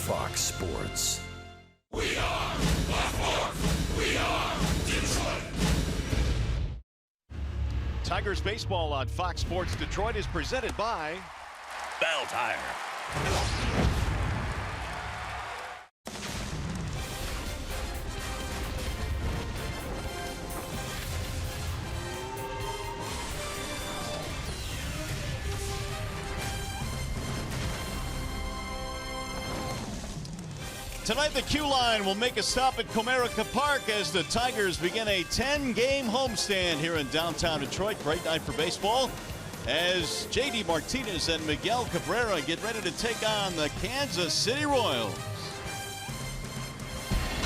Fox Sports. We are Baltimore. We are Detroit. Tigers baseball on Fox Sports Detroit is presented by Bell Tire. Tonight, the Q Line will make a stop at Comerica Park as the Tigers begin a 10-game homestand here in downtown Detroit. Great night for baseball as J.D. Martinez and Miguel Cabrera get ready to take on the Kansas City Royals.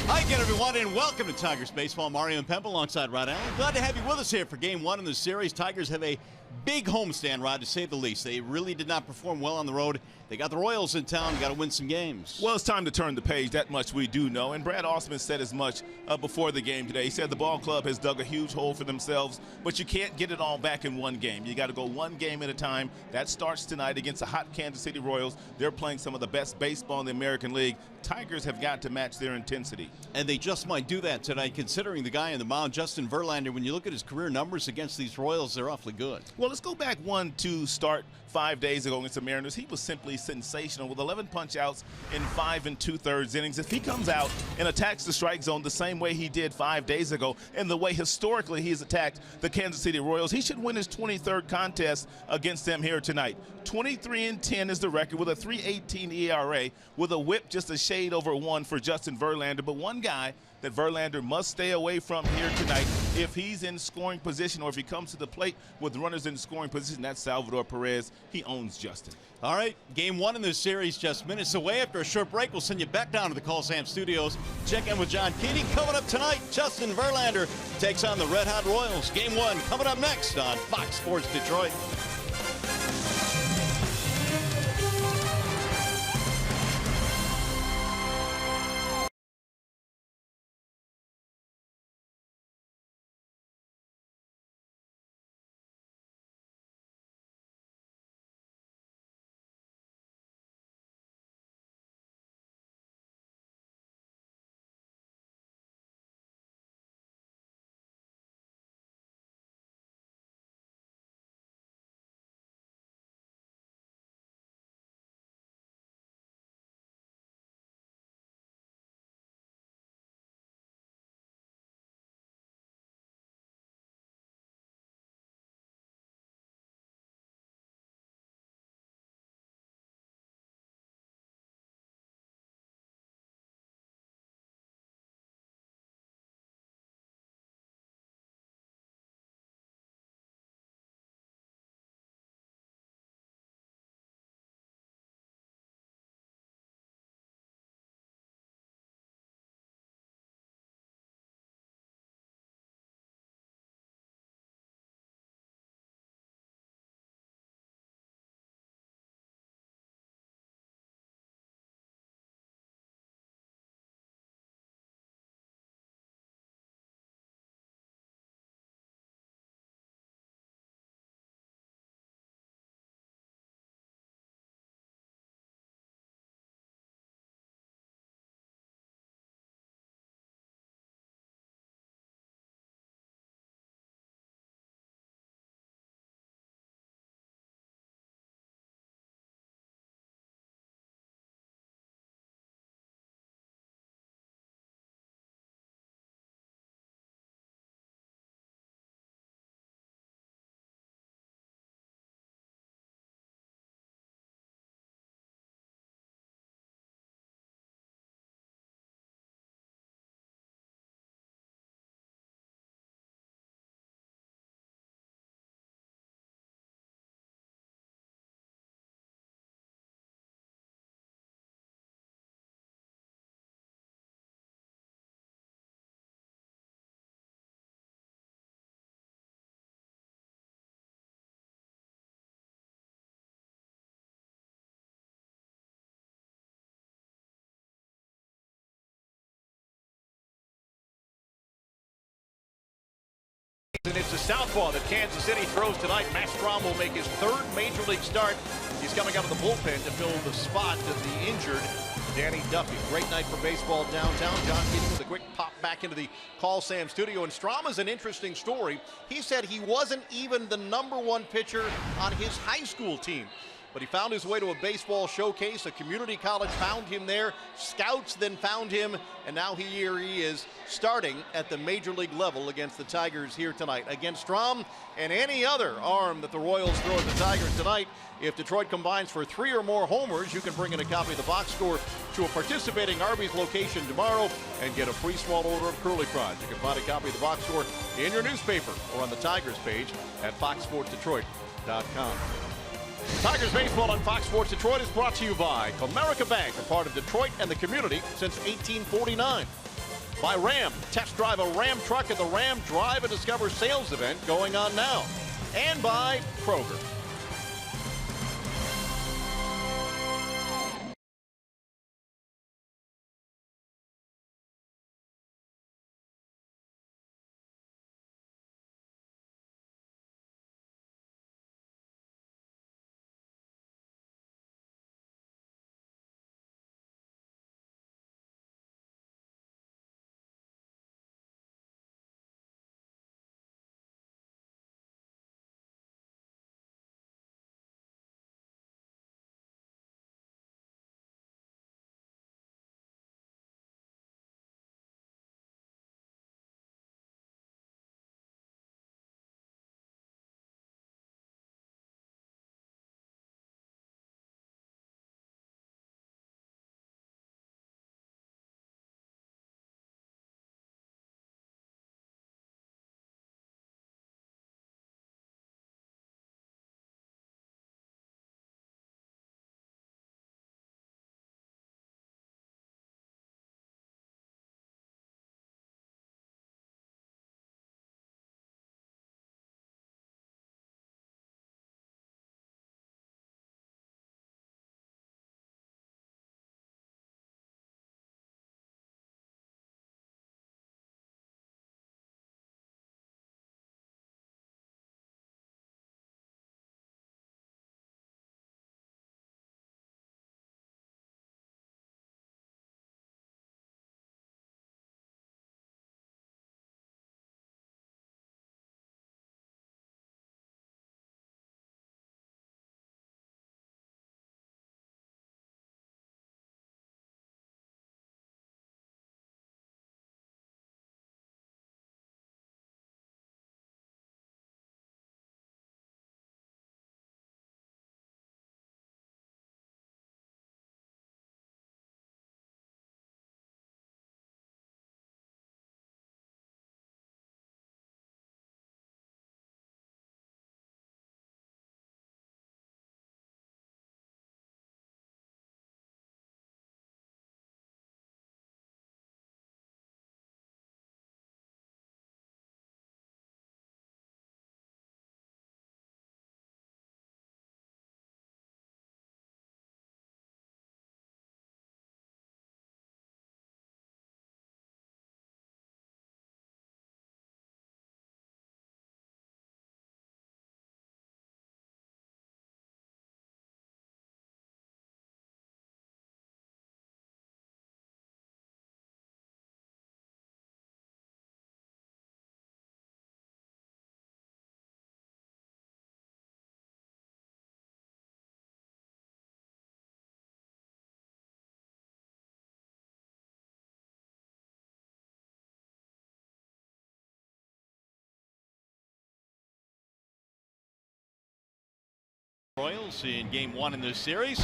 Hi again, everyone, and welcome to Tigers Baseball. Mario and Pemba alongside Rod Allen. Glad to have you with us here for Game 1 in the series. Tigers have a big homestand, Rod, to say the least. They really did not perform well on the road. They got the Royals in town, got to win some games. Well, it's time to turn the page. That much we do know. And Brad Osman said as much before the game today. He said the ball club has dug a huge hole for themselves, but you can't get it all back in one game. You got to go one game at a time. That starts tonight against the hot Kansas City Royals. They're playing some of the best baseball in the American League. Tigers have got to match their intensity. And they just might do that tonight, considering the guy in the mound, Justin Verlander. When you look at his career numbers against these Royals, they're awfully good. Well, let's go back to start 5 days ago against the Mariners. He was simply sensational with 11 punch-outs in 5 2/3 innings. If he comes out and attacks the strike zone the same way he did 5 days ago and the way historically he's attacked the Kansas City Royals, he should win his 23rd contest against them here tonight. 23-10 is the record with a 3.18 ERA with a whip just a shade over 1 for Justin Verlander. But one guy that Verlander must stay away from here tonight if he's in scoring position or if he comes to the plate with runners in scoring position, that's Salvador Perez. He owns Justin. All right, Game 1 in this series just minutes away. After a short break, we'll send you back down to the Call Sam Studios. Check in with John Keating. Coming up tonight, Justin Verlander takes on the Red Hot Royals. Game 1 coming up next on Fox Sports Detroit. And it's a southpaw that Kansas City throws tonight. Matt Strom will make his 3rd major league start. He's coming out of the bullpen to fill the spot of the injured Danny Duffy. Great night for baseball downtown. John Keating with a quick pop back into the Call Sam studio. And Strama's an interesting story. He said he wasn't even the #1 pitcher on his high school team, but he found his way to a baseball showcase. A community college found him there. Scouts then found him, and now here he is starting at the major league level against the Tigers here tonight. Against Strom and any other arm that the Royals throw at the Tigers tonight. If Detroit combines for 3 or more homers, you can bring in a copy of the box score to a participating Arby's location tomorrow and get a free small order of curly fries. You can find a copy of the box score in your newspaper or on the Tigers page at foxsportsdetroit.com. Tigers baseball on Fox Sports Detroit is brought to you by Comerica Bank, a part of Detroit and the community since 1849. By Ram, test drive a Ram truck at the Ram Drive and Discover sales event going on now. And by Kroger. Royals in game 1 in this series.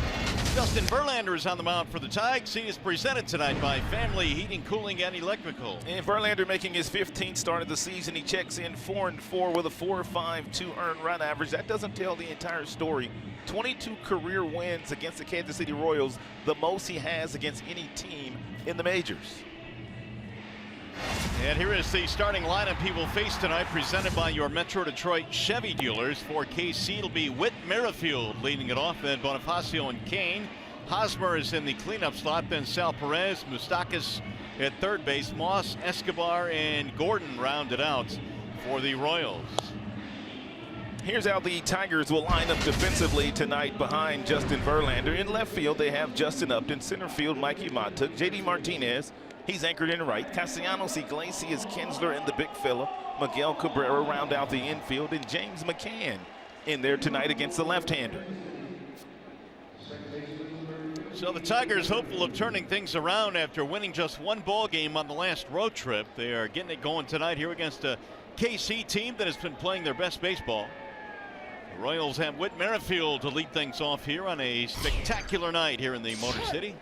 Justin Verlander is on the mound for the Tigers. He is presented tonight by Family Heating, Cooling, and Electrical. And Verlander making his 15th start of the season. He checks in 4-4 with a 4.52 earned run average. That doesn't tell the entire story. 22 career wins against the Kansas City Royals, the most he has against any team in the majors. And here is the starting lineup he will face tonight, presented by your Metro Detroit Chevy dealers. For KC, it'll be Whit Merrifield leading it off, then Bonifacio and Kane. Hosmer is in the cleanup slot, then Sal Perez, Moustakas at third base, Moss, Escobar, and Gordon rounded out for the Royals. Here's how the Tigers will line up defensively tonight behind Justin Verlander. In left field, they have Justin Upton. Center field, Mikey Matuk. JD Martinez, he's anchored in right. Castellanos, Iglesias, Kinsler, and the big fella. Miguel Cabrera round out the infield. And James McCann in there tonight against the left-hander. So the Tigers hopeful of turning things around after winning just one ball game on the last road trip. They are getting it going tonight here against a KC team that has been playing their best baseball. The Royals have Whit Merrifield to lead things off here on a spectacular night here in the Motor City.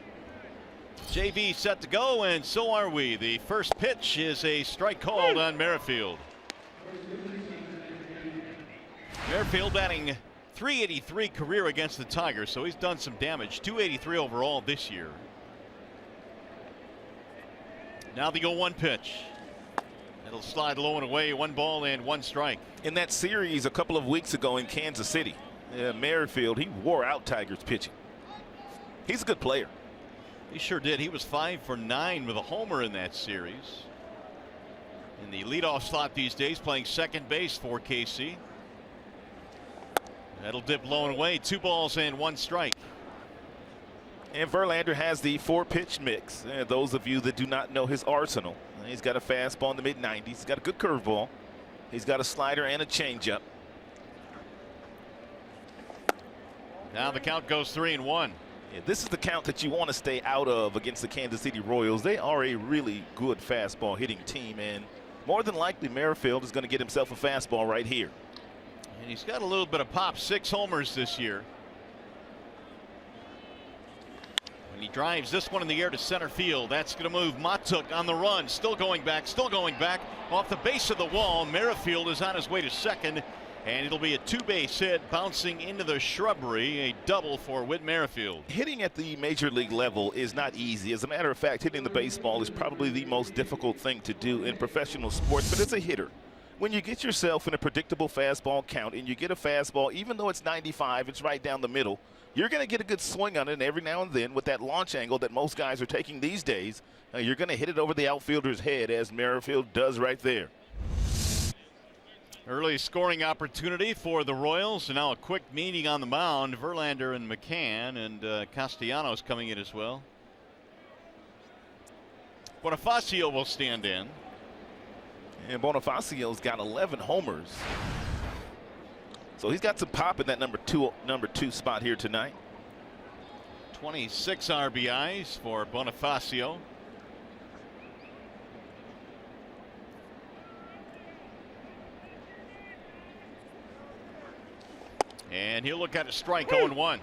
JV set to go, and so are we. The first pitch is a strike called on Merrifield. Merrifield batting .383 career against the Tigers, so he's done some damage. .283 overall this year. Now the 0-1 pitch. It'll slide low and away. 1 ball and 1 strike. In that series a couple of weeks ago in Kansas City, Merrifield, he wore out Tigers pitching. He's a good player. He sure did. He was 5 for 9 with a homer in that series. In the leadoff slot these days, playing second base for KC. That'll dip low and away. 2 balls and 1 strike. And Verlander has the 4-pitch mix. Those of you that do not know his arsenal, he's got a fastball in the mid-90s. He's got a good curveball. He's got a slider and a changeup. Now the count goes 3-1. Yeah, this is the count that you want to stay out of against the Kansas City Royals. They are a really good fastball hitting team, and more than likely Merrifield is going to get himself a fastball right here. And he's got a little bit of pop. 6 homers this year. And he drives this one in the air to center field. That's going to move Matuk on the run. Still going back. Still going back. Off the base of the wall. Merrifield is on his way to second. And it'll be a 2-base hit bouncing into the shrubbery. A double for Whit Merrifield. Hitting at the major league level is not easy. As a matter of fact, hitting the baseball is probably the most difficult thing to do in professional sports. But as a hitter, when you get yourself in a predictable fastball count and you get a fastball, even though it's 95, it's right down the middle, you're going to get a good swing on it. And every now and then, with that launch angle that most guys are taking these days, you're going to hit it over the outfielder's head, as Merrifield does right there. Early scoring opportunity for the Royals, and now a quick meeting on the mound. Verlander and McCann, and Castellanos coming in as well. Bonifacio will stand in. And Bonifacio's got 11 homers. So he's got some pop in that number two spot here tonight. 26 RBIs for Bonifacio. And he'll look at a strike. 0-1.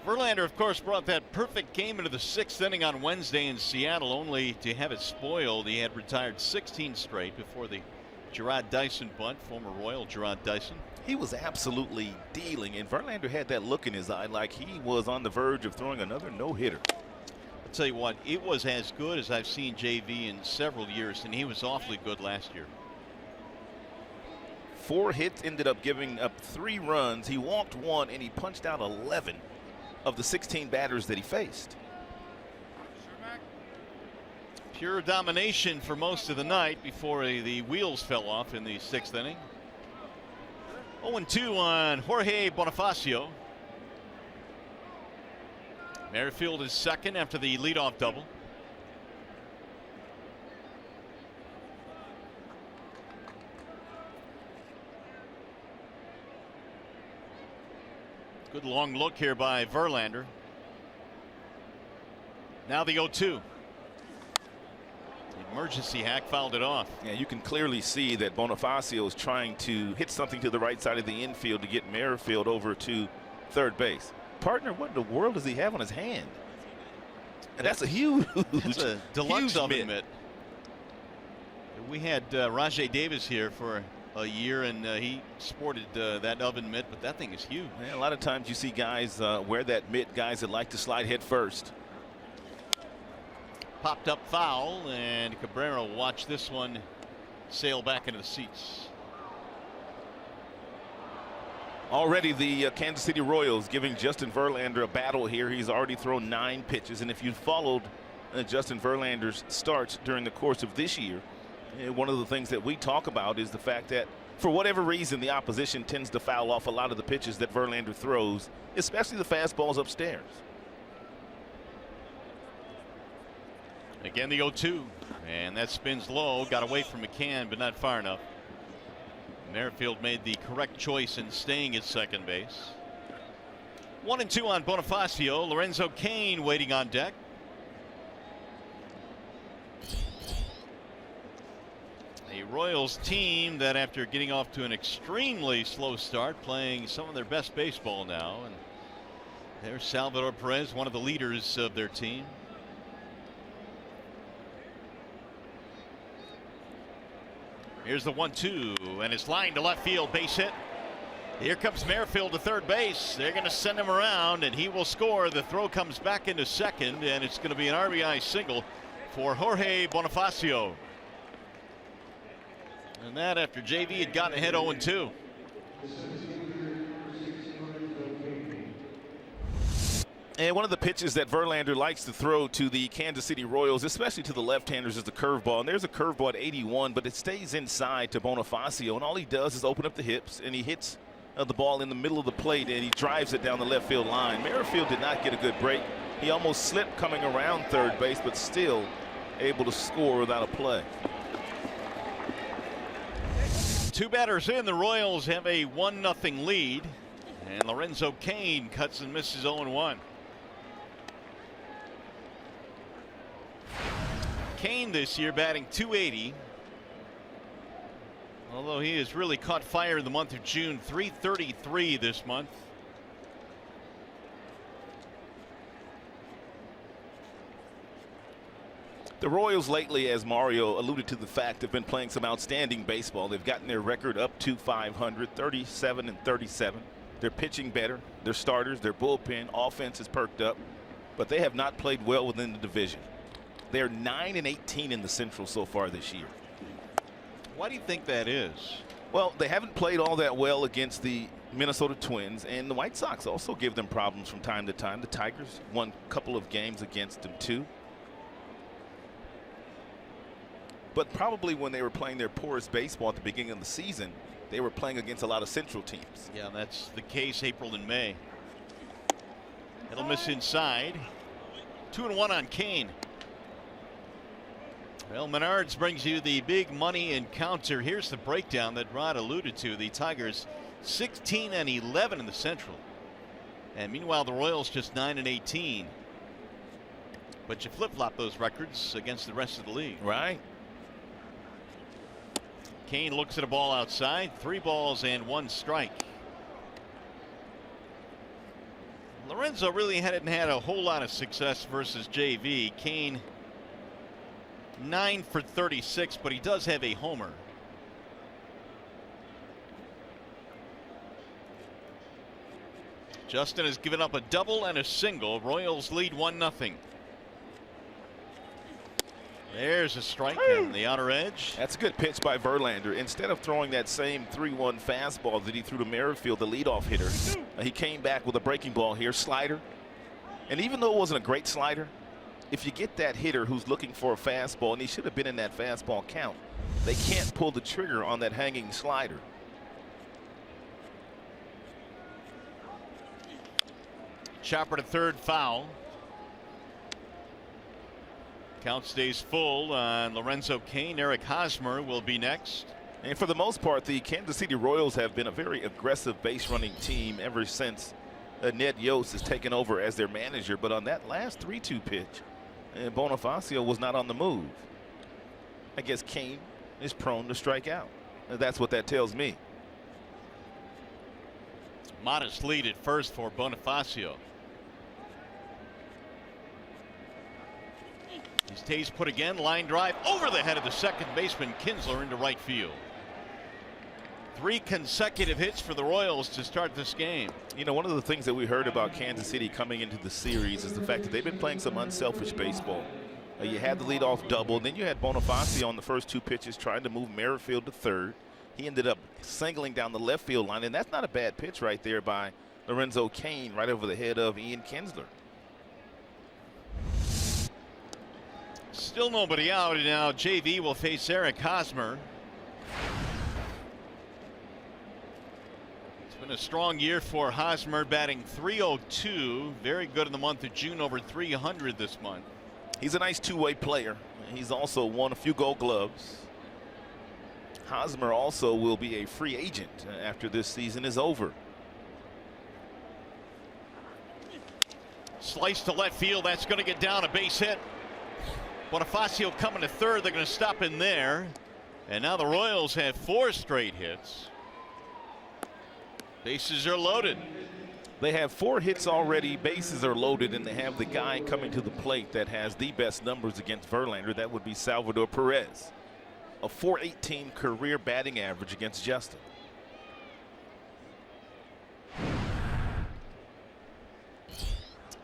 Verlander, of course, brought that perfect game into the 6th inning on Wednesday in Seattle, only to have it spoiled. He had retired 16 straight before the Gerard Dyson bunt, former Royal Gerard Dyson. He was absolutely dealing, and Verlander had that look in his eye like he was on the verge of throwing another no-hitter. I'll tell you what, it was as good as I've seen JV in several years, and he was awfully good last year. 4 hits, ended up giving up 3 runs. He walked 1, and he punched out 11 of the 16 batters that he faced. Pure domination for most of the night before the wheels fell off in the 6th inning. 0-2 on Jorge Bonifacio. Merrifield is second after the leadoff double. Good long look here by Verlander. Now the 0-2. Emergency hack fouled it off. Yeah, you can clearly see that Bonifacio is trying to hit something to the right side of the infield to get Merrifield over to third base. Partner, what in the world does he have on his hand? And that's a huge, that's a deluxe oven mitt. mitt. We had Rajay Davis here for a year, and he sported that oven mitt, but that thing is huge. Yeah, a lot of times you see guys wear that mitt, guys that like to slide head first. Popped up foul, and Cabrera will watch this one sail back into the seats. Already the Kansas City Royals giving Justin Verlander a battle here. He's already thrown 9 pitches, and if you followed Justin Verlander's starts during the course of this year, one of the things that we talk about is the fact that For whatever reason, the opposition tends to foul off a lot of the pitches that Verlander throws, especially the fastballs upstairs. Again, the 0-2, and that spins low. Got away from McCann, but not far enough. Merrifield made the correct choice in staying at second base. 1-2 on Bonifacio. Lorenzo Cain waiting on deck. A Royals team that, after getting off to an extremely slow start, playing some of their best baseball now. And there's Salvador Perez, one of the leaders of their team. Here's the 1-2, and it's lined to left field, base hit. Here comes Merrifield to third base. They're going to send him around, and he will score. The throw comes back into second, and it's going to be an RBI single for Jorge Bonifacio. And that after JV had gotten ahead 0-2. And one of the pitches that Verlander likes to throw to the Kansas City Royals, especially to the left-handers, is the curveball. And there's a curveball at 81, but it stays inside to Bonifacio. And all he does is open up the hips, and he hits the ball in the middle of the plate, and he drives it down the left field line. Merrifield did not get a good break. He almost slipped coming around third base, but still able to score without a play. Two batters in. The Royals have a 1-0 lead. And Lorenzo Cain cuts and misses 0-1. Cain this year batting .280. Although he has really caught fire in the month of June. .333 this month. The Royals lately, as Mario alluded to the fact, have been playing some outstanding baseball. They've gotten their record up to .500, 37-37. They're pitching better. Their starters, their bullpen, offense is perked up, but they have not played well within the division. They're 9-18 in the Central so far this year. Why do you think that is? Well, they haven't played all that well against the Minnesota Twins, and the White Sox also give them problems from time to time. The Tigers won a couple of games against them too. But probably when they were playing their poorest baseball at the beginning of the season, they were playing against a lot of Central teams. Yeah, that's the case April and May. It'll miss inside. 2-1 on Cain. Well, Menards brings you the big money encounter. Here's the breakdown that Rod alluded to. The Tigers 16-11 in the Central. And meanwhile, the Royals just 9-18. But you flip-flop those records against the rest of the league. Right. Cain looks at a ball outside. 3 balls and 1 strike. Lorenzo really hadn't had a whole lot of success versus JV. Cain 9 for 36, but he does have a homer. Justin has given up a double and a single. Royals lead 1-0. There's a strike on the outer edge. That's a good pitch by Verlander. Instead of throwing that same 3-1 fastball that he threw to Merrifield, the leadoff hitter, he came back with a breaking ball here, slider. And even though it wasn't a great slider, if you get that hitter who's looking for a fastball, and he should have been in that fastball count, they can't pull the trigger on that hanging slider. Chopper to third, foul. Count stays full on Lorenzo Cain. Eric Hosmer will be next. And for the most part, the Kansas City Royals have been a very aggressive base running team ever since Ned Yost has taken over as their manager. But on that last 3-2 pitch, Bonifacio was not on the move. I guess Cain is prone to strike out. That's what that tells me. Modest lead at first for Bonifacio. He stays put again. Line drive over the head of the second baseman Kinsler into right field. 3 consecutive hits for the Royals to start this game. You know, one of the things that we heard about Kansas City coming into the series is the fact that they've been playing some unselfish baseball. You had the leadoff double, and then you had Bonifacio on the first 2 pitches trying to move Merrifield to third. He ended up singling down the left field line, and that's not a bad pitch right there by Lorenzo Cain right over the head of Ian Kinsler. Still nobody out, and now JV will face Eric Hosmer. a strong year for Hosmer, batting .302. Very good in the month of June, over 300 this month. He's a nice two-way player. He's also won a few Gold Gloves. Hosmer also will be a free agent after this season is over. Slice to left field. That's going to get down, a base hit. Bonifacio coming to third. They're going to stop in there. And now the Royals have 4 straight hits. Bases are loaded. They have 4 hits already. Bases are loaded, and they have the guy coming to the plate that has the best numbers against Verlander. That would be Salvador Perez. A .418 career batting average against Justin.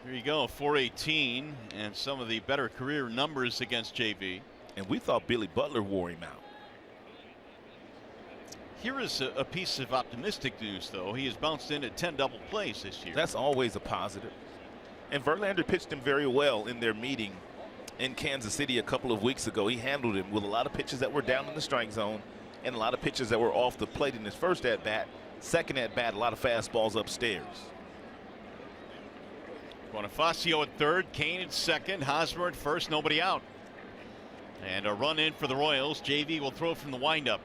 Here you go, .418, and some of the better career numbers against JV. And we thought Billy Butler wore him out. Here is a piece of optimistic news, though. He has bounced in at 10 double plays this year. That's always a positive. And Verlander pitched him very well in their meeting in Kansas City a couple of weeks ago. He handled him with a lot of pitches that were down in the strike zone and a lot of pitches that were off the plate in his first at bat. Second at bat, a lot of fastballs upstairs. Bonifacio at third, Kane at second, Hosmer at first, nobody out. And a run in for the Royals. JV will throw from the windup.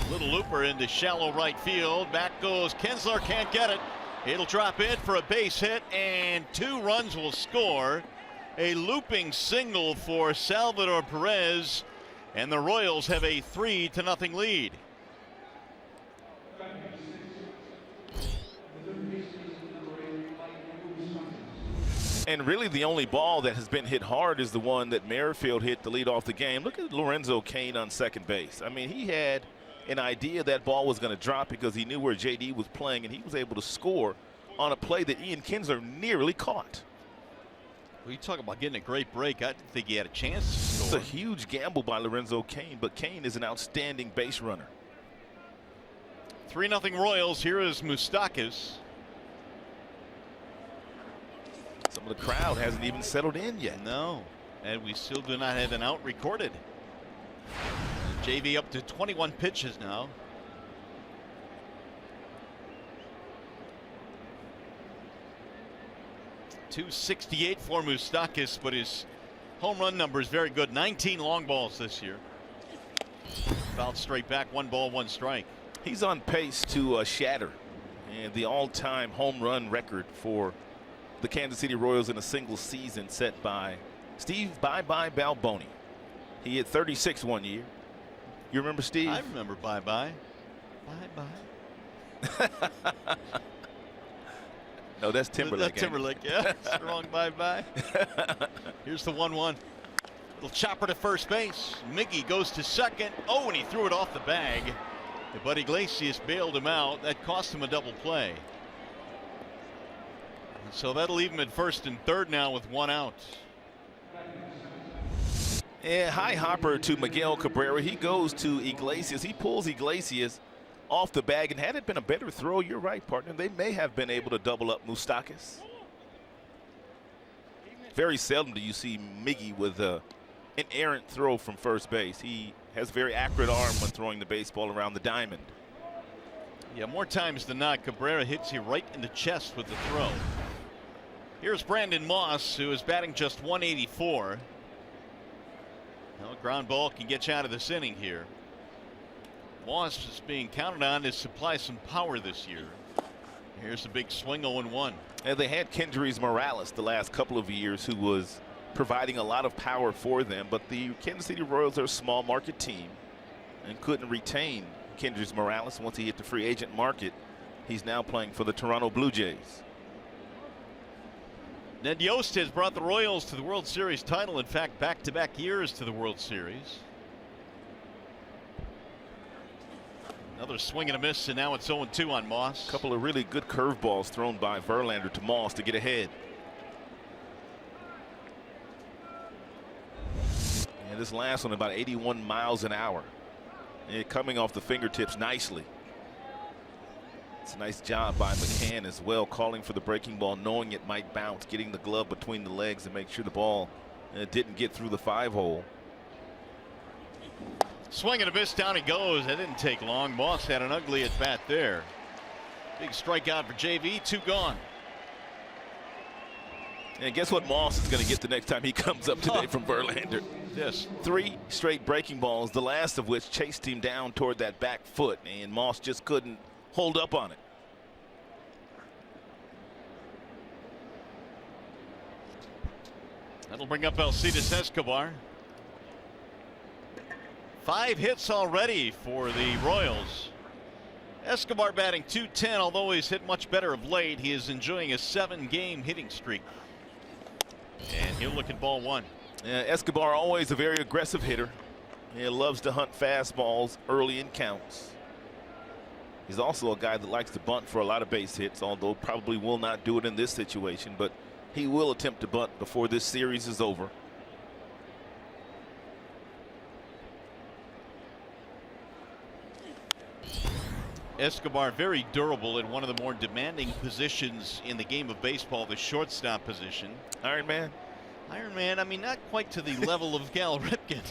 Little looper into shallow right field. Back goes Kinsler, can't get it. It'll drop in for a base hit, and 2 runs will score. A looping single for Salvador Perez, and the Royals have a 3-0 lead. And really the only ball that has been hit hard is the one that Merrifield hit to lead off the game. Look at Lorenzo Cain on second base. I mean, he had an idea that ball was going to drop because he knew where JD was playing, and he was able to score on a play that Ian Kinsler nearly caught. Well, you talk about getting a great break. I didn't think he had a chance to score. It's a huge gamble by Lorenzo Cain, but Cain is an outstanding base runner. 3-0 Royals. Here is Moustakas. Some of the crowd hasn't even settled in yet. No, and we still do not have an out recorded. JV up to 21 pitches now. .268 for Moustakas, but his home run number is very good. 19 long balls this year. Fouled straight back, 1 ball, 1 strike. He's on pace to shatter and the all-time home run record for the Kansas City Royals in a single season, set by Steve Bye-Bye Balboni. He hit 36 one year. You remember Steve? I remember Bye-Bye. Bye-Bye. No, that's Timberlake. That's Timberlake, yeah. Strong Bye-Bye. Here's the 1-1. Little chopper to first base. Miggy goes to second. Oh, and he threw it off the bag. But Iglesias bailed him out. That cost him a double play. So that'll leave him at first and third now with 1 out. And high hopper to Miguel Cabrera. He goes to Iglesias. He pulls Iglesias off the bag, and had it been a better throw, you're right, partner, they may have been able to double up Moustakas. Very seldom do you see Miggy with an errant throw from first base. He has a very accurate arm when throwing the baseball around the diamond. Yeah, more times than not, Cabrera hits you right in the chest with the throw. Here's Brandon Moss, who is batting just .184. Well, ground ball can get you out of this inning here. Moss is being counted on to supply some power this year. Here's a big swing, 0-1. And they had Kendrys Morales the last couple of years, who was providing a lot of power for them, but the Kansas City Royals are a small market team and couldn't retain Kendrys Morales once he hit the free agent market. He's now playing for the Toronto Blue Jays. Ned Yost has brought the Royals to the World Series title. In fact, back-to-back years to the World Series. Another swing and a miss, and now it's 0-2 on Moss. A couple of really good curveballs thrown by Verlander to Moss to get ahead. And this last one about 81 miles an hour. And coming off the fingertips nicely. It's a nice job by McCann as well, calling for the breaking ball, knowing it might bounce, getting the glove between the legs to make sure the ball didn't get through the 5-hole. Swing and a miss, down he goes. That didn't take long. Moss had an ugly at bat there. Big strikeout for JV, 2 gone. And guess what Moss is going to get the next time he comes up today from Verlander? Yes. 3 straight breaking balls, the last of which chased him down toward that back foot, and Moss just couldn't hold up on it. That'll bring up Alcides Escobar. 5 hits already for the Royals. Escobar batting .210, although he's hit much better of late. He is enjoying a 7-game hitting streak. And he'll look at ball 1. Escobar always a very aggressive hitter. He loves to hunt fastballs early in counts. He's also a guy that likes to bunt for a lot of base hits, although probably will not do it in this situation, but he will attempt to bunt before this series is over. Escobar very durable in one of the more demanding positions in the game of baseball, the shortstop position. Iron Man. Iron Man, I mean, not quite to the level of Cal Ripken.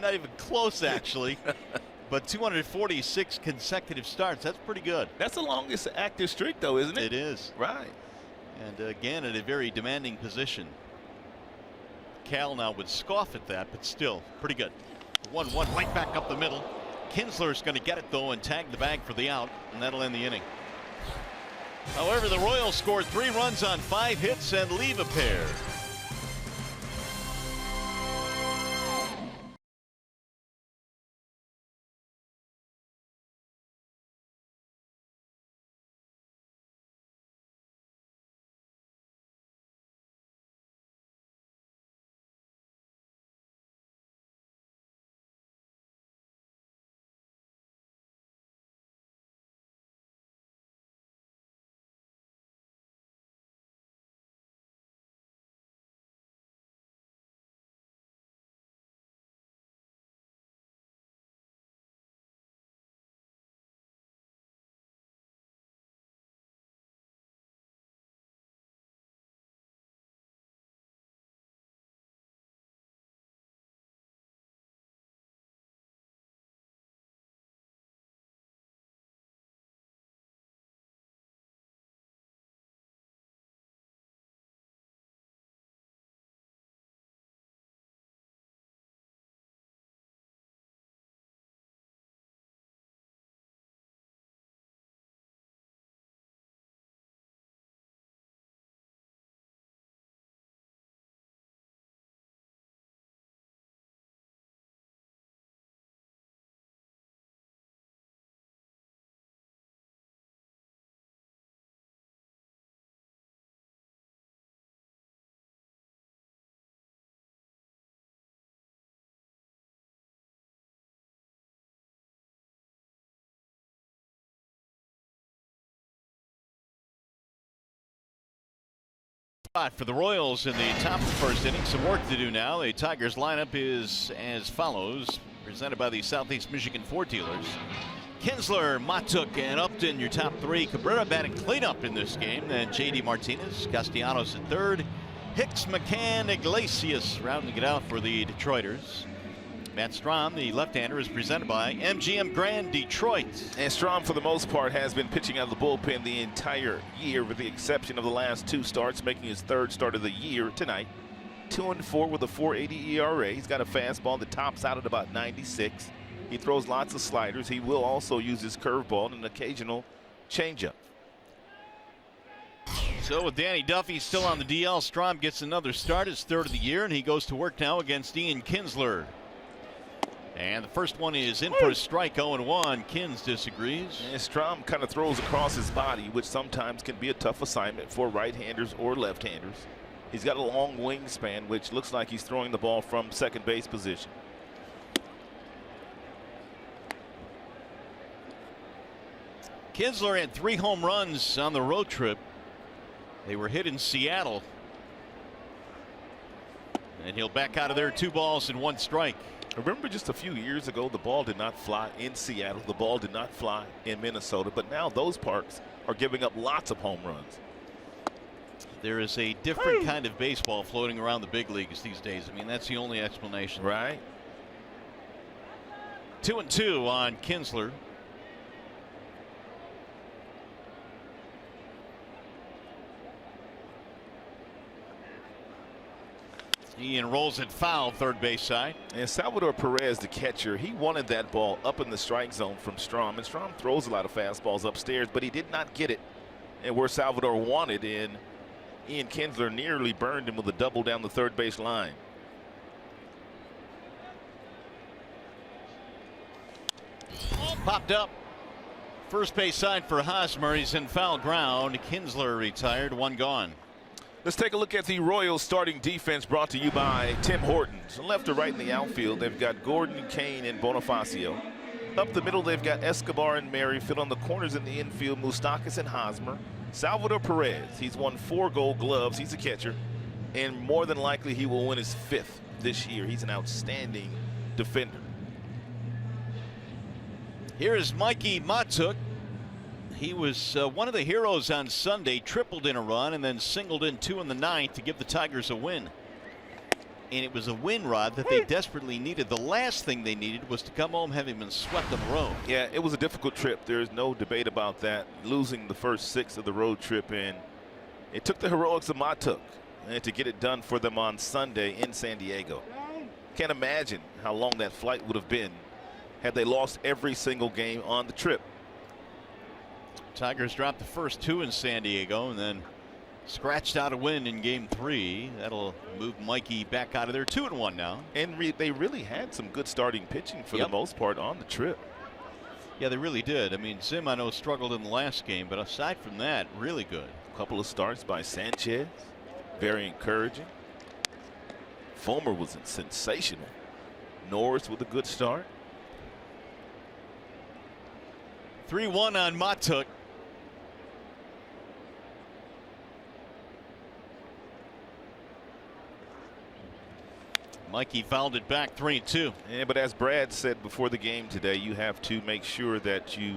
Not even close, actually. But 246 consecutive starts, that's pretty good. That's the longest active streak, though, isn't it? It is. Right. And again, at a very demanding position. Cal now would scoff at that, but still pretty good. 1-1 right back up the middle. Kinsler's going to get it, though, and tag the bag for the out, and that'll end the inning. However, the Royals scored 3 runs on 5 hits and leave a pair. For the Royals in the top of the first inning, some work to do now. The Tigers lineup is as follows, presented by the Southeast Michigan Ford dealers. Kinsler, Matuk, and Upton, your top 3. Cabrera batting cleanup in this game. Then J.D. Martinez, Castellanos at 3rd. Hicks, McCann, Iglesias rounding it out for the Detroiters. Matt Strahm, the left-hander, is presented by MGM Grand Detroit. And Strahm, for the most part, has been pitching out of the bullpen the entire year, with the exception of the last 2 starts, making his 3rd start of the year tonight. 2-4 with a 4.80 ERA. He's got a fastball that tops out at about 96. He throws lots of sliders. He will also use his curveball and an occasional changeup. So with Danny Duffy still on the DL, Strahm gets another start, his 3rd of the year, and he goes to work now against Ian Kinsler. And the first one is in for a strike, 0-1. Kins disagrees. And Strahm kind of throws across his body, which sometimes can be a tough assignment for right-handers or left-handers. He's got a long wingspan, which looks like he's throwing the ball from second base position. Kinsler had 3 home runs on the road trip. They were hit in Seattle. And he'll back out of there, 2 balls and 1 strike. Remember, just a few years ago, the ball did not fly in Seattle. The ball did not fly in Minnesota. But now those parks are giving up lots of home runs. There is a different kind of baseball floating around the big leagues these days. I mean, that's the only explanation. Right. 2-2 on Kinsler. Ian rolls it foul, third base side. And Salvador Perez, the catcher, he wanted that ball up in the strike zone from Strom. And Strom throws a lot of fastballs upstairs, but he did not get it. And where Salvador wanted, and Ian Kinsler nearly burned him with a double down the third base line. Popped up. First base side for Hosmer. He's in foul ground. Kinsler retired, one gone. Let's take a look at the Royals starting defense, brought to you by Tim Hortons. Left to right in the outfield, they've got Gordon, Kane, and Bonifacio. Up the middle, they've got Escobar and Merrifield. On the corners in the infield, Moustakas and Hosmer. Salvador Perez, he's won 4 Gold Gloves. He's a catcher, and more than likely he will win his 5th this year. He's an outstanding defender. Here is Mikey Matuk. He was one of the heroes on Sunday, tripled in a run and then singled in 2 in the 9th to give the Tigers a win. And it was a win, Rod, that they desperately needed. The last thing they needed was to come home having been swept on the road. Yeah, it was a difficult trip. There's no debate about that. Losing the first 6 of the road trip, and it took the heroics of Matuk to get it done for them on Sunday in San Diego. Can't imagine how long that flight would have been had they lost every single game on the trip. Tigers dropped the first 2 in San Diego and then scratched out a win in game 3. That'll move Mikey back out of there. 2-1 now. And they really had some good starting pitching for the most part on the trip. Yeah, they really did. I mean, Zim, I know, struggled in the last game, but aside from that, really good. A couple of starts by Sanchez, very encouraging. Fulmer was sensational. Norris with a good start. 3-1 on Matuk. Mikey fouled it back, 3-2. Yeah, but as Brad said before the game today, you have to make sure that you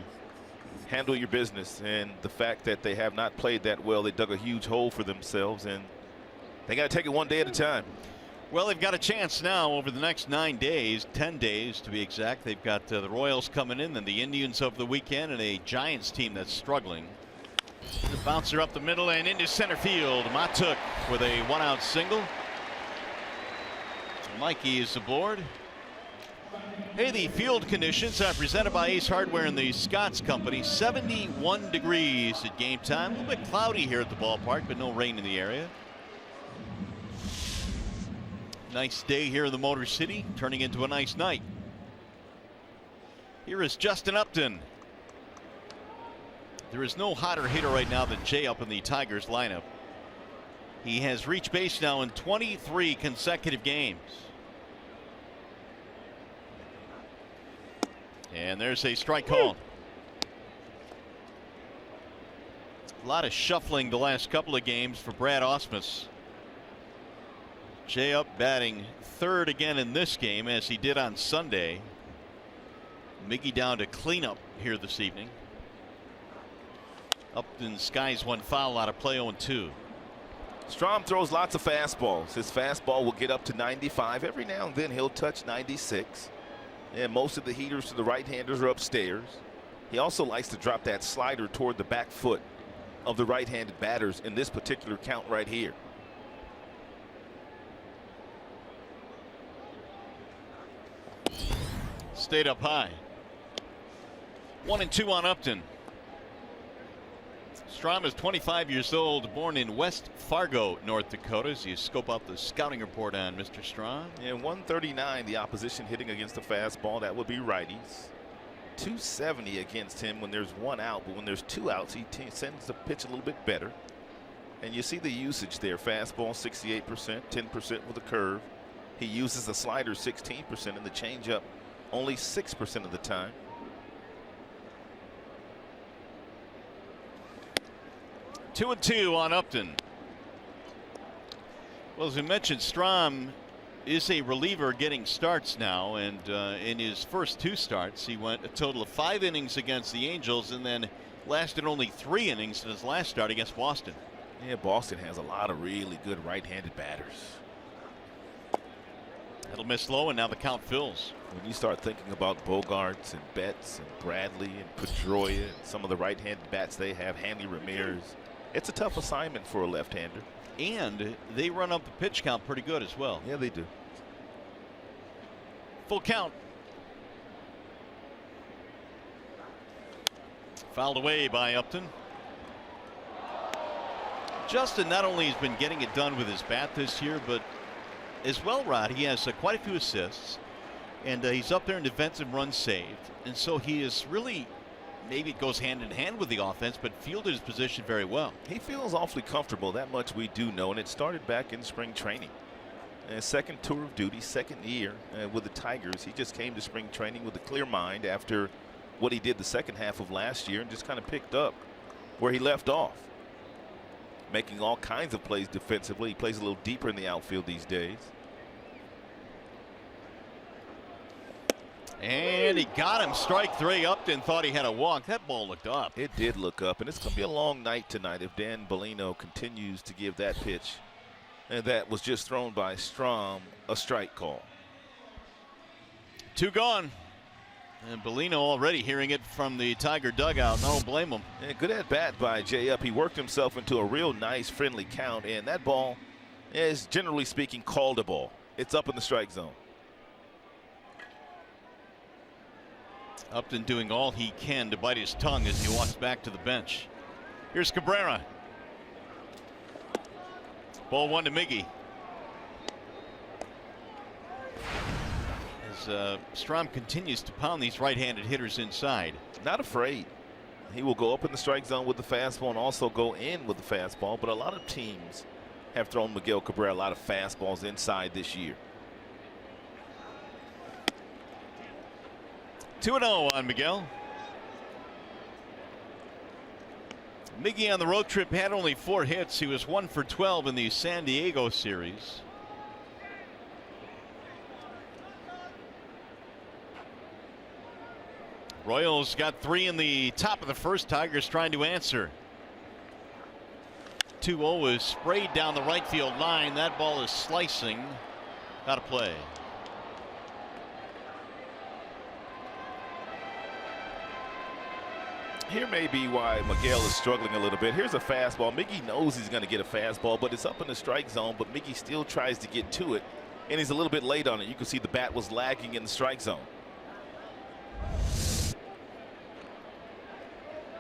handle your business. And the fact that they have not played that well, they dug a huge hole for themselves, and they got to take it one day at a time. Well, they've got a chance now over the next 9 days, 10 days to be exact. They've got the Royals coming in, and the Indians over the weekend, and a Giants team that's struggling. The bouncer up the middle and into center field. Matuk with a 1-out single. Mikey is aboard. Hey, the field conditions are presented by Ace Hardware and the Scott's Company. 71 degrees at game time. A little bit cloudy here at the ballpark, but no rain in the area. Nice day here in the Motor City, turning into a nice night. Here is Justin Upton. There is no hotter hitter right now than Jay up in the Tigers lineup. He has reached base now in 23 consecutive games. And there's a strike call. A lot of shuffling the last couple of games for Brad Ausmus. Jay up batting third again in this game, as he did on Sunday. Miggy down to cleanup here this evening. Upton skies one foul out of play, 0-2. Strom throws lots of fastballs. His fastball will get up to 95. Every now and then he'll touch 96. And most of the heaters to the right-handers are upstairs. He also likes to drop that slider toward the back foot of the right-handed batters in this particular count right here. Stayed up high. 1-2 on Upton. Strom is 25 years old, born in West Fargo, North Dakota. As you scope out the scouting report on Mr. Strom. And 139 the opposition hitting against the fastball. That would be righties. 270 against him when there's 1 out, but when there's 2 outs, he tends to pitch a little bit better. And you see the usage there. Fastball 68%, 10% with a curve. He uses the slider 16% and the changeup only 6% of the time. 2-2 on Upton. Well, as we mentioned, Strom is a reliever getting starts now, and in his first 2 starts he went a total of 5 innings against the Angels and then lasted only 3 innings in his last start against Boston. Yeah, Boston has a lot of really good right-handed batters. That'll miss low, and now the count fills. When you start thinking about Bogarts and Betts and Bradley and Pedroia and some of the right-handed bats they have, Hanley Ramirez, it's a tough assignment for a left-hander. And they run up the pitch count pretty good as well. Yeah, they do. Full count. Fouled away by Upton. Justin not only has been getting it done with his bat this year, but as well, Rod, he has quite a few assists, and he's up there in defensive runs saved, and so he is really, maybe it goes hand in hand with the offense, but fielded his position very well. He feels awfully comfortable. That much we do know, and it started back in spring training. Second tour of duty, second year with the Tigers. He just came to spring training with a clear mind after what he did the second half of last year and just kind of picked up where he left off. Making all kinds of plays defensively. He plays a little deeper in the outfield these days. And he got him. Strike three. Upton thought he had a walk. That ball looked up. It did look up, and it's going to be a long night tonight if Dan Bellino continues to give that pitch, and that was just thrown by Strom, a strike call. Two gone. And Bellino already hearing it from the Tiger dugout. I don't blame him. And good at bat by Jay Up. He worked himself into a real nice friendly count, and that ball is, generally speaking, called a ball. It's up in the strike zone. Upton doing all he can to bite his tongue as he walks back to the bench. Here's Cabrera. Ball one to Miggy. As Strom continues to pound these right-handed hitters inside. Not afraid. He will go up in the strike zone with the fastball and also go in with the fastball, but a lot of teams have thrown Miguel Cabrera a lot of fastballs inside this year. 2-0 on Miguel. Miggy on the road trip had only 4 hits. He was 1 for 12 in the San Diego series. Royals got 3 in the top of the first. Tigers trying to answer. 2-0 is sprayed down the right field line. That ball is slicing out of play. Here may be why Miguel is struggling a little bit. Here's a fastball. Miggy knows he's going to get a fastball, but it's up in the strike zone, but Miggy still tries to get to it, and he's a little bit late on it. You can see the bat was lagging in the strike zone.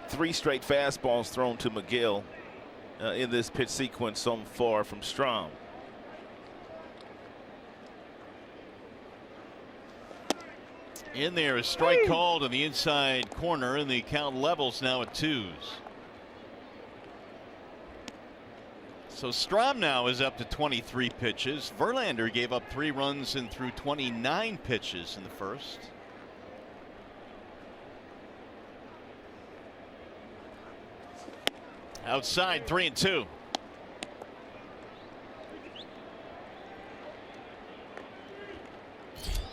3 straight fastballs thrown to Miguel in this pitch sequence so far from Strom. In there, a strike called in the inside corner, and the count levels now at 2s. So Strom now is up to 23 pitches. Verlander gave up 3 runs and threw 29 pitches in the first. Outside, 3-2.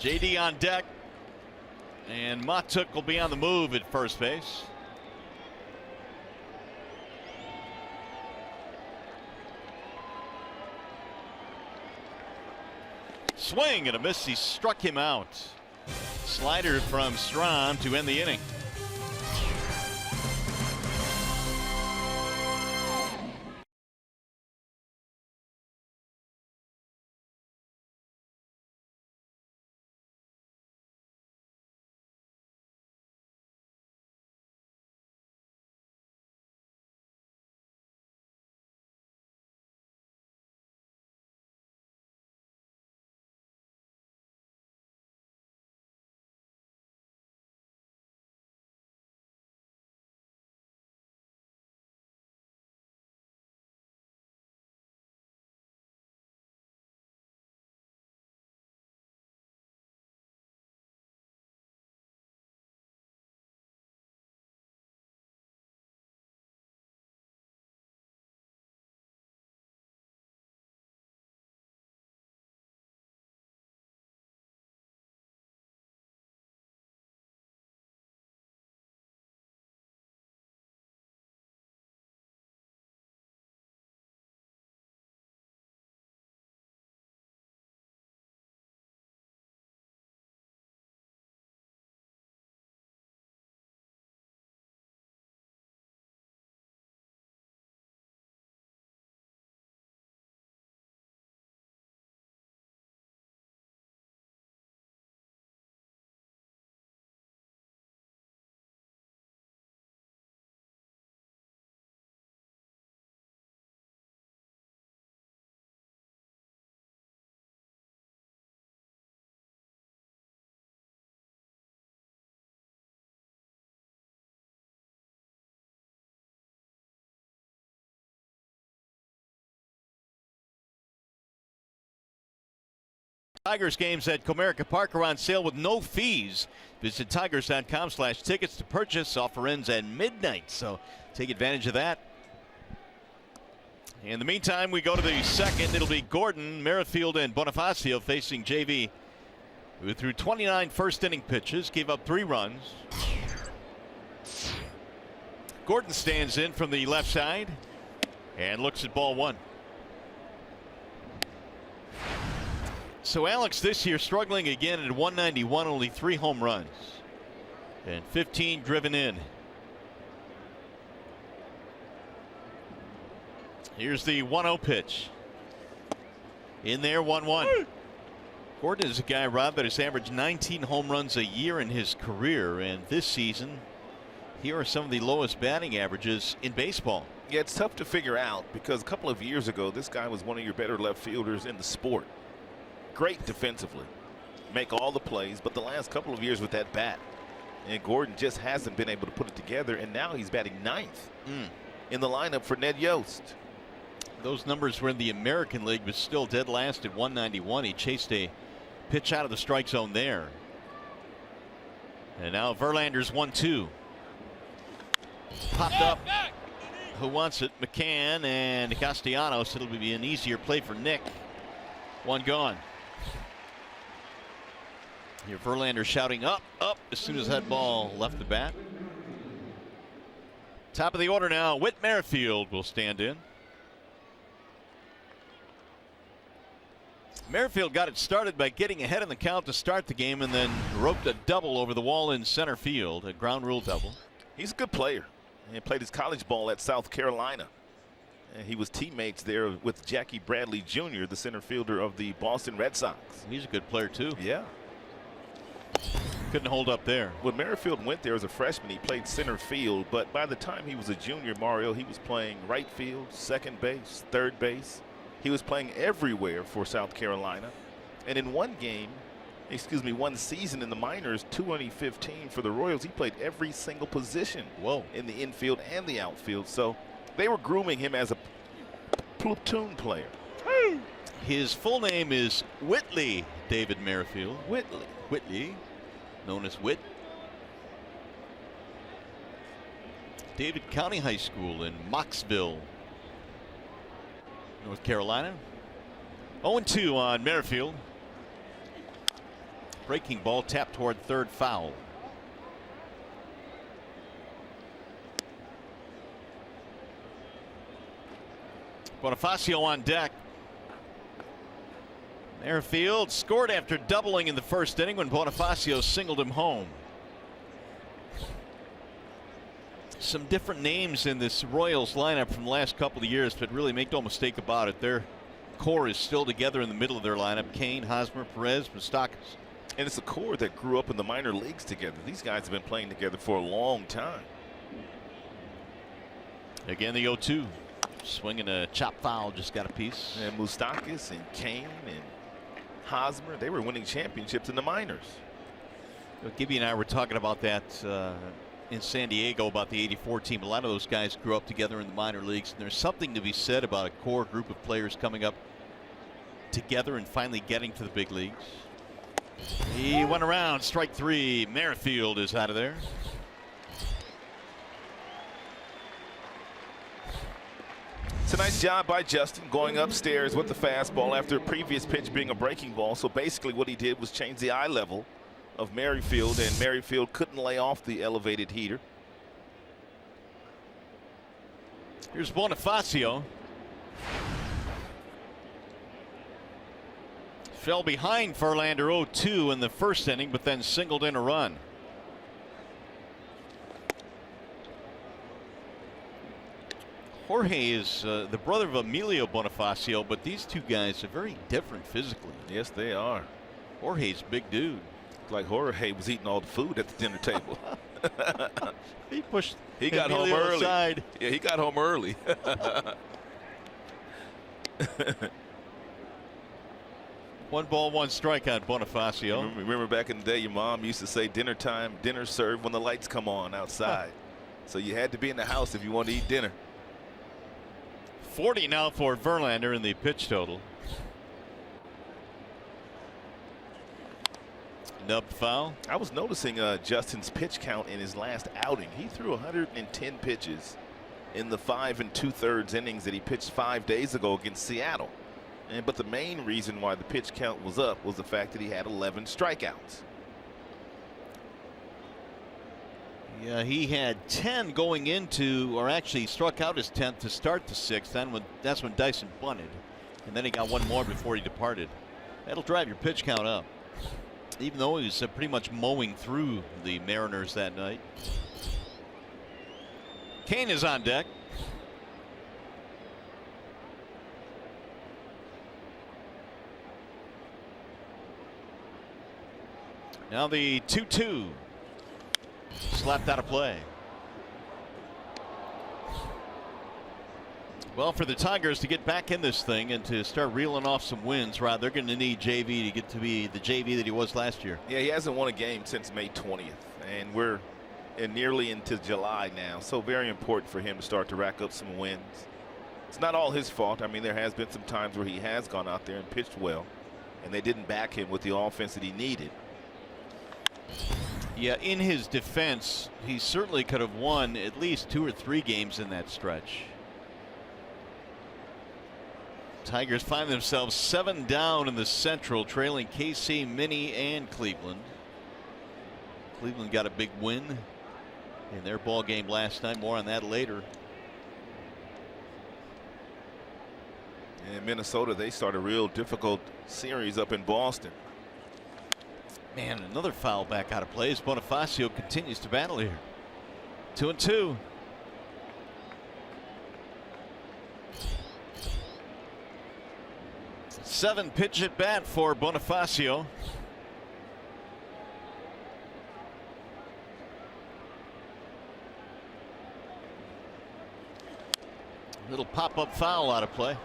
JD on deck. And Matuk will be on the move at first base. Swing and a miss. He struck him out. Slider from Strom to end the inning. Tigers games at Comerica Park are on sale with no fees. Visit tigers.com/tickets to purchase. Offer ends at midnight, so take advantage of that. In the meantime, we go to the second. It'll be Gordon, Merrifield, and Bonifacio facing JV, who threw 29 first-inning pitches, gave up 3 runs. Gordon stands in from the left side and looks at ball 1. So Alex this year struggling again at 191, only 3 home runs and 15 driven in. Here's the 1-0 pitch. In there, 1-1. Gordon is a guy, Rob, that has averaged 19 home runs a year in his career, and this season here are some of the lowest batting averages in baseball. Yeah, it's tough to figure out because a couple of years ago this guy was one of your better left fielders in the sport. Great defensively, make all the plays, but the last couple of years with that bat, and Gordon just hasn't been able to put it together, and now he's batting 9th in the lineup for Ned Yost. Those numbers were in the American League, but still dead last at 191. He chased a pitch out of the strike zone there. And now Verlander's 1-2. Popped up. Who wants it? McCann and Castellanos. It'll be an easier play for Nick. 1 gone. Here Verlander shouting up, up as soon as that ball left the bat. Top of the order now. Whit Merrifield will stand in. Merrifield got it started by getting ahead in the count to start the game and then roped a double over the wall in center field, a ground rule double. He's a good player. He played his college ball at South Carolina. And he was teammates there with Jackie Bradley Jr., the center fielder of the Boston Red Sox. He's a good player, too. Yeah. Couldn't hold up there. When Merrifield went there as a freshman, he played center field, but by the time he was a junior, Mario, he was playing right field, second base, third base. He was playing everywhere for South Carolina. And in one season in the minors, 2015 for the Royals, he played every single position in the infield and the outfield. So they were grooming him as a platoon player. His full name is Whitley David Merrifield. Whitley, known as Whit. David County High School in Mocksville, North Carolina. 0-2 on Merrifield. Breaking ball tapped toward third, foul. Bonifacio on deck. Merrifield scored after doubling in the first inning when Bonifacio singled him home. Some different names in this Royals lineup from the last couple of years, but really make no mistake about it, their core is still together in the middle of their lineup. Kane, Hosmer, Perez, Moustakas. And it's a core that grew up in the minor leagues together. These guys have been playing together for a long time. Again, the 0-2. Swinging a chop foul, just got a piece. And Moustakas and Kane and Hosmer, they were winning championships in the minors. Gibby and I were talking about that in San Diego about the '84 team. A lot of those guys grew up together in the minor leagues, and there's something to be said about a core group of players coming up together and finally getting to the big leagues. He went around, strike 3. Merrifield is out of there. It's a nice job by Justin going upstairs with the fastball after a previous pitch being a breaking ball. So basically what he did was change the eye level of Merrifield, and Merrifield couldn't lay off the elevated heater. Here's Bonifacio. Fell behind Verlander 0-2 in the first inning, but then singled in a run. Jorge is the brother of Emilio Bonifacio, but these two guys are very different physically. Yes, they are. Jorge's a big dude. Like Jorge was eating all the food at the dinner table. He got home early. Aside. Yeah, he got home early. 1 ball, 1 strike on Bonifacio. Remember back in the day, your mom used to say dinner time, dinner served when the lights come on outside. So you had to be in the house if you wanted to eat dinner. 40 now for Verlander in the pitch total. nubbed foul. I was noticing Justin's pitch count in his last outing. He threw 110 pitches in the 5 2/3 innings that he pitched 5 days ago against Seattle. But the main reason why the pitch count was up was the fact that he had 11 strikeouts. Yeah, he had 10 going into, or actually struck out his 10th to start the 6th. That's when Dyson bunted, and then he got one more before he departed. That'll drive your pitch count up, even though he was pretty much mowing through the Mariners that night. Kane is on deck. Now the 2-2. Slapped out of play. Well, for the Tigers to get back in this thing and to start reeling off some wins, Rod, they're going to need JV to get to be the JV that he was last year. Yeah, he hasn't won a game since May 20th, and we're nearly into July now, so very important for him to start to rack up some wins. It's not all his fault. I mean, there has been some times where he has gone out there and pitched well, and they didn't back him with the offense that he needed. Yeah, in his defense, he certainly could have won at least 2 or 3 games in that stretch. Tigers find themselves 7 down in the Central, trailing KC, Mini, and Cleveland. Cleveland got a big win in their ball game last night. More on that later. In Minnesota, they start a real difficult series up in Boston. Man, another foul back out of play as Bonifacio continues to battle here. 2-2. Seven pitch at bat for Bonifacio. Little pop-up foul out of play.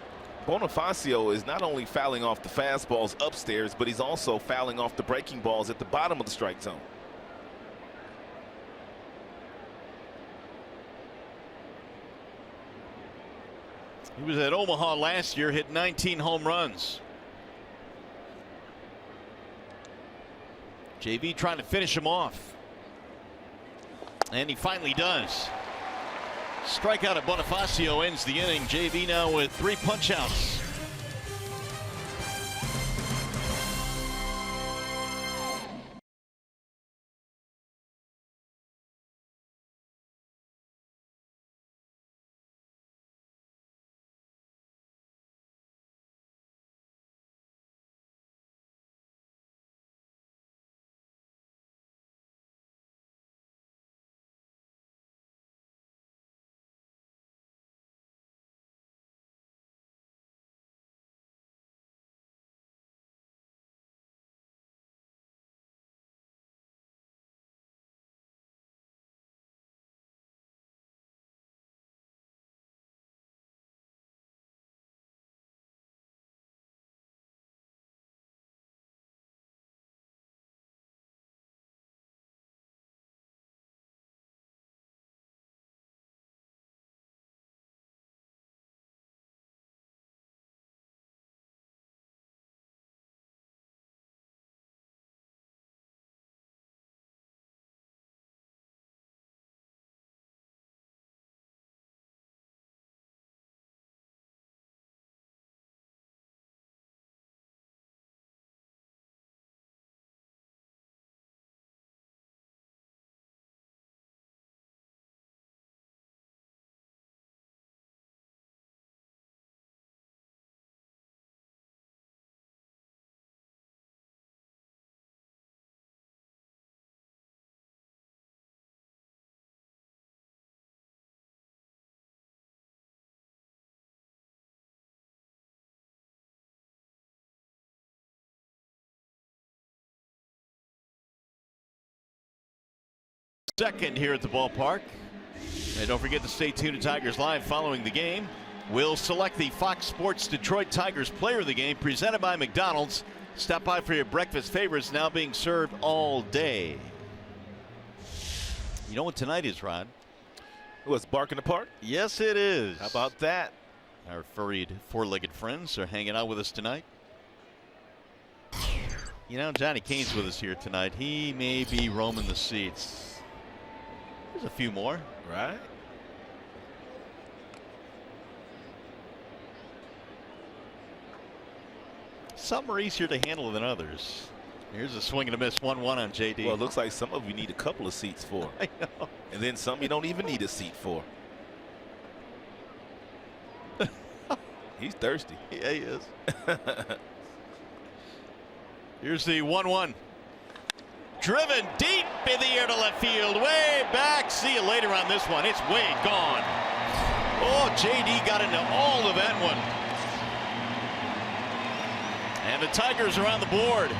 Bonifacio is not only fouling off the fastballs upstairs, but he's also fouling off the breaking balls at the bottom of the strike zone. He was at Omaha last year, hit 19 home runs. JV trying to finish him off. And he finally does. Strikeout of Bonifacio ends the inning. JV now with 3 punch-outs. Second here at the ballpark. And don't forget to stay tuned to Tigers Live following the game. We'll select the Fox Sports Detroit Tigers player of the game, presented by McDonald's. Stop by for your breakfast favorites, now being served all day. You know what tonight is, Rod? What's barking apart? Yes, it is. How about that? Our furried 4-legged friends are hanging out with us tonight. You know, Johnny Kane's with us here tonight. He may be roaming the seats. There's a few more. Right. Some are easier to handle than others. Here's a swing and a miss, 1-1 on JD. Well, it looks like some of you need a couple of seats for. I know. And then some you don't even need a seat for. He's thirsty. Yeah, he is. Here's the 1-1. Driven deep in the air to left field. Way back. See you later on this one. It's way gone. Oh, JD got into all of that one. And the Tigers are on the board.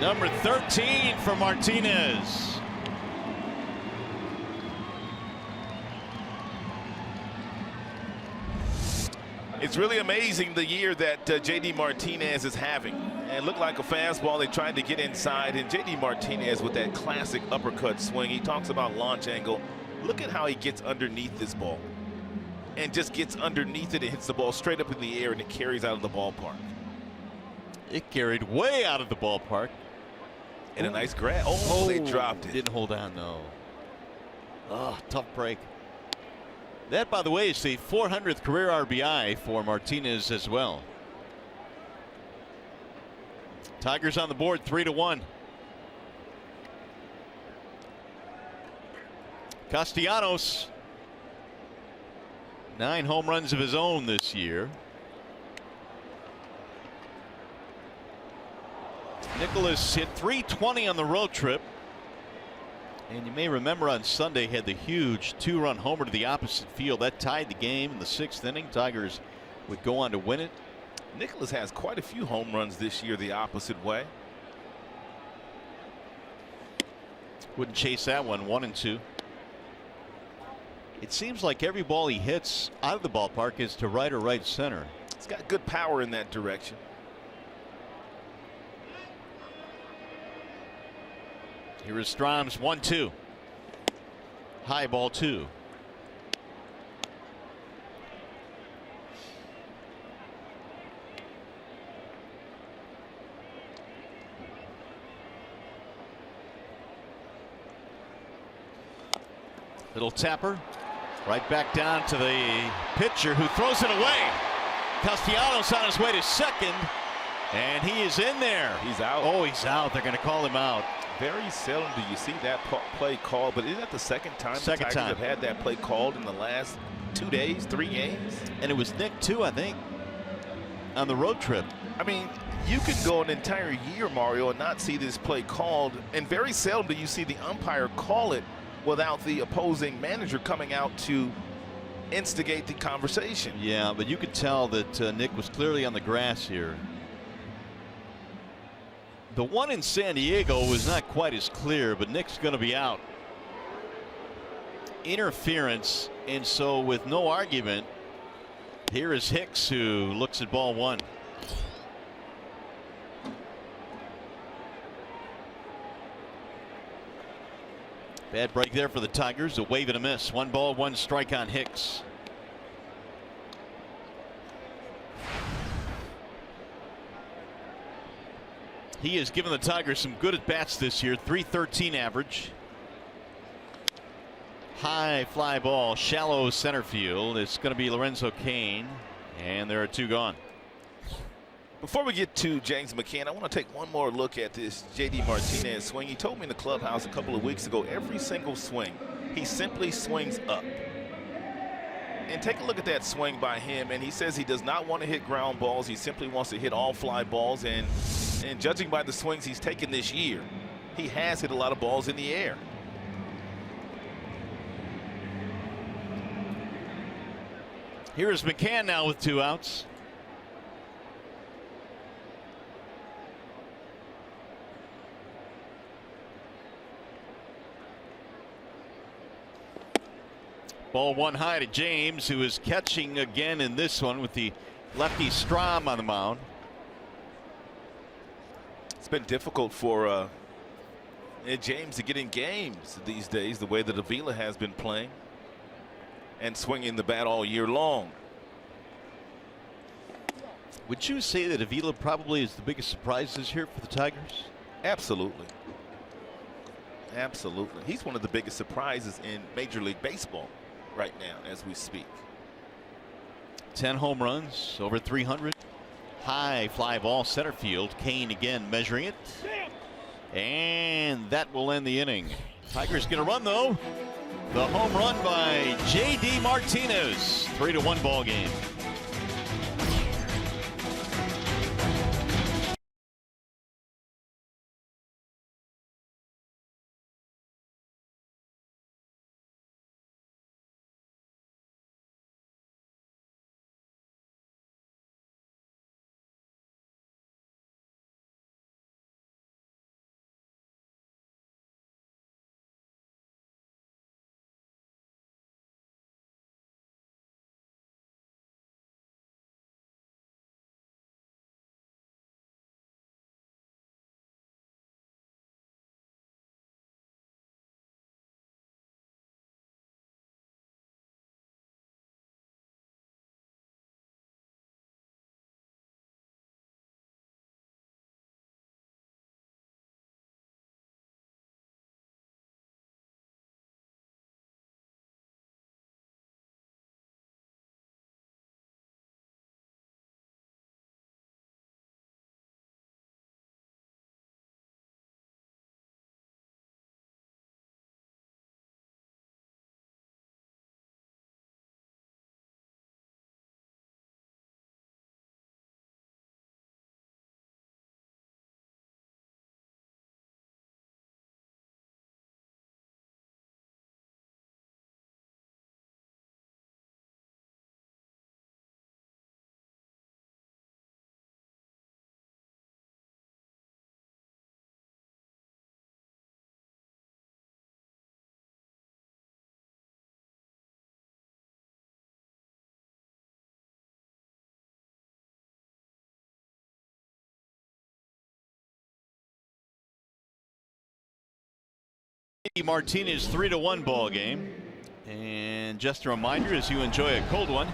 Number 13 for Martinez. It's really amazing the year that JD Martinez is having. And it looked like a fastball. They tried to get inside. And JD Martinez with that classic uppercut swing. He talks about launch angle. Look at how he gets underneath this ball. And just gets underneath it and hits the ball straight up in the air, and it carries out of the ballpark. It carried way out of the ballpark. And a nice grab. Oh, they dropped it. Didn't hold on, no. Oh, tough break. That, by the way, is the 400th career RBI for Martinez as well. Tigers on the board, 3-1. Castellanos, 9 home runs of his own this year. Nicholas hit .320 on the road trip. And you may remember on Sunday had the huge 2-run homer to the opposite field. That tied the game in the 6th inning. Tigers would go on to win it. Nicholas has quite a few home runs this year the opposite way. Wouldn't chase that one, 1-2. It seems like every ball he hits out of the ballpark is to right or right center. He's got good power in that direction. Here is Strom's 1-2. High ball 2. Little tapper. Right back down to the pitcher who throws it away. Castellanos on his way to second. And he is in there. He's out. Oh, he's out. They're going to call him out. Very seldom do you see that play called, but isn't that the second time the Tigers have had that play called in the last 2 days, 3 games? And it was Nick, too, I think, on the road trip. I mean, you can go an entire year, Mario, and not see this play called, and very seldom do you see the umpire call it without the opposing manager coming out to instigate the conversation. Yeah, but you could tell that Nick was clearly on the grass here. The one in San Diego was not quite as clear, but Nick's going to be out. Interference, and so with no argument, here is Hicks, who looks at ball 1. Bad break there for the Tigers. A wave and a miss. 1 ball, 1 strike on Hicks. He has given the Tigers some good at-bats this year. .313 average. High fly ball, shallow center field. It's going to be Lorenzo Cain, and there are 2 gone. Before we get to James McCann, I want to take one more look at this JD Martinez swing. He told me in the clubhouse a couple of weeks ago, every single swing, he simply swings up. And take a look at that swing by him, and he says he does not want to hit ground balls. He simply wants to hit all fly balls, and judging by the swings he's taken this year, he has hit a lot of balls in the air. Here is McCann now with 2 outs. Ball 1 high to James, who is catching again in this one with the lefty Strom on the mound. It's been difficult for James to get in games these days, the way that Avila has been playing. and swinging the bat all year long. Would you say that Avila probably is the biggest surprise this year for the Tigers? Absolutely. Absolutely. He's one of the biggest surprises in Major League Baseball right now as we speak. 10 home runs, over 300. High fly ball center field. Kane again measuring it. And that will end the inning. Tigers get a run though. The home run by J.D. Martinez. 3-1 ball game. Martinez 3-1 ball game. And just a reminder, as you enjoy a cold one,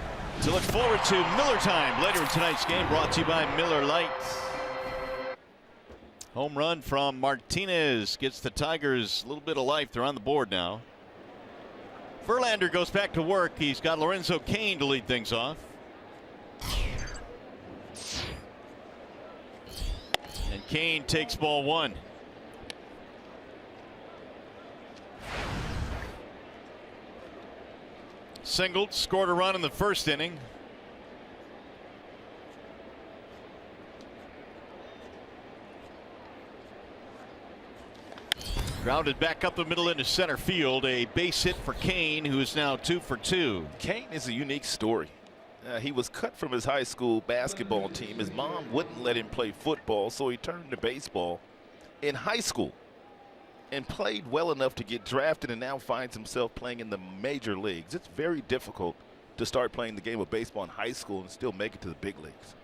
to look forward to Miller Time later in tonight's game, brought to you by Miller Lite. Home run from Martinez gets the Tigers a little bit of life. They're on the board now. Verlander goes back to work. He's got Lorenzo Cain to lead things off. And Cain takes ball one. Singled, scored a run in the first inning. Grounded back up the middle into center field. A base hit for Cain, who is now 2 for 2. Cain is a unique story. He was cut from his high school basketball team. His mom wouldn't let him play football, so he turned to baseball in high school and played well enough to get drafted, and now finds himself playing in the major leagues. It's very difficult to start playing the game of baseball in high school and still make it to the big leagues.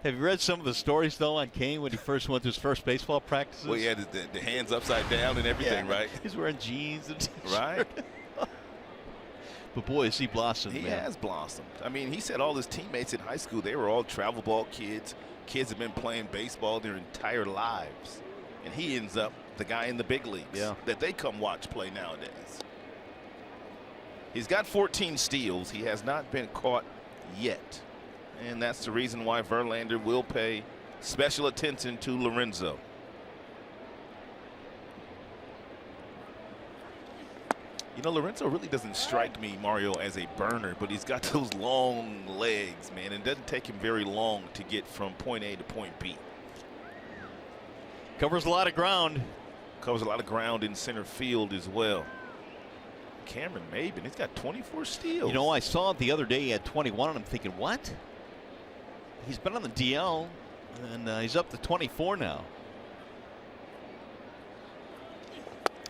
Have you read some of the stories, though, on Cain when he first went to his first baseball practices? Well, he had the hands upside down and everything, yeah, right? He's wearing jeans and t-shirt. Right. But boy, has he blossomed, He man. has blossomed. I mean, he said all his teammates in high school, they were all travel ball kids. Kids have been playing baseball their entire lives. And he ends up the guy in the big leagues that they come watch play nowadays. He's got 14 steals. He has not been caught yet. And that's the reason why Verlander will pay special attention to Lorenzo. You know, Lorenzo really doesn't strike me, Mario, as a burner, but he's got those long legs, man. And it doesn't take him very long to get from point A to point B. Covers a lot of ground. Covers a lot of ground in center field as well. Cameron Maybin, he's got 24 steals. You know, I saw it the other day. He had 21, and I'm thinking, what? He's been on the DL, and he's up to 24 now.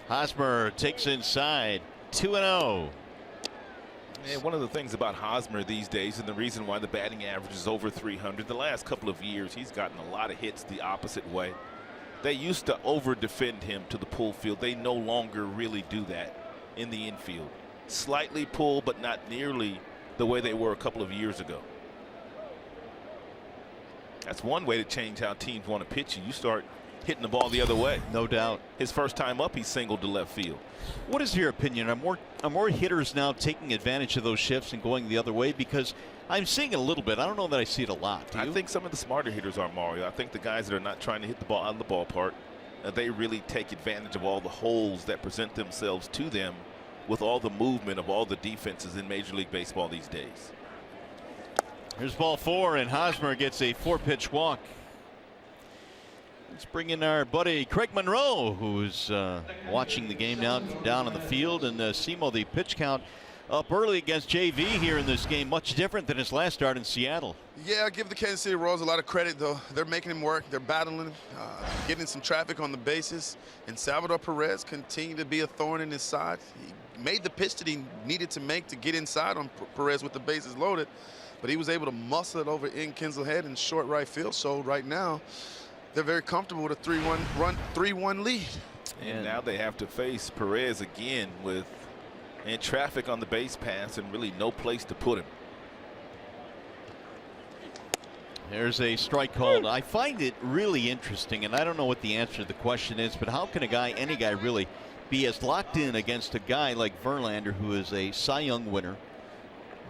Hosmer takes inside, 2-0. And one of the things about Hosmer these days, and the reason why the batting average is over 300, the last couple of years, he's gotten a lot of hits the opposite way. They used to over-defend him to the pull field. They no longer really do that in the infield. slightly pull, but not nearly the way they were a couple of years ago. That's one way to change how teams want to pitch you. You start hitting the ball the other way. No doubt. His first time up, he singled to left field. What is your opinion? Are more hitters now taking advantage of those shifts and going the other way? Because I'm seeing it a little bit. I don't know that I see it a lot. Do you? I think some of the smarter hitters are, Mario. I think the guys that are not trying to hit the ball out of the ballpark, they really take advantage of all the holes that present themselves to them with all the movement of all the defenses in Major League Baseball these days. Here's ball 4, and Hosmer gets a 4-pitch walk. Let's bring in our buddy Craig Monroe, who's watching the game now down on the field. And Simo, the pitch count up early against JV here in this game, much different than his last start in Seattle. Yeah, I give the Kansas City Royals a lot of credit, though. They're making him work. They're battling, getting some traffic on the bases. And Salvador Perez continued to be a thorn in his side. He made the pitch that he needed to make to get inside on Perez with the bases loaded. But he was able to muscle it over in Kinsley Head in short right field. So right now, they're very comfortable with a 3-1 lead. And now they have to face Perez again with traffic on the base pass and really no place to put him. There's a strike called. I find it really interesting, and I don't know what the answer to the question is, but how can any guy really be as locked in against a guy like Verlander, who is a Cy Young winner,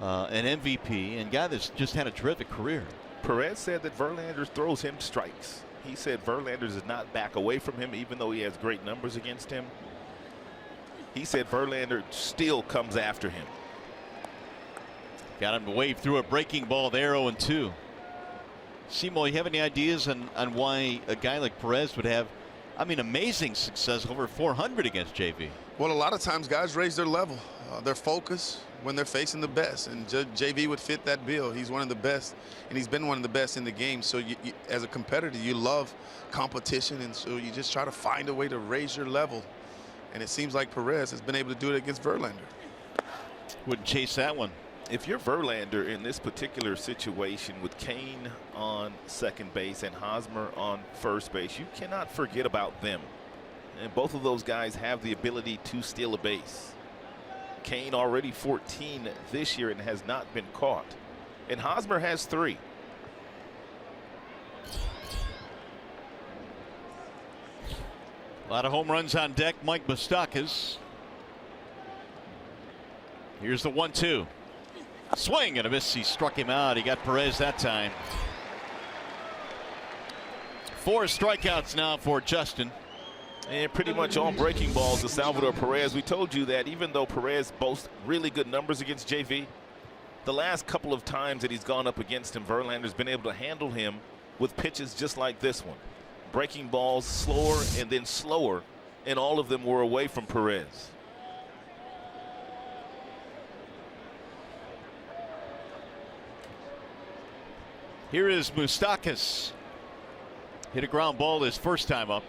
an MVP, and a guy that's just had a terrific career? Perez said that Verlander throws him strikes. He said Verlander does not back away from him, even though he has great numbers against him. He said Verlander still comes after him. Got him to wave through a breaking ball there, 0-2. Simo, you have any ideas on why a guy like Perez would have, amazing success, over 400 against JV? Well, a lot of times guys raise their level, their focus when they're facing the best, and JV would fit that bill. He's one of the best, and he's been one of the best in the game. So you, as a competitor, you love competition, and so you just try to find a way to raise your level. And it seems like Perez has been able to do it against Verlander. Wouldn't chase that one. If you're Verlander in this particular situation with Kane on second base and Hosmer on first base, you cannot forget about them. And both of those guys have the ability to steal a base. Kane already 14 this year and has not been caught. And Hosmer has 3. A lot of home runs on deck. Mike Moustakas. Here's the 1-2. Swing and a miss. He struck him out. He got Perez that time. 4 strikeouts now for Justin. And pretty much all breaking balls to Salvador Perez. We told you that even though Perez boasts really good numbers against JV, the last couple of times that he's gone up against him, Verlander's been able to handle him with pitches just like this one. Breaking balls slower and then slower, and all of them were away from Perez. Here is Moustakas. Hit a ground ball his first time up.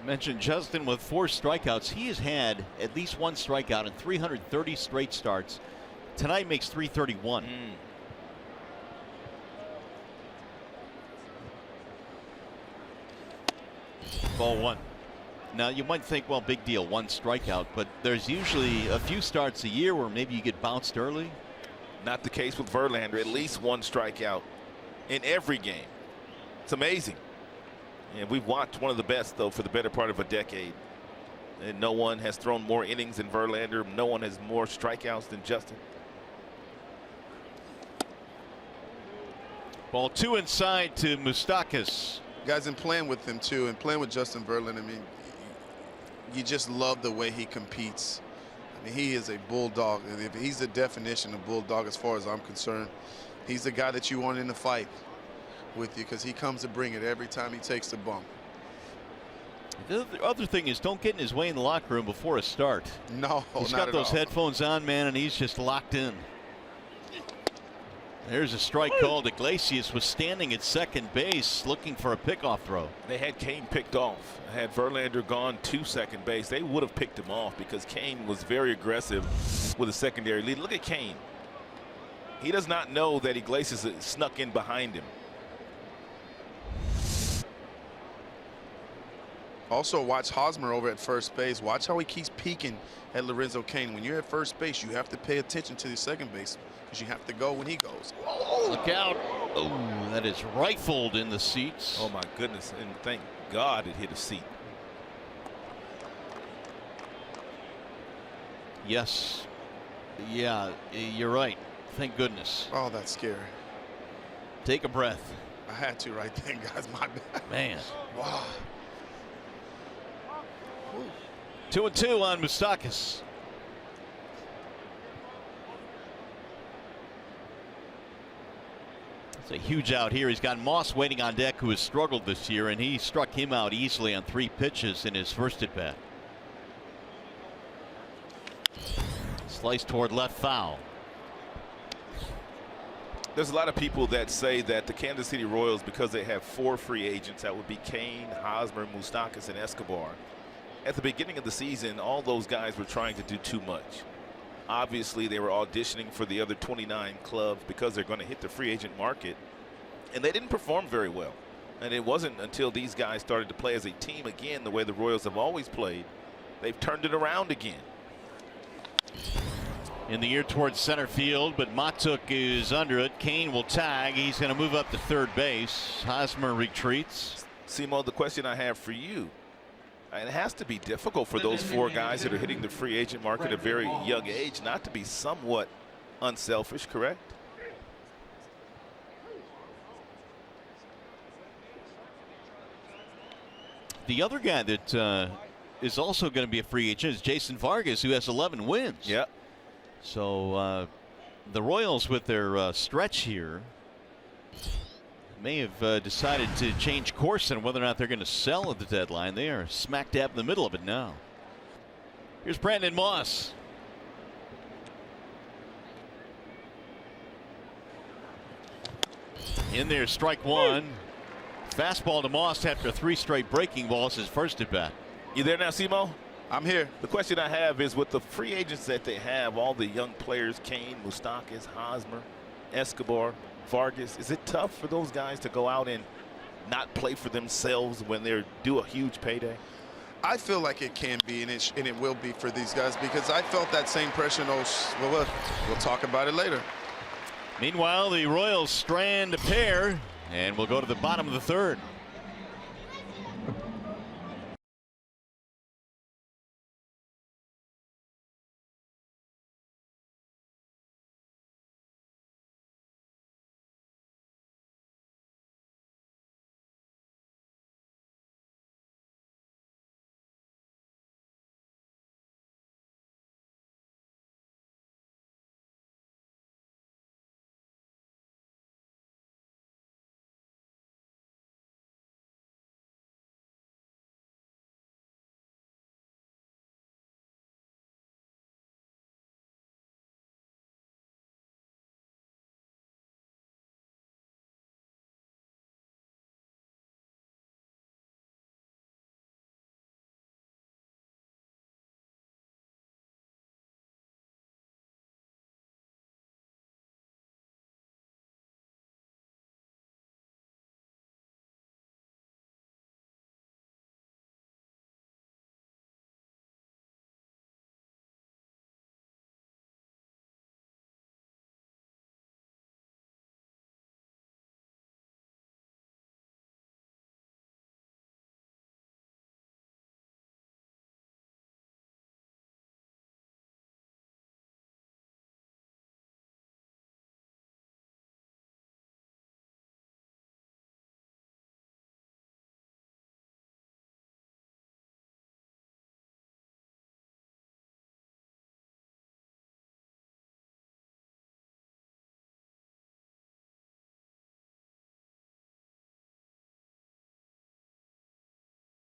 Mentioned Justin with 4 strikeouts. He has had at least 1 strikeout in 330 straight starts. Tonight makes 331. Ball 1. Now you might think, well, big deal, 1 strikeout, but there's usually a few starts a year where maybe you get bounced early. Not the case with Verlander. At least 1 strikeout in every game. It's amazing. And we've watched one of the best, though, for the better part of a decade. And no one has thrown more innings than Verlander. No one has more strikeouts than Justin. Ball 2 inside to Moustakas. Guys, and playing with him, too, and playing with Justin Verlander, you just love the way he competes. He is a bulldog. And he's the definition of bulldog as far as I'm concerned. He's the guy that you want in the fight with you because he comes to bring it every time he takes the bump. The other thing is, don't get in his way in the locker room before a start. No, he's not got at those all. headphones on, man, and he's just locked in. There's a strike called. Iglesias was standing at second base looking for a pickoff throw. They had Kane picked off. Had Verlander gone to second base, they would have picked him off because Kane was very aggressive with a secondary lead. Look at Kane. He does not know that Iglesias snuck in behind him. Also, watch Hosmer over at first base. Watch how he keeps peeking at Lorenzo Cain. When you're at first base, you have to pay attention to the second base because you have to go when he goes. Look out. Oh, that is rifled in the seats. Oh, my goodness. And thank God it hit a seat. Yes. Yeah, you're right. Thank goodness. Oh, that's scary. Take a breath. I had to right then, guys. My bad. Man. Wow. 2-2 on Moustakas. It's a huge out here. He's got Moss waiting on deck, who has struggled this year, and he struck him out easily on 3 pitches in his first at bat. Slice toward left, foul. There's a lot of people that say that the Kansas City Royals, because they have 4 free agents, that would be Cain, Hosmer, Moustakas, and Escobar. At the beginning of the season, all those guys were trying to do too much. Obviously, they were auditioning for the other 29 clubs because they're going to hit the free agent market, and they didn't perform very well. And it wasn't until these guys started to play as a team again, the way the Royals have always played, they've turned it around again. In the air towards center field, but Matuk is under it. Cain will tag. He's going to move up to third base. Hosmer retreats. Simo, the question I have for you, it has to be difficult for those 4 guys that are hitting the free agent market at a very young age not to be somewhat unselfish, correct? The other guy that is also going to be a free agent is Jason Vargas, who has 11 wins. Yeah. So the Royals, with their stretch here, may have decided to change course on whether or not they're going to sell at the deadline. They are smack dab in the middle of it now. Here's Brandon Moss. In there, strike 1. Fastball to Moss after 3 straight breaking balls, his first at bat. You there now, Simo? I'm here. The question I have is, with the free agents that they have, all the young players, Cain, Moustakas, Hosmer, Escobar, Vargas, is it tough for those guys to go out and not play for themselves when they're due a huge payday? I feel like it can be, and it will be for these guys, because I felt that same pressure in those. Well, we'll talk about it later. Meanwhile, the Royals strand a pair, and we'll go to the bottom of the 3rd.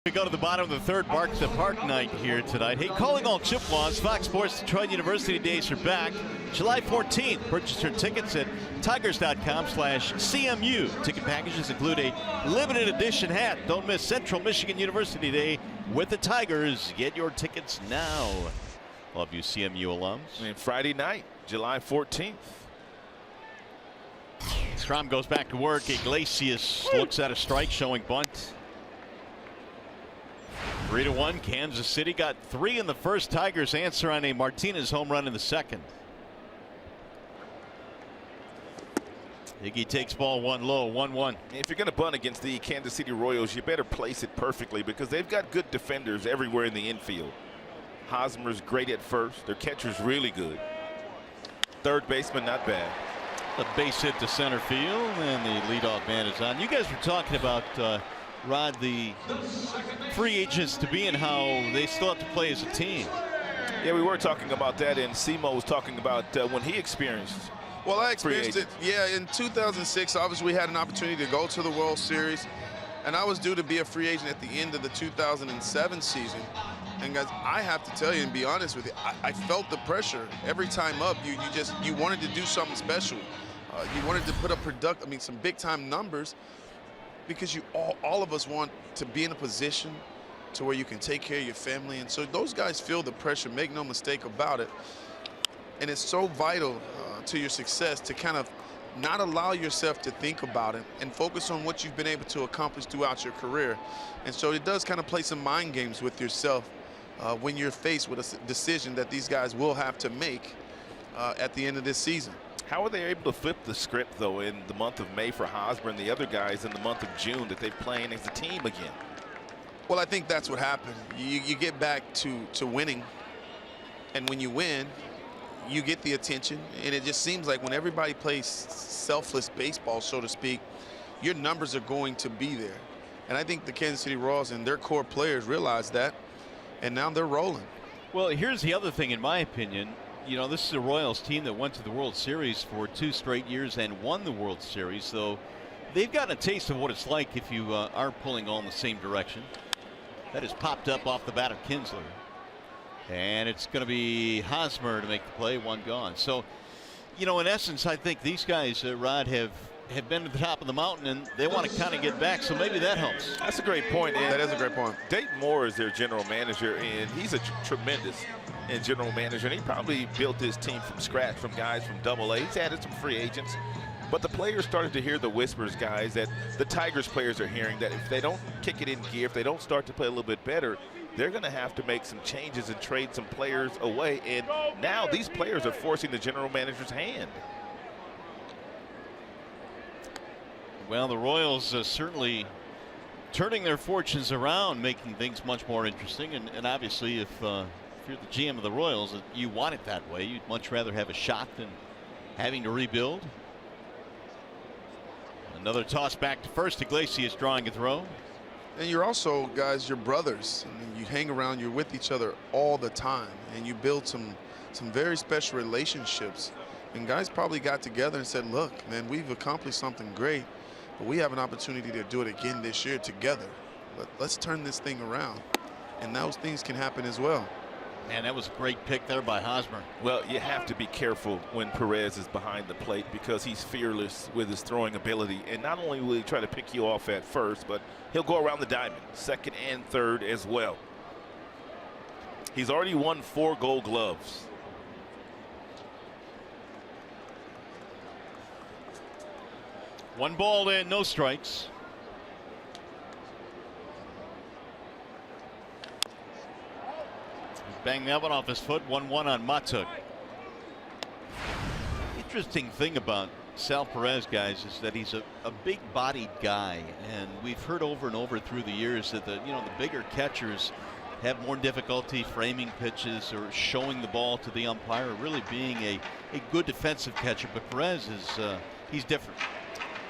We go to the bottom of the 3rd. Bark the Park night here tonight. Hey, calling all Chippewas. Fox Sports Detroit University days are back July 14th. Purchase your tickets at tigers.com/CMU. Ticket packages include a limited edition hat. Don't miss Central Michigan University Day with the Tigers. Get your tickets now. Love you, CMU alums. And Friday night, July 14th. Strom goes back to work. Iglesias looks at a strike, showing bunt. 3-1. Kansas City got 3 in the first. Tigers answer on a Martinez home run in the second. Iggy takes ball 1 low, 1-1. If you're going to bunt against the Kansas City Royals, you better place it perfectly because they've got good defenders everywhere in the infield. Hosmer's great at first. Their catcher's really good. Third baseman, not bad. A base hit to center field, and the leadoff man is on. You guys were talking about, Rod, the free agents to be and how they still have to play as a team. Yeah, we were talking about that, and Simo was talking about when he experienced. Well, I experienced it, yeah, in 2006. Obviously, we had an opportunity to go to the World Series, and I was due to be a free agent at the end of the 2007 season. And guys, I have to tell you and be honest with you, I felt the pressure every time up. You wanted to do something special. You wanted to put up some big time numbers, because all of us want to be in a position to where you can take care of your family. And so those guys feel the pressure, make no mistake about it. And it's so vital to your success to kind of not allow yourself to think about it and focus on what you've been able to accomplish throughout your career. And so it does kind of play some mind games with yourself when you're faced with a decision that these guys will have to make at the end of this season. How are they able to flip the script, though, in the month of May for Hosmer and the other guys in the month of June, that they're playing as a team again? Well, I think that's what happened. You get back to winning, and when you win, you get the attention, and it just seems like when everybody plays selfless baseball, so to speak, your numbers are going to be there. And I think the Kansas City Royals and their core players realize that, and now they're rolling. Well, here's the other thing, in my opinion. You know, this is a Royals team that went to the World Series for 2 straight years and won the World Series, so they've gotten a taste of what it's like if you are pulling all in the same direction. That has popped up off the bat of Kinsler. And it's going to be Hosmer to make the play, 1 gone. So, you know, in essence, I think these guys, Rod, have been to the top of the mountain, and they want to kind of get back, so maybe that helps. That's a great point. And that is a great point. Dayton Moore is their general manager, and he's a tremendous general manager, and he probably built his team from scratch from guys from AA. He's added some free agents, but the players started to hear the whispers, guys, that the Tigers players are hearing, that if they don't kick it in gear, if they don't start to play a little bit better, they're going to have to make some changes and trade some players away. And now these players are forcing the general manager's hand. Well, the Royals certainly turning their fortunes around, making things much more interesting. And obviously, if you're the GM of the Royals, you want it that way. You'd much rather have a shot than having to rebuild. Another toss back to first. Iglesias drawing a throw. And you're also, guys, you're brothers. I mean, you hang around, you're with each other all the time, and you build some very special relationships. And guys probably got together and said, look, man, we've accomplished something great, but we have an opportunity to do it again this year together. Let's turn this thing around. And those things can happen as well. Man, that was a great pick there by Hosmer. Well, you have to be careful when Perez is behind the plate because he's fearless with his throwing ability. And not only will he try to pick you off at first, but he'll go around the diamond, second and third as well. He's already won 4 Gold Gloves. One ball and no strikes. Bang that one off his foot. 1-1 on Matuk. Interesting thing about Sal Perez, guys, is that he's a big-bodied guy, and we've heard over and over through the years that the bigger catchers have more difficulty framing pitches or showing the ball to the umpire, really being a good defensive catcher. But Perez is he's different.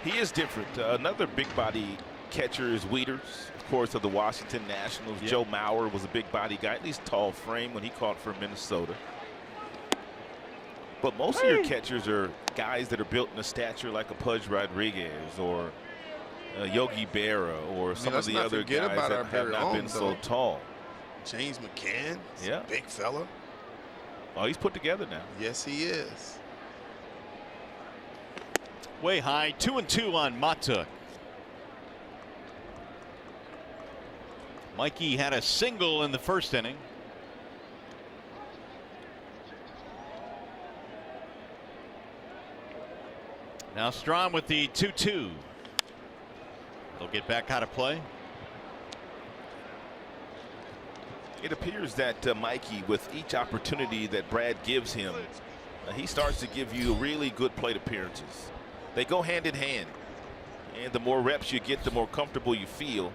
He is different. Another big-body catcher is Wieters, of course, of the Washington Nationals. Joe Mauer was a big-body guy, at least tall frame when he caught for Minnesota. But most of your catchers are guys that are built in a stature like a Pudge Rodriguez or Yogi Berra or some of the other guys that have not been so tall. James McCann, yeah, big fella. Oh, he's put together now. Yes, he is. Way high, 2-2 on Matuk. Mikey had a single in the first inning. Now Strom with the 2-2. They'll get back out of play. It appears that Mikey, with each opportunity that Brad gives him, he starts to give you really good plate appearances. They go hand in hand. And the more reps you get, the more comfortable you feel.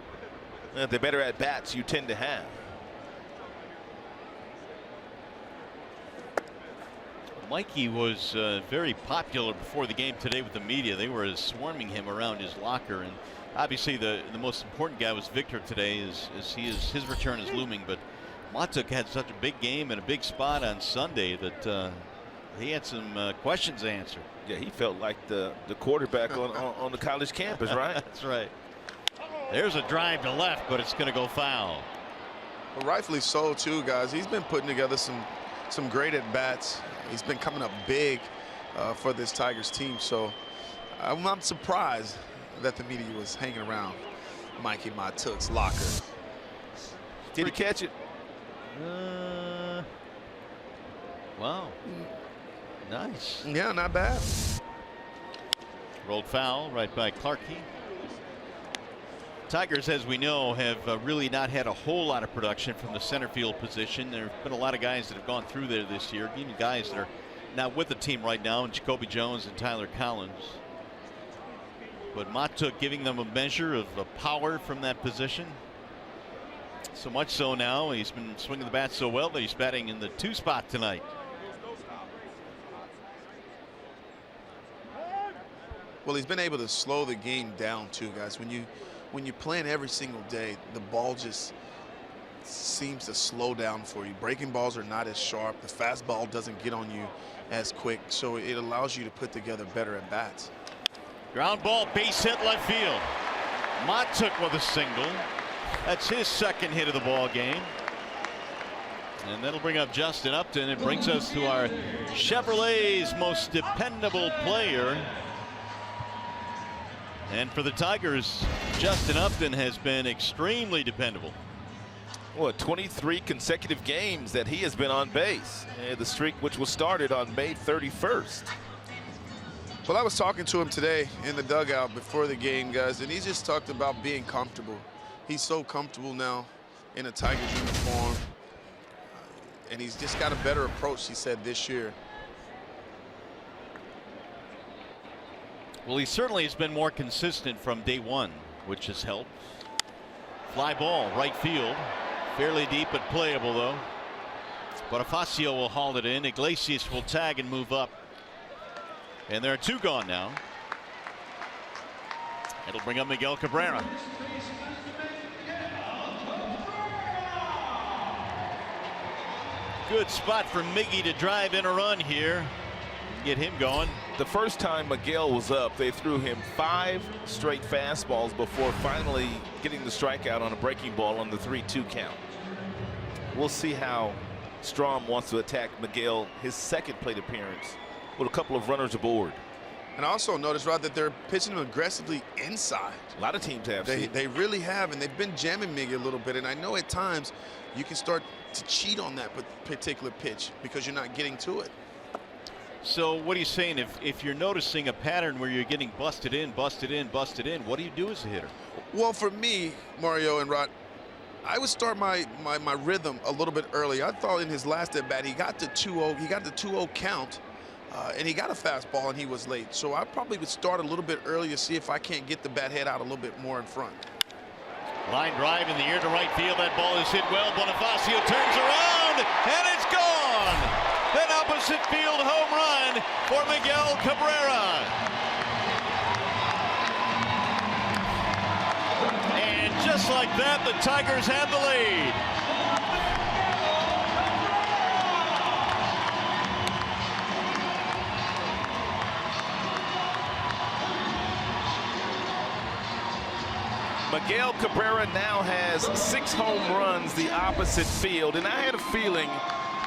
The better at bats you tend to have. Mikey was very popular before the game today with the media. They were swarming him around his locker, and obviously the most important guy was Victor today, as his return is looming. But Matuk had such a big game and a big spot on Sunday that he had some questions to answer. Yeah, he felt like the quarterback on the college campus, right? That's right. There's a drive to left, but it's going to go foul. Well, rightfully so, too, guys. He's been putting together some great at-bats. He's been coming up big for this Tigers team. So I'm not surprised that the media was hanging around Mikey Matuk's locker. Did he catch it? Wow. Nice. Yeah, not bad. Rolled foul right by Clarkey. Tigers, as we know, have really not had a whole lot of production from the center field position. There have been a lot of guys that have gone through there this year, even guys that are not with the team right now, and Jacoby Jones and Tyler Collins. But Matuk giving them a measure of power from that position. So much so now he's been swinging the bat so well that he's batting in the 2 spot tonight. Well, he's been able to slow the game down too, guys. When you're playing every single day, the ball just seems to slow down for you. Breaking balls are not as sharp. The fastball doesn't get on you as quick, so it allows you to put together better at bats. Ground ball, base hit left field. Matuk with a single. That's his second hit of the ball game. And that'll bring up Justin Upton. It brings us to our Chevrolet's most dependable player. And for the Tigers, Justin Upton has been extremely dependable. Well, 23 consecutive games that he has been on base. And the streak which was started on May 31st. Well, I was talking to him today in the dugout before the game, guys, and he just talked about being comfortable. He's so comfortable now in a Tigers uniform. And he's just got a better approach, he said, this year. Well, he certainly has been more consistent from day one, which has helped. Fly ball, right field. Fairly deep but playable, though. Bonifacio will haul it in. Iglesias will tag and move up. And there are 2 gone now. It'll bring up Miguel Cabrera. Good spot for Miggy to drive in a run here. Get him going. The first time Miguel was up, they threw him 5 straight fastballs before finally getting the strikeout on a breaking ball on the 3-2 count. We'll see how Strom wants to attack Miguel, his second plate appearance, with a couple of runners aboard. And I also noticed, Rod, that they're pitching him aggressively inside. A lot of teams have. They really have, and they've been jamming Miggy a little bit. And I know at times you can start to cheat on that particular pitch because you're not getting to it. So what are you saying? If you're noticing a pattern where you're getting busted in, what do you do as a hitter? Well, for me, Mario and Rod, I would start my rhythm a little bit early. I thought in his last at bat he got the 2-0. He got the 2-0 count, and he got a fastball and he was late. So I probably would start a little bit early to see if I can't get the bat head out a little bit more in front. Line drive in the air to right field. That ball is hit well. Bonifacio turns around and it's gone. An opposite field home run for Miguel Cabrera. And just like that, the Tigers have the lead. Miguel Cabrera now has 6 home runs the opposite field, and I had a feeling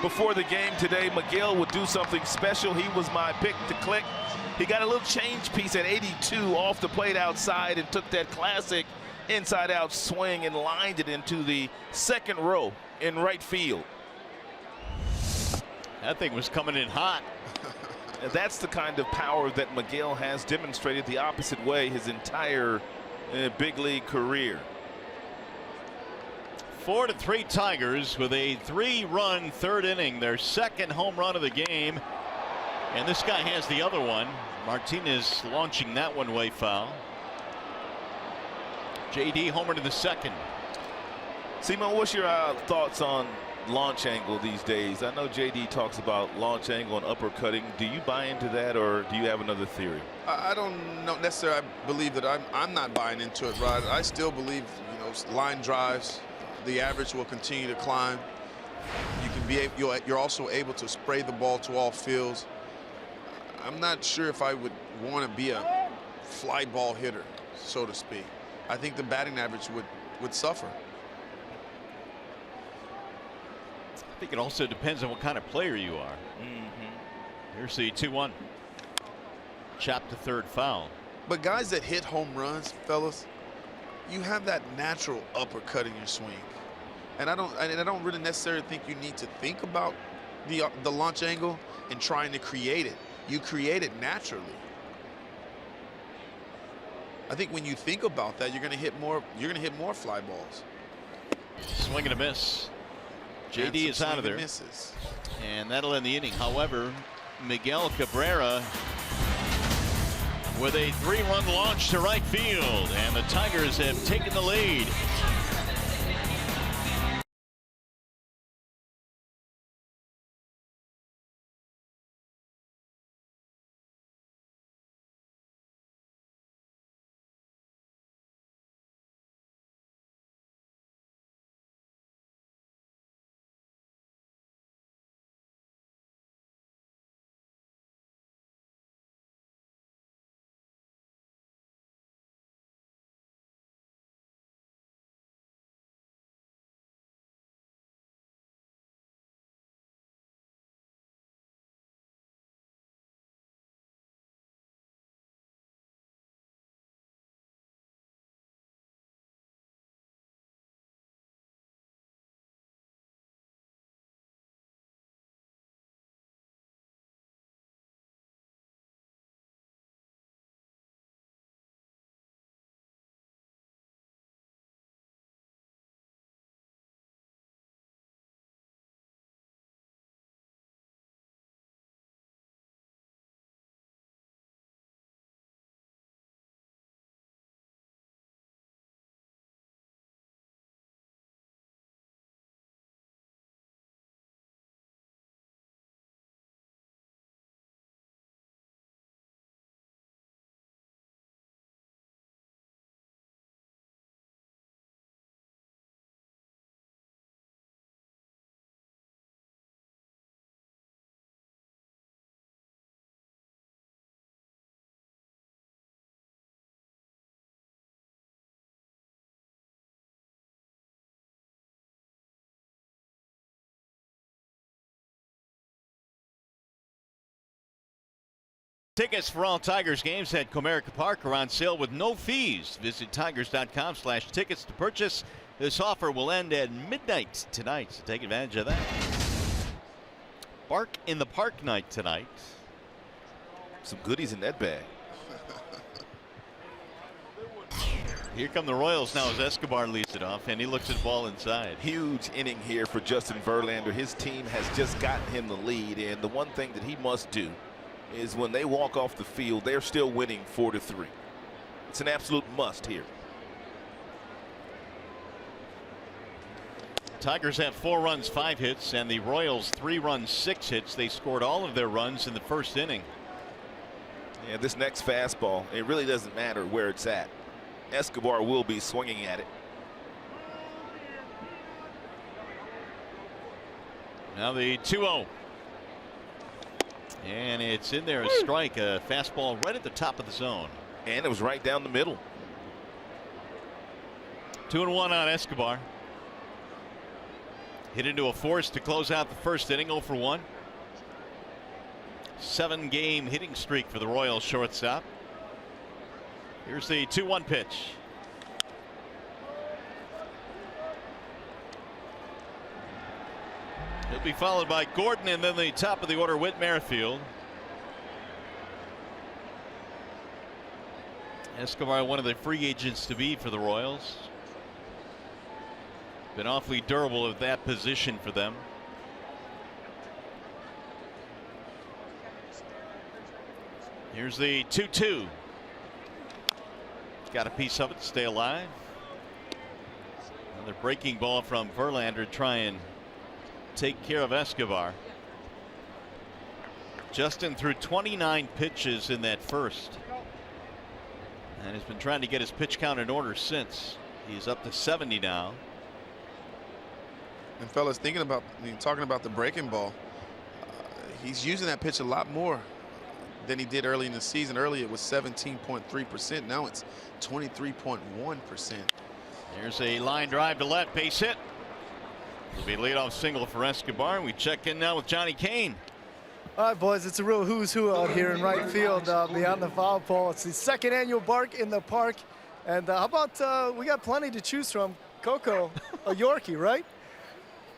before the game today Miguel would do something special. He was my pick to click. He got a little change piece at 82 off the plate outside and took that classic inside out swing and lined it into the second row in right field. That thing was coming in hot. And that's the kind of power that Miguel has demonstrated the opposite way his entire big league career. 4-3 Tigers with a 3-run third inning, their second home run of the game. And this guy has the other one. Martinez launching that one way foul. JD homered in the second. Simon, what's your thoughts on launch angle these days? I know JD talks about launch angle and uppercutting. Do you buy into that, or do you have another theory? I don't know necessarily. I believe that I'm not buying into it, Rod. I still believe, you know, line drives, the average will continue to climb. You can be you're also able to spray the ball to all fields. I'm not sure if I would want to be a fly ball hitter, so to speak. I think the batting average would suffer. I think it also depends on what kind of player you are. Here's the 2-1. Chop to third, foul. But guys that hit home runs, fellas, you have that natural uppercut in your swing. And I don't really necessarily think you need to think about the launch angle and trying to create it. You create it naturally. I think when you think about that, you're going to hit more fly balls. Swing and a miss. JD is out of there. Misses. And that'll end the inning. However, Miguel Cabrera with a 3-run launch to right field, and the Tigers have taken the lead. Tickets for all Tigers games at Comerica Park are on sale with no fees. Visit tigers.com/tickets to purchase. This offer will end at midnight tonight, so take advantage of that. Bark in the Park night tonight. Some goodies in that bag. Here come the Royals now as Escobar leads it off, and he looks at the ball inside. Huge inning here for Justin Verlander. His team has just gotten him the lead, and the one thing that he must do is when they walk off the field, they're still winning 4-3. It's an absolute must here. Tigers have 4 runs, 5 hits, and the Royals 3 runs, 6 hits. They scored all of their runs in the first inning. Yeah, this next fastball, it really doesn't matter where it's at. Escobar will be swinging at it. Now the 2-0. And it's in there, a strike, a fastball right at the top of the zone. And it was right down the middle. 2-1 on Escobar. Hit into a force to close out the first inning, 0 for 1. 7-game hitting streak for the Royals shortstop. Here's the 2-1 pitch. He'll be followed by Gordon, and then the top of the order, Whit Merrifield. Escobar, one of the free agents to be for the Royals. Been awfully durable at that position for them. Here's the 2-2. Got a piece of it, stay alive. Another breaking ball from Verlander to try and take care of Escobar. Justin threw 29 pitches in that first, and has been trying to get his pitch count in order since. He's up to 70 now. And fellas, talking about the breaking ball, he's using that pitch a lot more than he did early in the season. Early it was 17.3%. Now it's 23.1%. There's a line drive to left, base hit. It'll be a leadoff single for Escobar. We check in now with Johnny Kane. All right, boys, it's a real who's who out here in right field beyond the foul pole. It's the second annual Bark in the Park. And how about we got plenty to choose from. Coco, a Yorkie, right?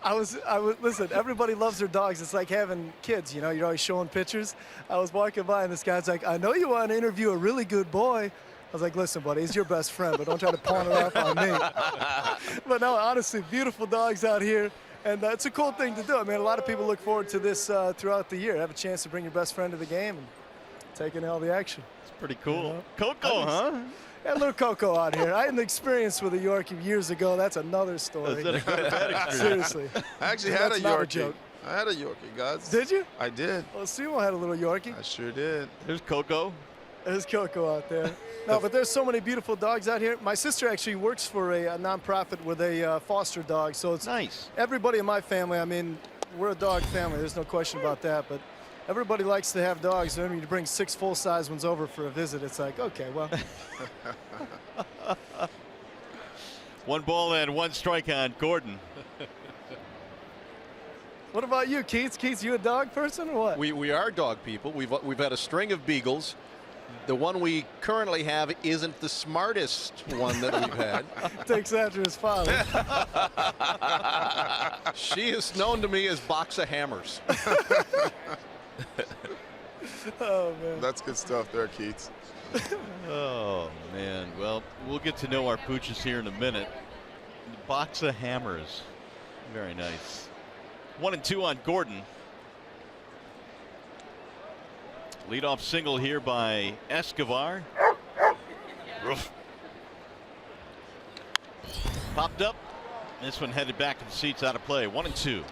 I was listen, everybody loves their dogs. It's like having kids, you know, you're always showing pictures. I was walking by and this guy's like, I know you want to interview a really good boy. I was like, listen, buddy, he's your best friend, but don't try to pawn it off on me. But no, honestly, beautiful dogs out here. And it's a cool thing to do. I mean, a lot of people look forward to this throughout the year. Have a chance to bring your best friend to the game and take in all the action. It's pretty cool. You know? Coco, huh? Yeah, a little Coco out here. I had an experience with a Yorkie years ago. That's another story. Is that a good bad experience? Seriously. I actually had a Yorkie. I had a Yorkie, guys. Did you? I did. Well, Simo had a little Yorkie. I sure did. There's Coco. There's Coco out there. No, but there's so many beautiful dogs out here. My sister actually works for a nonprofit where they foster dogs. So it's nice. Everybody in my family, I mean, we're a dog family. There's no question about that. But everybody likes to have dogs. I mean, you bring 6 full-size ones over for a visit. It's like, okay, well. 1 ball and 1 strike on Gordon. What about you, Keats? Keats, you a dog person or what? We are dog people. We've had a string of beagles. The one we currently have isn't the smartest one that we've had. Takes after his father. She is known to me as Box of Hammers. Oh, man. That's good stuff there, Keats. Oh, man. Well, we'll get to know our pooches here in a minute. Box of hammers. Very nice. 1-2 on Gordon. Leadoff single here by Escobar. Popped up. This one headed back in the seats, out of play. 1-2.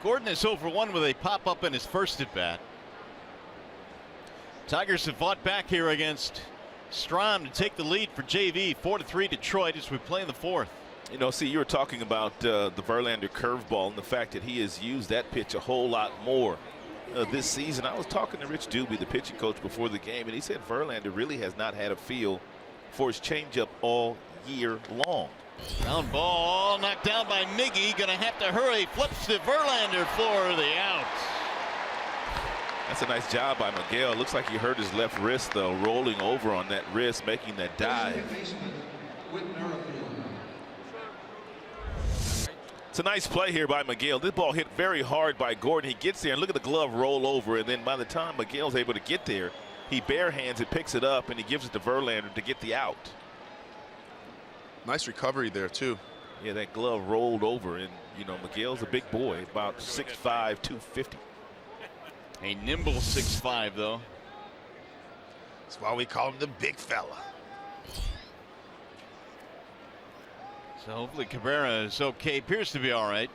Gordon is 0-for-1 with a pop-up in his first at-bat. Tigers have fought back here against Strom to take the lead for JV. 4-3 Detroit as we play in the 4th. You know, see, you were talking about the Verlander curveball and the fact that he has used that pitch a whole lot more this season. I was talking to Rich Doobie, the pitching coach, before the game, and he said Verlander really has not had a feel for his changeup all year long. Ground ball knocked down by Miggy. Going to have to hurry. Flips to Verlander for the out. That's a nice job by Miguel. Looks like he hurt his left wrist, though, rolling over on that wrist, making that dive. It's a nice play here by Miguel. This ball hit very hard by Gordon. He gets there, and look at the glove roll over, and then by the time Miguel's able to get there, he bare hands it, picks it up, and he gives it to Verlander to get the out. Nice recovery there, too. Yeah, that glove rolled over, and, you know, Miguel's a big boy, about 6'5", 250. A nimble 6'5", though. That's why we call him the big fella. So hopefully Cabrera is okay. Appears to be all right.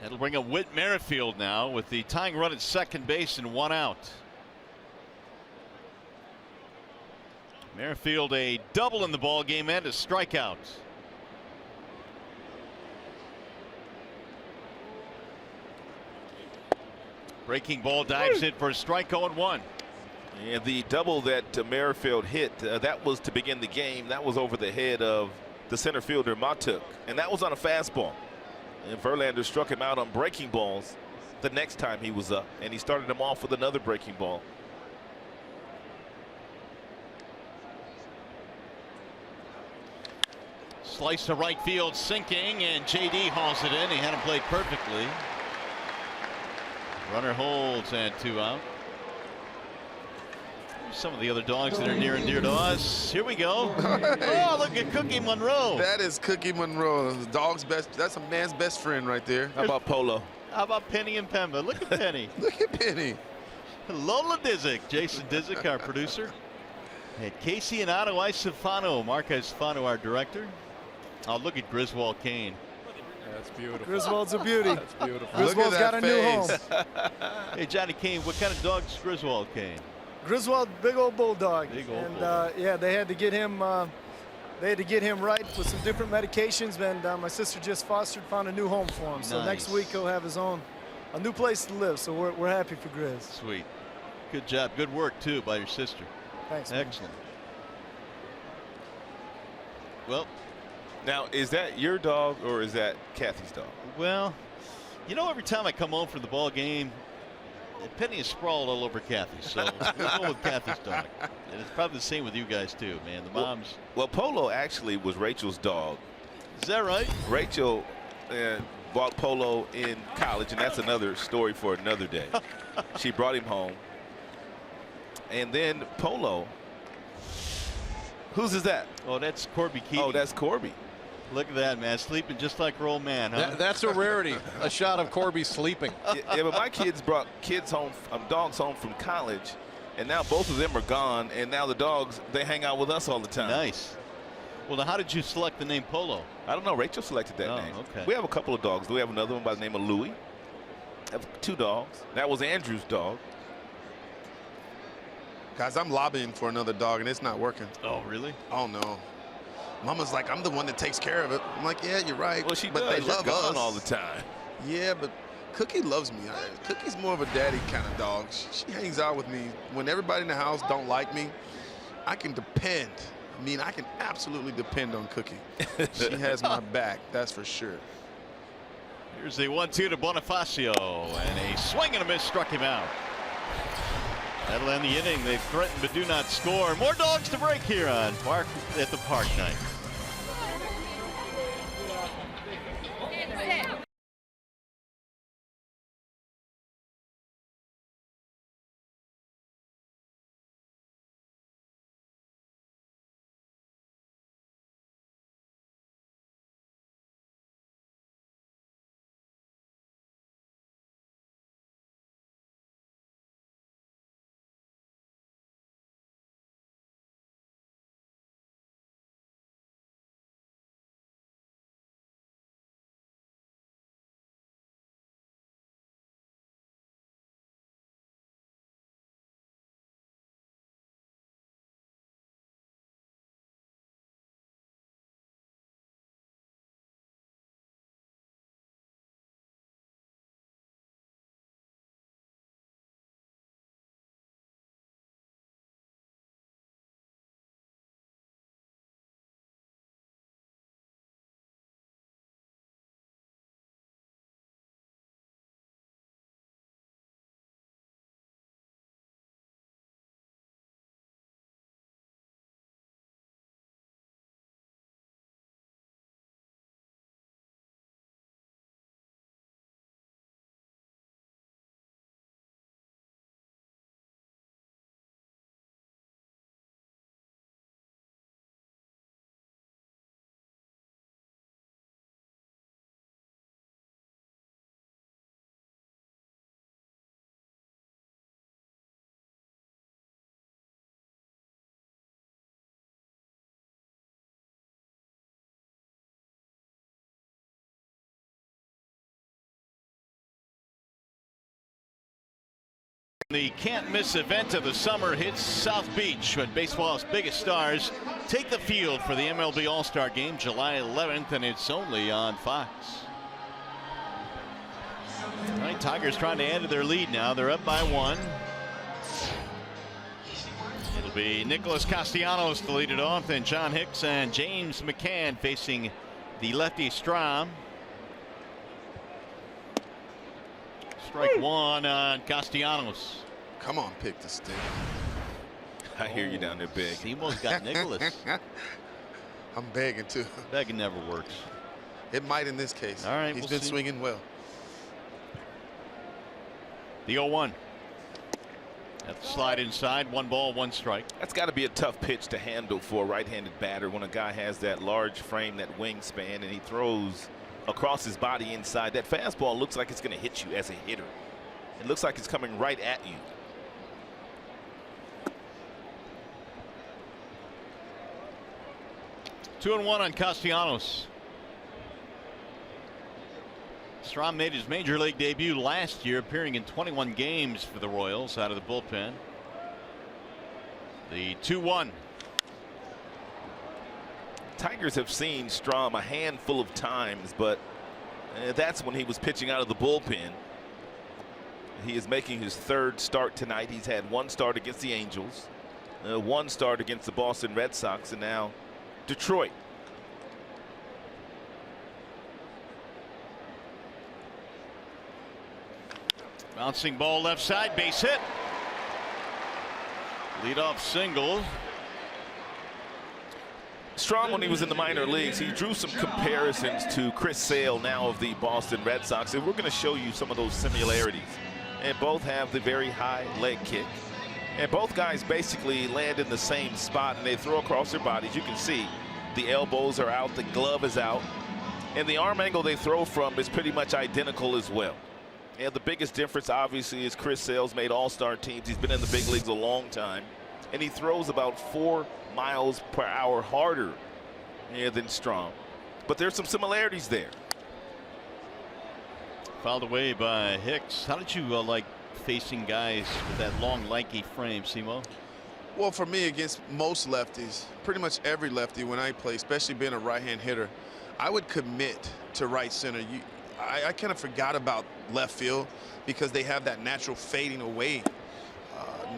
That'll bring up Whit Merrifield now with the tying run at second base and 1 out. Merrifield a double in the ball game and a strikeout. Breaking ball dives in for a strike, 0-1. Yeah, the double that Merrifield hit, that was to begin the game. That was over the head of the center fielder Matuk, and that was on a fastball. And Verlander struck him out on breaking balls the next time he was up, and he started him off with another breaking ball. Slice to right field, sinking, and JD hauls it in. He had him played perfectly. Runner holds and 2 out. Some of the other dogs that are near and dear to us. Here we go. Oh, look at Cookie Monroe. That is Cookie Monroe, the dog's best. That's a man's best friend right there. How about Polo? How about Penny and Pemba? Look at Penny. Look at Penny. Lola Disick, Jason Disick, our producer. And Casey and Otto Isofano, Mark Isofano, our director. Oh, look at Griswold Kane. That's beautiful. Griswold's a beauty. That's beautiful. Griswold's got a new home. Hey, Johnny Kane, what kind of dog's Griswold Kane? Griswold, big old bulldog. Big old and yeah, they had to get him. They had to get him right with some different medications, and my sister just found a new home for him. So next week he'll have a new place to live. So we're happy for Grizz. Sweet, good job, good work too by your sister. Thanks. Man. Excellent. Well, now is that your dog or is that Kathy's dog? Well, you know, every time I come home from the ball game, Penny is sprawled all over Kathy, so we'll go with Kathy's dog. And it's probably the same with you guys too, man. The moms. Well, Polo actually was Rachel's dog. Is that right? Rachel bought Polo in college, and that's another story for another day. She brought him home, and then Polo. Whose is that? Oh, that's Corby Keating. Oh, that's Corby. Look at that, man, sleeping just like her old man, huh? That's a rarity. A shot of Corby sleeping. Yeah, but my kids brought dogs home from college, and now both of them are gone, and now the dogs, they hang out with us all the time. Nice. Well, now how did you select the name Polo? I don't know. Rachel selected that name. Okay. We have a couple of dogs. We have another one by the name of Louie. I have 2 dogs. That was Andrew's dog. Guys, I'm lobbying for another dog, and it's not working. Oh, really? Oh, no. Mama's like, I'm the one that takes care of it. I'm like, yeah, you're right. Well, she but does. they love You're gone us all the time. Yeah, but Cookie loves me. Cookie's more of a daddy kind of dog. She hangs out with me. When everybody in the house don't like me, I can depend. I mean, I can absolutely depend on Cookie. She has my back, that's for sure. Here's the 1-2 to Bonifacio, and a swing and a miss struck him out. That'll end the inning. They've threatened but do not score. More dogs to break here on Park at the Park night. The can't miss event of the summer hits South Beach when baseball's biggest stars take the field for the MLB All-Star Game July 11th, and it's only on Fox. All right, Tigers trying to add to their lead now. They're up by 1. It'll be Nicholas Castellanos to lead it off, then John Hicks and James McCann facing the lefty Strahm. Strike 1 on Castellanos. Come on, pick the stick. I hear you down there, Big. Simo's got Nicholas. I'm begging too. Begging never works. It might in this case. All right, He's we'll been see. swinging well. The 0-1. That slide inside, 1 ball, 1 strike. That's got to be a tough pitch to handle for a right-handed batter when a guy has that large frame, that wingspan, and he throws across his body inside. That fastball looks like it's going to hit you as a hitter. It looks like it's coming right at you. Two and one on Castellanos. Strom made his major league debut last year, appearing in 21 games for the Royals out of the bullpen. The 2-1. Tigers have seen Strom a handful of times, but that's when he was pitching out of the bullpen. He is making his 3rd start tonight. He's had 1 start against the Angels, 1 start against the Boston Red Sox, and now Detroit. Bouncing ball left side, base hit. Leadoff single. Strom, when he was in the minor leagues, he drew some comparisons to Chris Sale, now of the Boston Red Sox, and we're going to show you some of those similarities. And both have the very high leg kick, and both guys basically land in the same spot, and they throw across their bodies. You can see the elbows are out, the glove is out, and the arm angle they throw from is pretty much identical as well. And the biggest difference, obviously, is Chris Sale's made all-star teams. He's been in the big leagues a long time, and he throws about 4 miles per hour harder than Strom. But there's some similarities there. Fouled away by Hicks. How did you like facing guys with that long, lanky frame, Simo? Well, for me, against most lefties, pretty much every lefty when I play, especially being a right-hand hitter, I would commit to right center. I kind of forgot about left field because they have that natural fading away.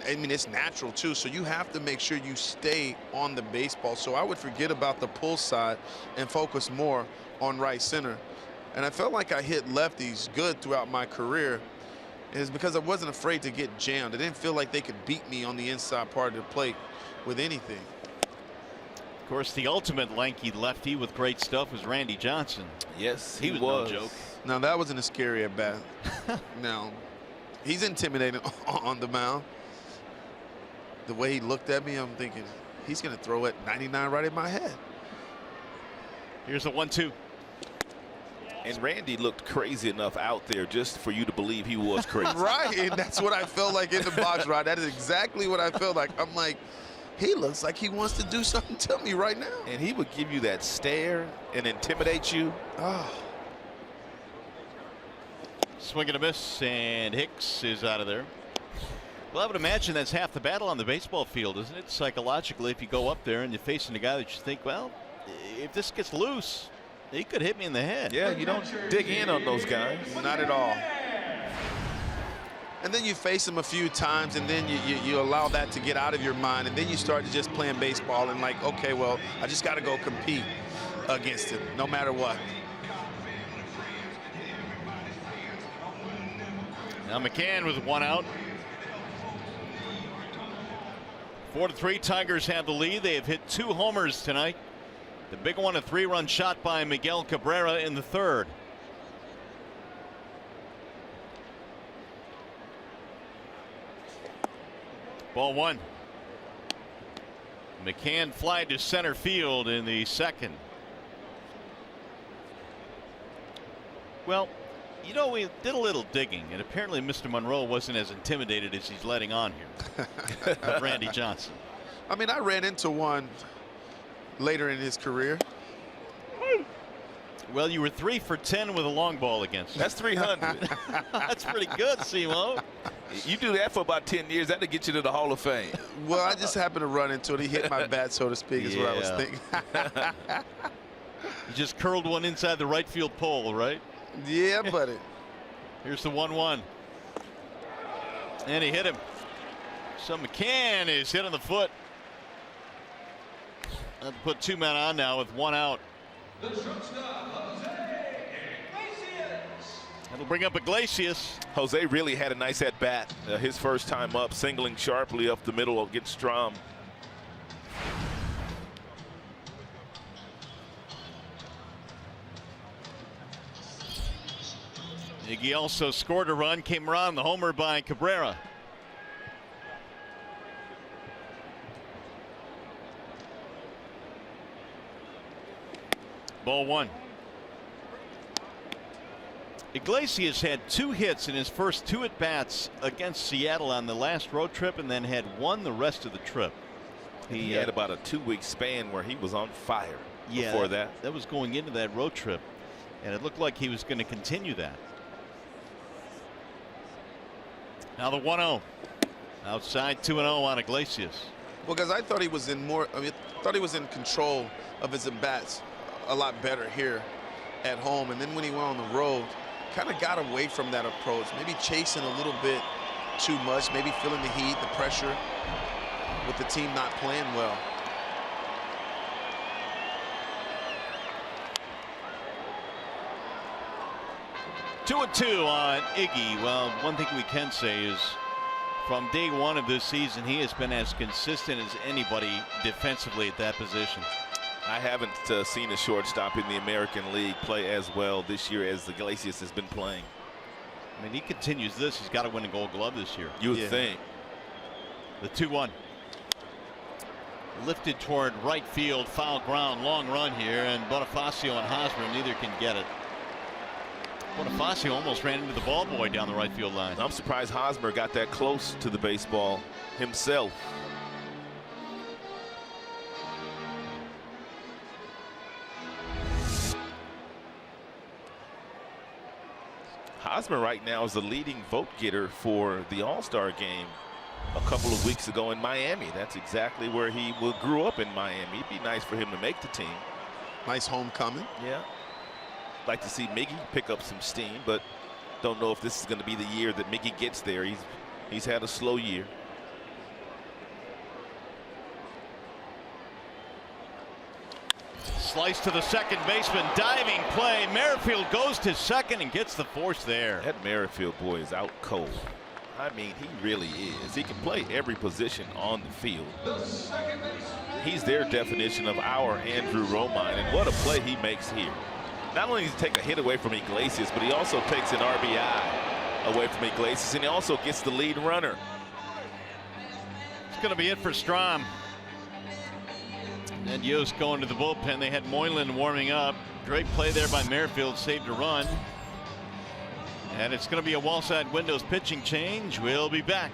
I mean, it's natural too, so you have to make sure you stay on the baseball. So I would forget about the pull side and focus more on right center. And I felt like I hit lefties good throughout my career. And it's because I wasn't afraid to get jammed. I didn't feel like they could beat me on the inside part of the plate with anything. Of course, the ultimate lanky lefty with great stuff was Randy Johnson. Yes, he was no joke. Now, that wasn't a scary at bat. No, he's intimidating on the mound. The way he looked at me, I'm thinking he's going to throw it 99 right in my head. Here's a 1-2. And Randy looked crazy enough out there just for you to believe he was crazy. Right, and that's what I felt like in the box, right? That is exactly what I felt like. I'm like, he looks like he wants to do something to me right now. And he would give you that stare and intimidate you. Oh. Swing and a miss, and Hicks is out of there. Well, I would imagine that's half the battle on the baseball field, isn't it? Psychologically, if you go up there and you're facing a guy that you think, well, if this gets loose, he could hit me in the head. Yeah, you don't dig in on those guys. Not at all. And then you face him a few times, and then you allow that to get out of your mind, and then you start to just playing baseball and like, okay, well, I just got to go compete against him no matter what. Now McCann with 1 out. 4-3, Tigers have the lead. They have hit 2 homers tonight. The big one, a 3-run shot by Miguel Cabrera in the 3rd. Ball 1. McCann fly to center field in the 2nd. Well, you know, we did a little digging, and apparently Mr. Monroe wasn't as intimidated as he's letting on here of Randy Johnson. I mean, I ran into one later in his career. Well, you were 3 for 10 with a long ball against him. That's 300. That's pretty good, Simo. You do that for about 10 years, that'll get you to the Hall of Fame. Well, I just happened to run into it. He hit my bat, so to speak, is what I was thinking. You just curled one inside the right field pole, right? Yeah, buddy. Here's the 1-1. And he hit him. So McCann is hit on the foot. I'll put 2 men on now with 1 out. That'll bring up Iglesias. Jose really had a nice at bat his first time up, singling sharply up the middle against Strom. Iggy also scored a run, came around the homer by Cabrera. Ball 1. Iglesias had 2 hits in his first 2 at-bats against Seattle on the last road trip, and then had 1 the rest of the trip. He had about a 2-week span where he was on fire before that. That was going into that road trip, and it looked like he was going to continue that. Now the 1-0. Outside 2-0 on Iglesias. Well, guys, I thought he was in more. I thought he was in control of his at-bats a lot better here at home, and then when he went on the road, kind of got away from that approach. Maybe chasing a little bit too much. Maybe feeling the heat, the pressure, with the team not playing well. Two and 2 on Iggy. Well, one thing we can say is from day 1 of this season, he has been as consistent as anybody defensively at that position. I haven't seen a shortstop in the American League play as well this year as Iglesias has been playing. I mean, he continues this. He's got to win a Gold Glove this year. You would think. The 2-1. Lifted toward right field, foul ground, long run here, and Bonifacio and Hosmer neither can get it. Bonifacio almost ran into the ball boy down the right field line. I'm surprised Hosmer got that close to the baseball himself. Hosmer right now is the leading vote getter for the All-Star game a couple of weeks ago in Miami. That's exactly where he grew up in Miami. It'd be nice for him to make the team. Nice homecoming. Yeah. Like to see Miggy pick up some steam, but don't know if this is going to be the year that Miggy gets there. He's had a slow year. Slice to the second baseman, diving play. Merrifield goes to second and gets the force there. That Merrifield boy is out cold. I mean, he really is. He can play every position on the field. He's their definition of our Andrew Romine, and what a play he makes here. Not only does he take a hit away from Iglesias, but he also takes an RBI away from Iglesias, and he also gets the lead runner. It's going to be it for Strom. And Yost going to the bullpen. They had Moylan warming up. Great play there by Merrifield, saved a run. And it's going to be a wall side windows pitching change. We'll be back.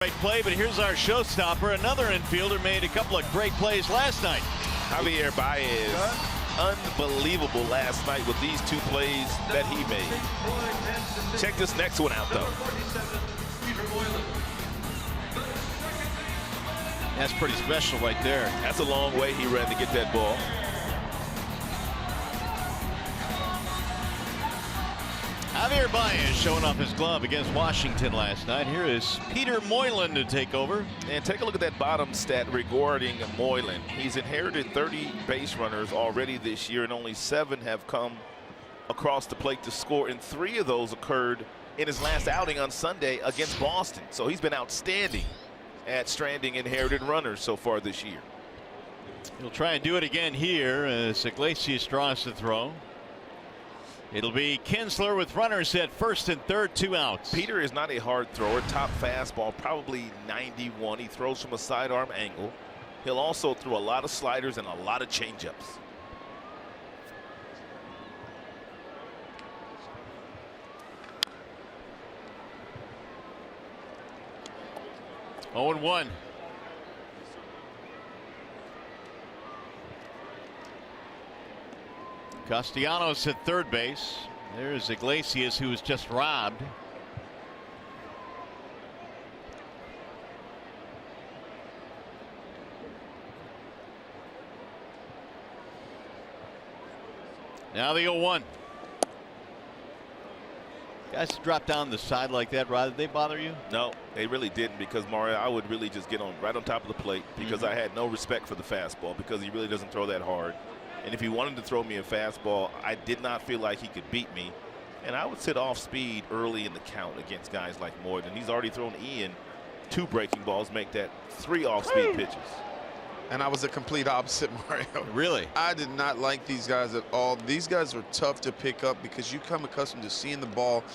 Great play, but here's our showstopper. Another infielder made a couple of great plays last night. Javier Baez, unbelievable last night with these 2 plays that he made. Check this next one out, though. That's pretty special right there. That's a long way he ran to get that ball. Javier Javier Baez showing off his glove against Washington last night. Here is Peter Moylan to take over. And take a look at that bottom stat regarding Moylan. He's inherited 30 base runners already this year, and only 7 have come across the plate to score, and 3 of those occurred in his last outing on Sunday against Boston. So he's been outstanding at stranding inherited runners so far this year. He'll try and do it again here as Iglesias draws the throw. It'll be Kinsler with runners at first and third, 2 outs. Peter is not a hard thrower. Top fastball, probably 91. He throws from a sidearm angle. He'll also throw a lot of sliders and a lot of changeups. Oh and 1. Castellanos at third base. There's Iglesias, who was just robbed. Now the 0-1. Guys drop down the side like that, Rod, did they bother you? No, they really didn't, because Mario, I would really just get on right on top of the plate, because I had no respect for the fastball, because he really doesn't throw that hard. And if he wanted to throw me a fastball, I did not feel like he could beat me. And I would sit off speed early in the count against guys like Moylan. He's already thrown Ian 2 breaking balls, make that 3 off-speed pitches. And I was a complete opposite, Mario. Really? I did not like these guys at all. These guys were tough to pick up because you come accustomed to seeing the ball,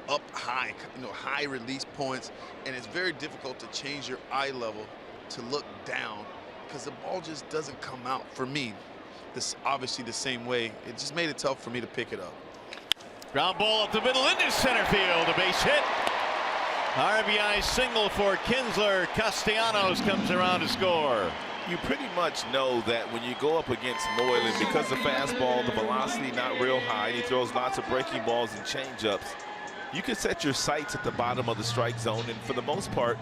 up high, high release points, and it's very difficult to change your eye level to look down because the ball just doesn't come out for me. This obviously the same way. It just made it tough for me to pick it up. Ground ball up the middle into center field. A base hit. RBI single for Kinsler. Castellanos comes around to score. You pretty much know that when you go up against Moylan, because the fastball, the velocity not real high, and he throws lots of breaking balls and changeups, you can set your sights at the bottom of the strike zone, and for the most part,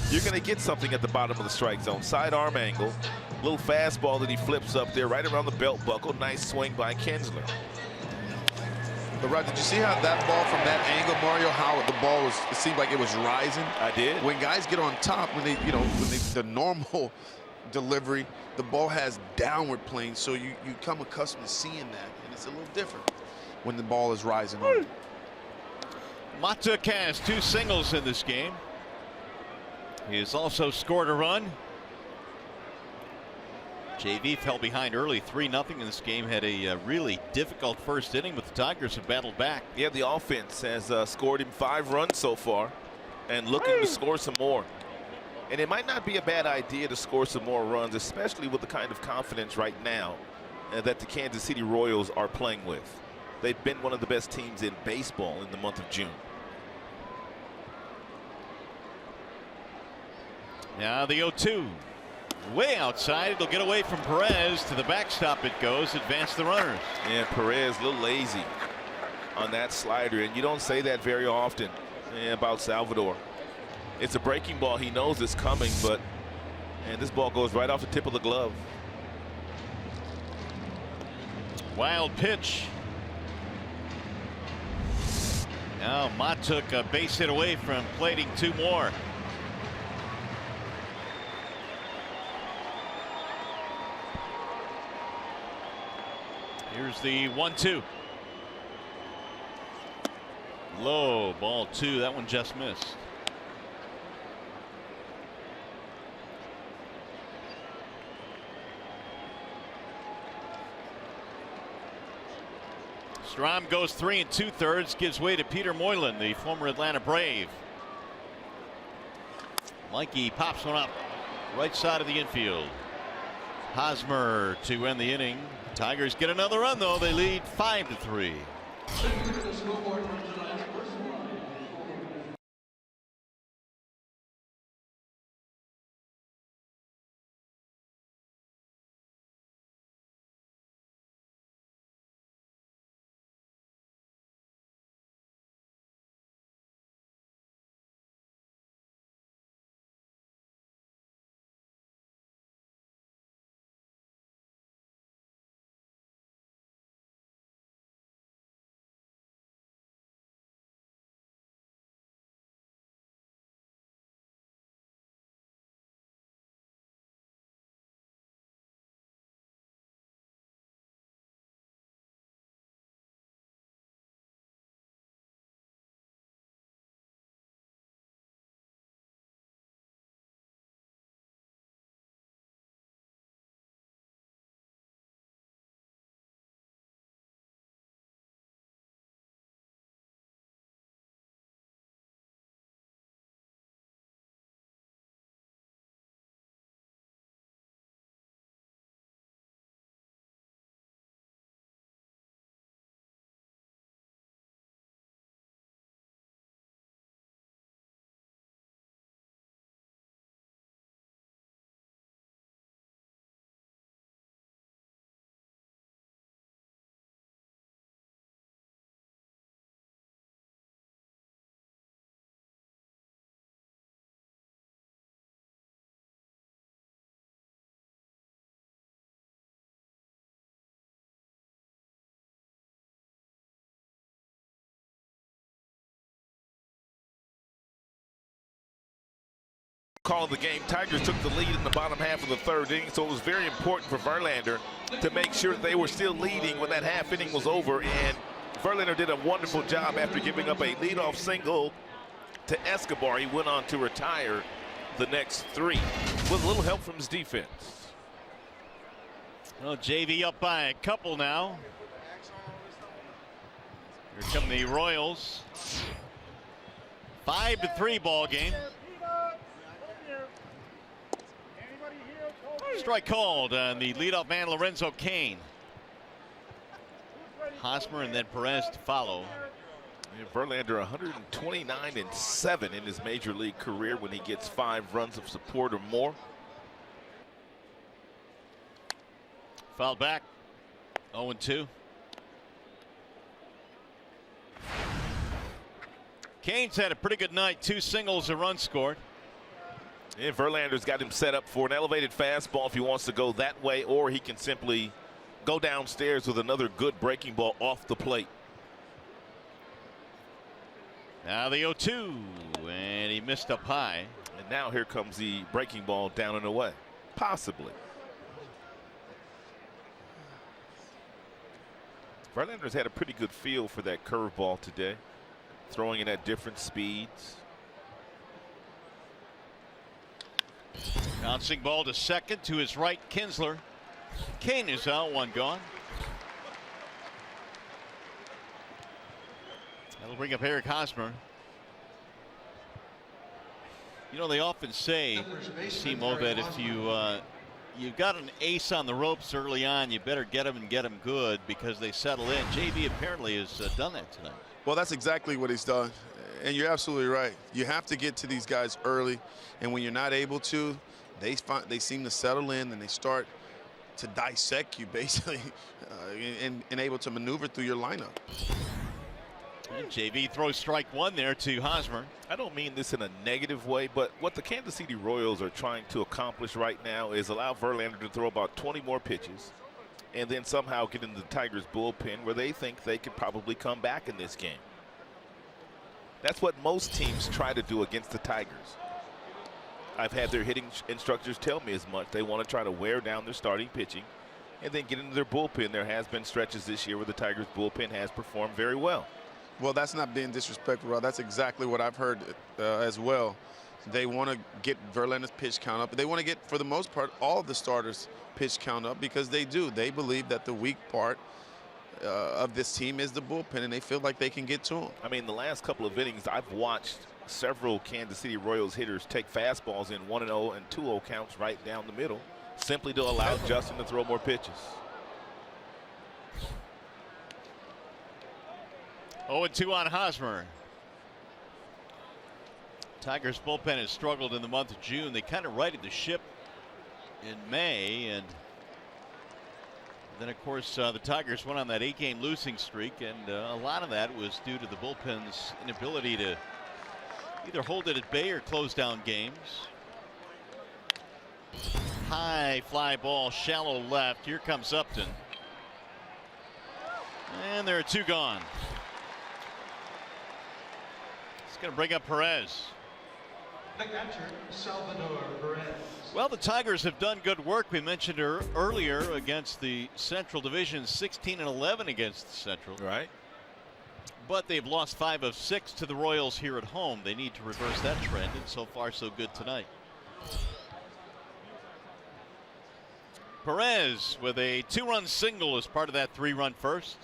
you're going to get something at the bottom of the strike zone. Sidearm angle, little fastball that he flips up there right around the belt buckle. Nice swing by Kinsler. But Rod, did you see how that ball from that angle, Mario, how the ball was, it seemed like it was rising? I did. When guys get on top, when they, the normal delivery, the ball has downward plane, so you come accustomed to seeing that, and it's a little different when the ball is rising on. Matuk has 2 singles in this game. He has also scored a run. JV fell behind early 3-0 in this game. Had a really difficult first inning, but the Tigers have battled back. Yeah, the offense has scored him 5 runs so far and looking to score some more. And it might not be a bad idea to score some more runs, especially with the kind of confidence right now that the Kansas City Royals are playing with. They've been one of the best teams in baseball in the month of June. Now the 0-2. Way outside. It'll get away from Perez. To the backstop it goes. Advance the runners. Yeah, Perez a little lazy on that slider, and you don't say that very often about Salvador. It's a breaking ball. He knows it's coming, and this ball goes right off the tip of the glove. Wild pitch. Now Matuk a base hit away from plating 2 more. Here's the 1-2. Low, ball 2. That one just missed. Strom goes 3 2/3, gives way to Peter Moylan, the former Atlanta Brave. Mikey pops one up right side of the infield. Hosmer to end the inning. Tigers get another run, though. They lead 5-3. call of the game. Tigers took the lead in the bottom half of the third inning, so it was very important for Verlander to make sure they were still leading when that half inning was over, and Verlander did a wonderful job after giving up a leadoff single to Escobar. He went on to retire the next 3 with a little help from his defense. Well, JV up by a couple now. Here come the Royals. 5-3 ball game. Strike called on the leadoff man Lorenzo Cain. Hosmer and then Perez to follow. Yeah, Verlander 129-7 in his major league career when he gets 5 runs of support or more. Fouled back. 0-2. Cain's had a pretty good night. 2 singles, a run scored. And Verlander's got him set up for an elevated fastball if he wants to go that way, or he can simply go downstairs with another good breaking ball off the plate. Now the 0-2, and he missed up high. And now here comes the breaking ball down and away. Possibly. Verlander's had a pretty good feel for that curveball today, throwing it at different speeds. Bouncing ball to second, to his right, Kinsler. Cain is out, 1 gone. That'll bring up Eric Hosmer. You know, they often say, Simo, that if you've got an ace on the ropes early on, you better get them and get them good because they settle in. JV apparently has done that tonight. Well, that's exactly what he's done. And you're absolutely right. You have to get to these guys early. And when you're not able to, they seem to settle in and they start to dissect you basically and able to maneuver through your lineup. And JV throws strike 1 there to Hosmer. I don't mean this in a negative way, but what the Kansas City Royals are trying to accomplish right now is allow Verlander to throw about 20 more pitches and then somehow get into the Tigers bullpen where they think they could probably come back in this game. That's what most teams try to do against the Tigers. I've had their hitting instructors tell me as much. They want to try to wear down their starting pitching and then get into their bullpen. There has been stretches this year where the Tigers bullpen has performed very well. Well, that's not being disrespectful, Rod. That's exactly what I've heard as well. They want to get Verlander's pitch count up. They want to get, for the most part, all of the starters' pitch count up because they do. They believe that the weak part of this team is the bullpen, and they feel like they can get to them. I mean, the last couple of innings, I've watched several Kansas City Royals hitters take fastballs in 1-0 and 2-0 counts right down the middle, simply to allow Justin to throw more pitches. 0-2 on Hosmer. Tigers bullpen has struggled in the month of June. They kind of righted the ship in May, and then of course the Tigers went on that 8-game losing streak, and a lot of that was due to the bullpen's inability to either hold it at bay or close down games. High fly ball, shallow left. Here comes Upton, and there are 2 gone. It's going to bring up Perez. The catcher, Salvador Perez. Well, the Tigers have done good work. We mentioned her earlier against the Central Division, 16-11 against the Central. Right. But they've lost 5 of 6 to the Royals here at home. They need to reverse that trend, and so far so good tonight. Perez with a 2-run single as part of that 3-run first.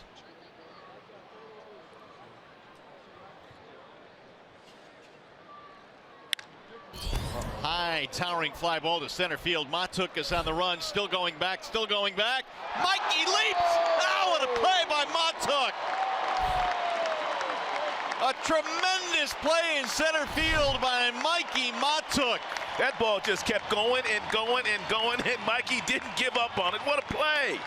High towering fly ball to center field. Matuk is on the run, still going back, still going back. Mikey leaps! Oh, what a play by Matuk! A tremendous play in center field by Mikey Matuk. That ball just kept going and going and going, and Mikey didn't give up on it. What a play!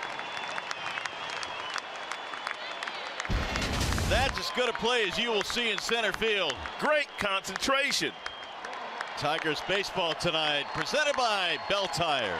That's as good a play as you will see in center field. Great concentration. Tigers baseball tonight, presented by Bell Tire.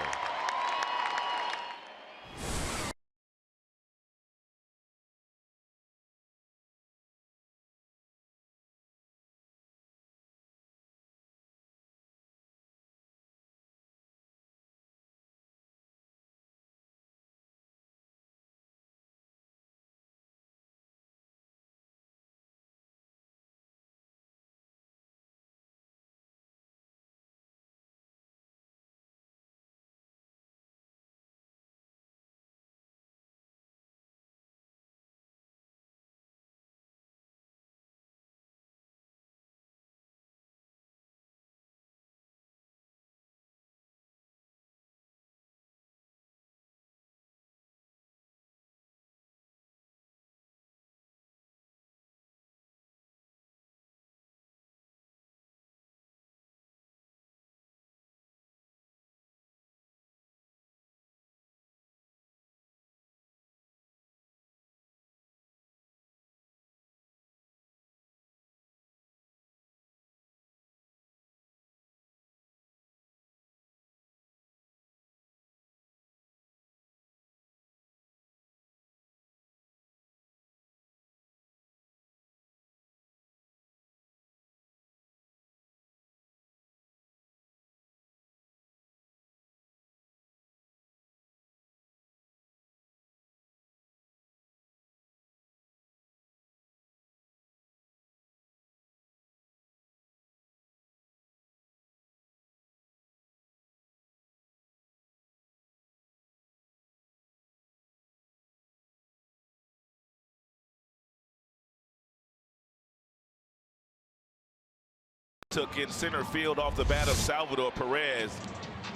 took in center field off the bat of Salvador Perez.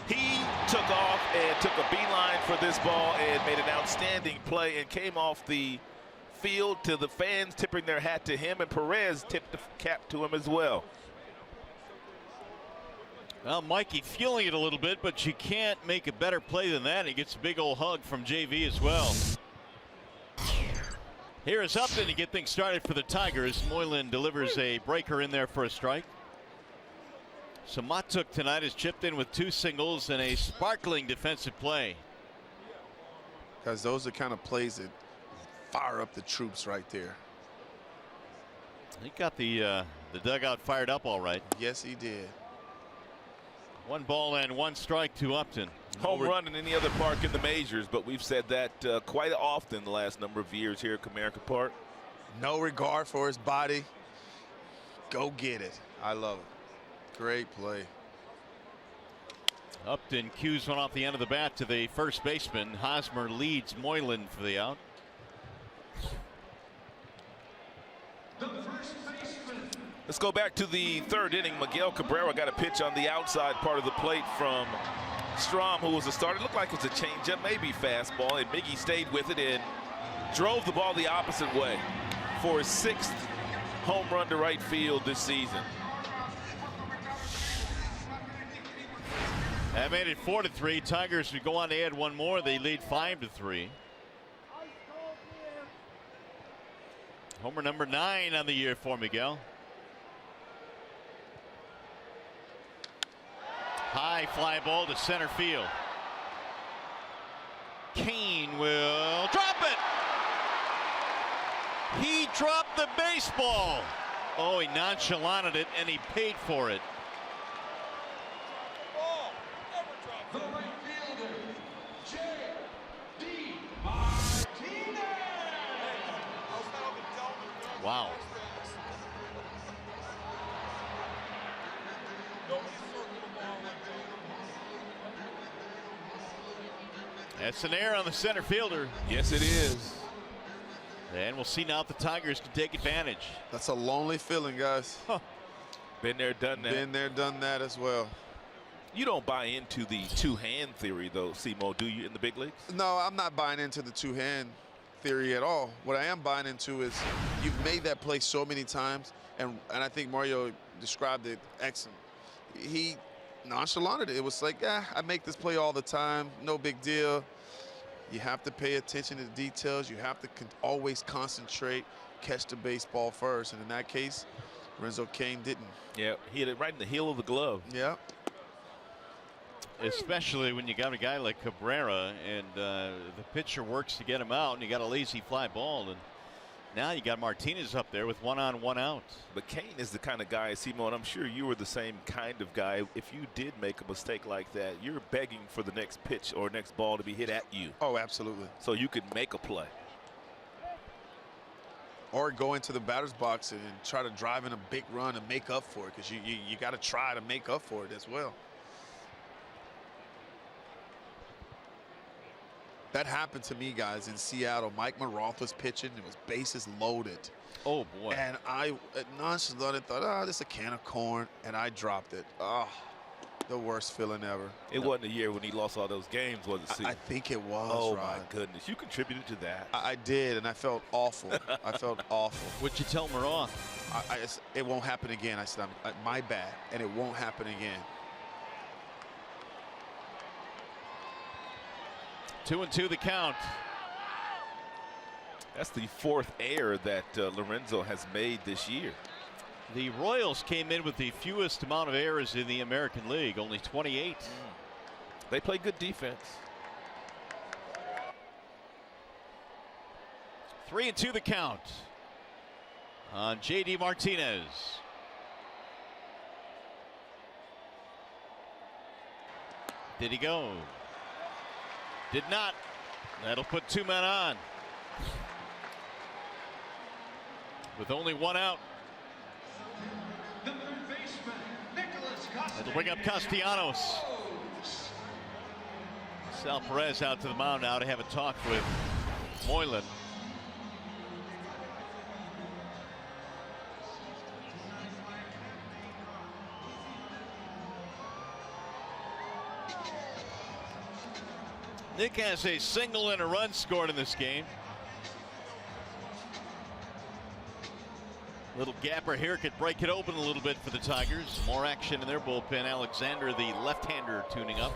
He took off and took a beeline for this ball and made an outstanding play and came off the field to the fans tipping their hat to him, and Perez tipped the cap to him as well. Well, Mikey feeling it a little bit, but you can't make a better play than that. He gets a big old hug from JV as well. Here is Upton to get things started for the Tigers. Moylan delivers a breaker in there for a strike. So Matuk tonight has chipped in with 2 singles and a sparkling defensive play. Because those are kind of plays that fire up the troops right there. He got the dugout fired up all right. Yes, he did. 1 ball and 1 strike to Upton. Home run in any other park in the majors, but we've said that quite often the last number of years here at Comerica Park. No regard for his body. Go get it. I love it. Great play. Upton cues one off the end of the bat to the first baseman. Hosmer leads Moylan for the out. Let's go back to the 3rd inning. Miguel Cabrera got a pitch on the outside part of the plate from Strom, who was a starter. It looked like it was a changeup, maybe fastball, and Miggy stayed with it and drove the ball the opposite way for his 6th home run to right field this season. That made it 4-3. Tigers would go on to add 1 more. They lead 5-3. Homer number 9 on the year for Miguel. High fly ball to center field. Kane will drop it. He dropped the baseball. Oh, he nonchalanted it and he paid for it. The right fielder, J.D. Martinez. Wow. That's an error on the center fielder. Yes, it is. And we'll see now if the Tigers can take advantage. That's a lonely feeling, guys. Huh. Been there, done that. Been there, done that as well. You don't buy into the 2-hand theory, though, Simo, do you, in the big leagues? No, I'm not buying into the 2-hand theory at all. What I am buying into is you've made that play so many times, and I think Mario described it excellent. He nonchalanted it. It was like, I make this play all the time, no big deal. You have to pay attention to the details. You have to always concentrate, catch the baseball first. And in that case, Renzo Kane didn't. Yeah, he hit it right in the heel of the glove. Yeah. Especially when you got a guy like Cabrera and the pitcher works to get him out and you got a lazy fly ball. And now you got Martinez up there with 1 on, 1 out. But Kane is the kind of guy, Simo, and I'm sure you were the same kind of guy. If you did make a mistake like that, you're begging for the next pitch or next ball to be hit at you. Oh, absolutely. So you could make a play. Or go into the batter's box and try to drive in a big run and make up for it, because you got to try to make up for it as well. That happened to me, guys, in Seattle. Mike Maroth was pitching. It was bases loaded. Oh, boy. And I nonchalantly thought, oh, this is a can of corn, and I dropped it. Oh, the worst feeling ever. It wasn't a year when he lost all those games, was it, I think it was, Oh, Rod. my goodness. You contributed to that. I did, and I felt awful. I felt awful. What'd you tell Maroth? It won't happen again. I said, my bad, and it won't happen again. 2-2 the count. That's the 4th error that Lorenzo has made this year. The Royals came in with the fewest amount of errors in the American League, only 28. They play good defense. 3-2 the count on J.D. Martinez. Did he go? Did not. That'll put 2 men on. With only 1 out. The third baseman, Nicholas Castellanos. It'll bring up Castellanos. Sal Perez out to the mound now to have a talk with Moylan. Nick has a single and a run scored in this game. Little gapper here could break it open a little bit for the Tigers. More action in their bullpen. Alexander, the left-hander, tuning up.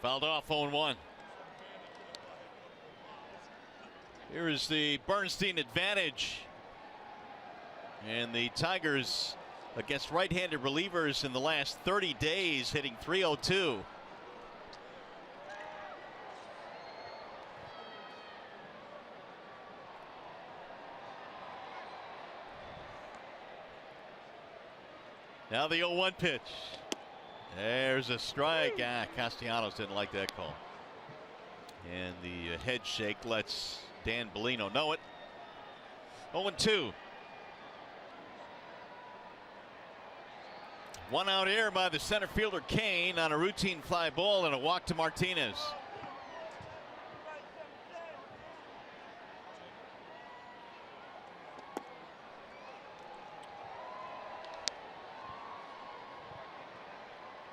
Fouled off 0-1. Here is the Bernstein advantage. And the Tigers against right-handed relievers in the last 30 days hitting .302. Now the 0-1 pitch. There's a strike. Castellanos didn't like that call. And the head shake lets Dan Bellino know it. 0-2. One out here by the center fielder Kane on a routine fly ball and a walk to Martinez.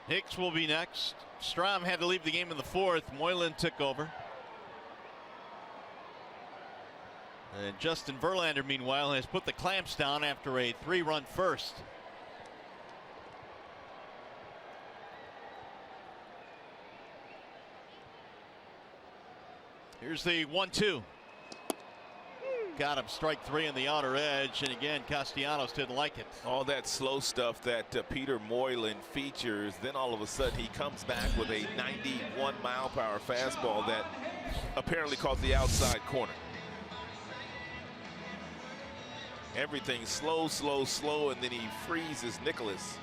Hicks will be next. Strom had to leave the game in the fourth. Moylan took over. And Justin Verlander, meanwhile, has put the clamps down after a 3-run first. Here's the 1-2. Got him, strike 3 on the outer edge, and again Castellanos didn't like it. All that slow stuff that Peter Moylan features, then all of a sudden he comes back with a 91-mile-per-hour fastball that apparently caught the outside corner. Everything slow, slow, slow, and then he freezes Nicholas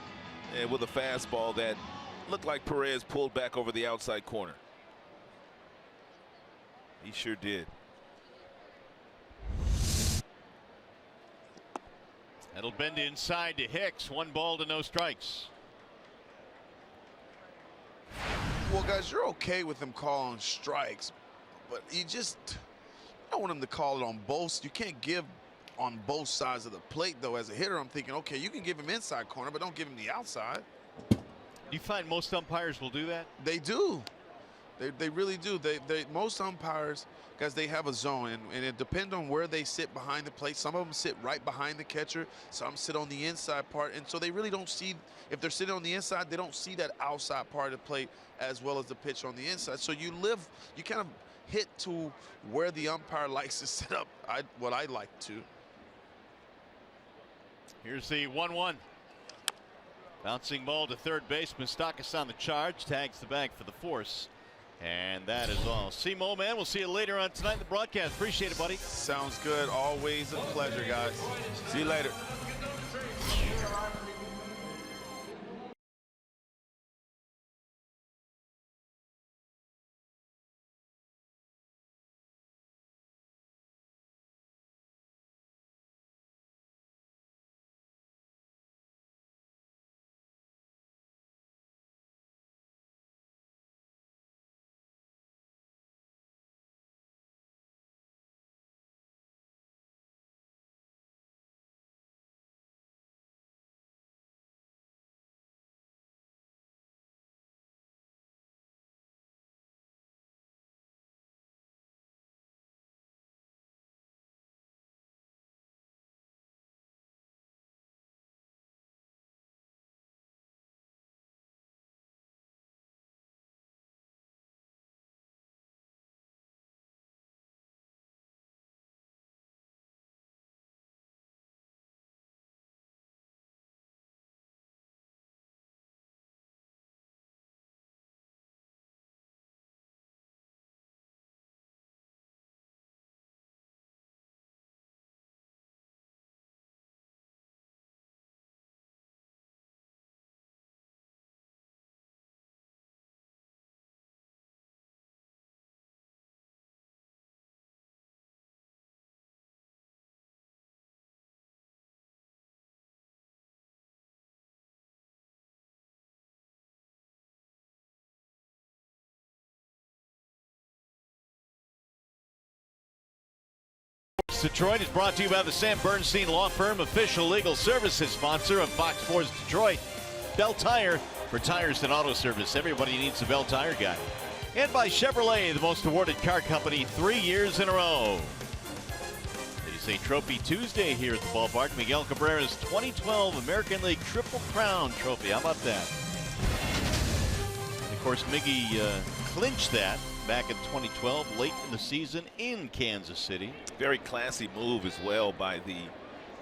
with a fastball that looked like Perez pulled back over the outside corner. He sure did. That'll bend inside to Hicks. 1 ball to no strikes. Well, guys, you're okay with him calling strikes, but you don't want him to call it on both. You can't give on both sides of the plate, though. As a hitter, I'm thinking, okay, you can give him inside corner, but don't give him the outside. Do you find most umpires will do that? They do. They really do. Most umpires, guys, they have a zone, and it depends on where they sit behind the plate. Some of them sit right behind the catcher. Some sit on the inside part, and so they really don't see. If they're sitting on the inside, they don't see that outside part of the plate as well as the pitch on the inside. So you kind of hit to where the umpire likes to set up. What I like to. Here's the 1-1. Bouncing ball to third base. Moustakas on the charge. Tags the bag for the force. And that is all. Simo, man, we'll see you later on tonight in the broadcast. Appreciate it, buddy. Sounds good. Always a pleasure, guys. See you later. Sports Detroit is brought to you by the Sam Bernstein Law Firm, official legal services sponsor of Fox Sports Detroit. Bell Tire, for tires and auto service. Everybody needs a Bell Tire guy. And by Chevrolet, the most awarded car company 3 years in a row. It is a Trophy Tuesday here at the ballpark. Miguel Cabrera's 2012 American League Triple Crown Trophy. How about that? And of course, Miggy clinched that back in 2012, late in the season in Kansas City. Very classy move as well by the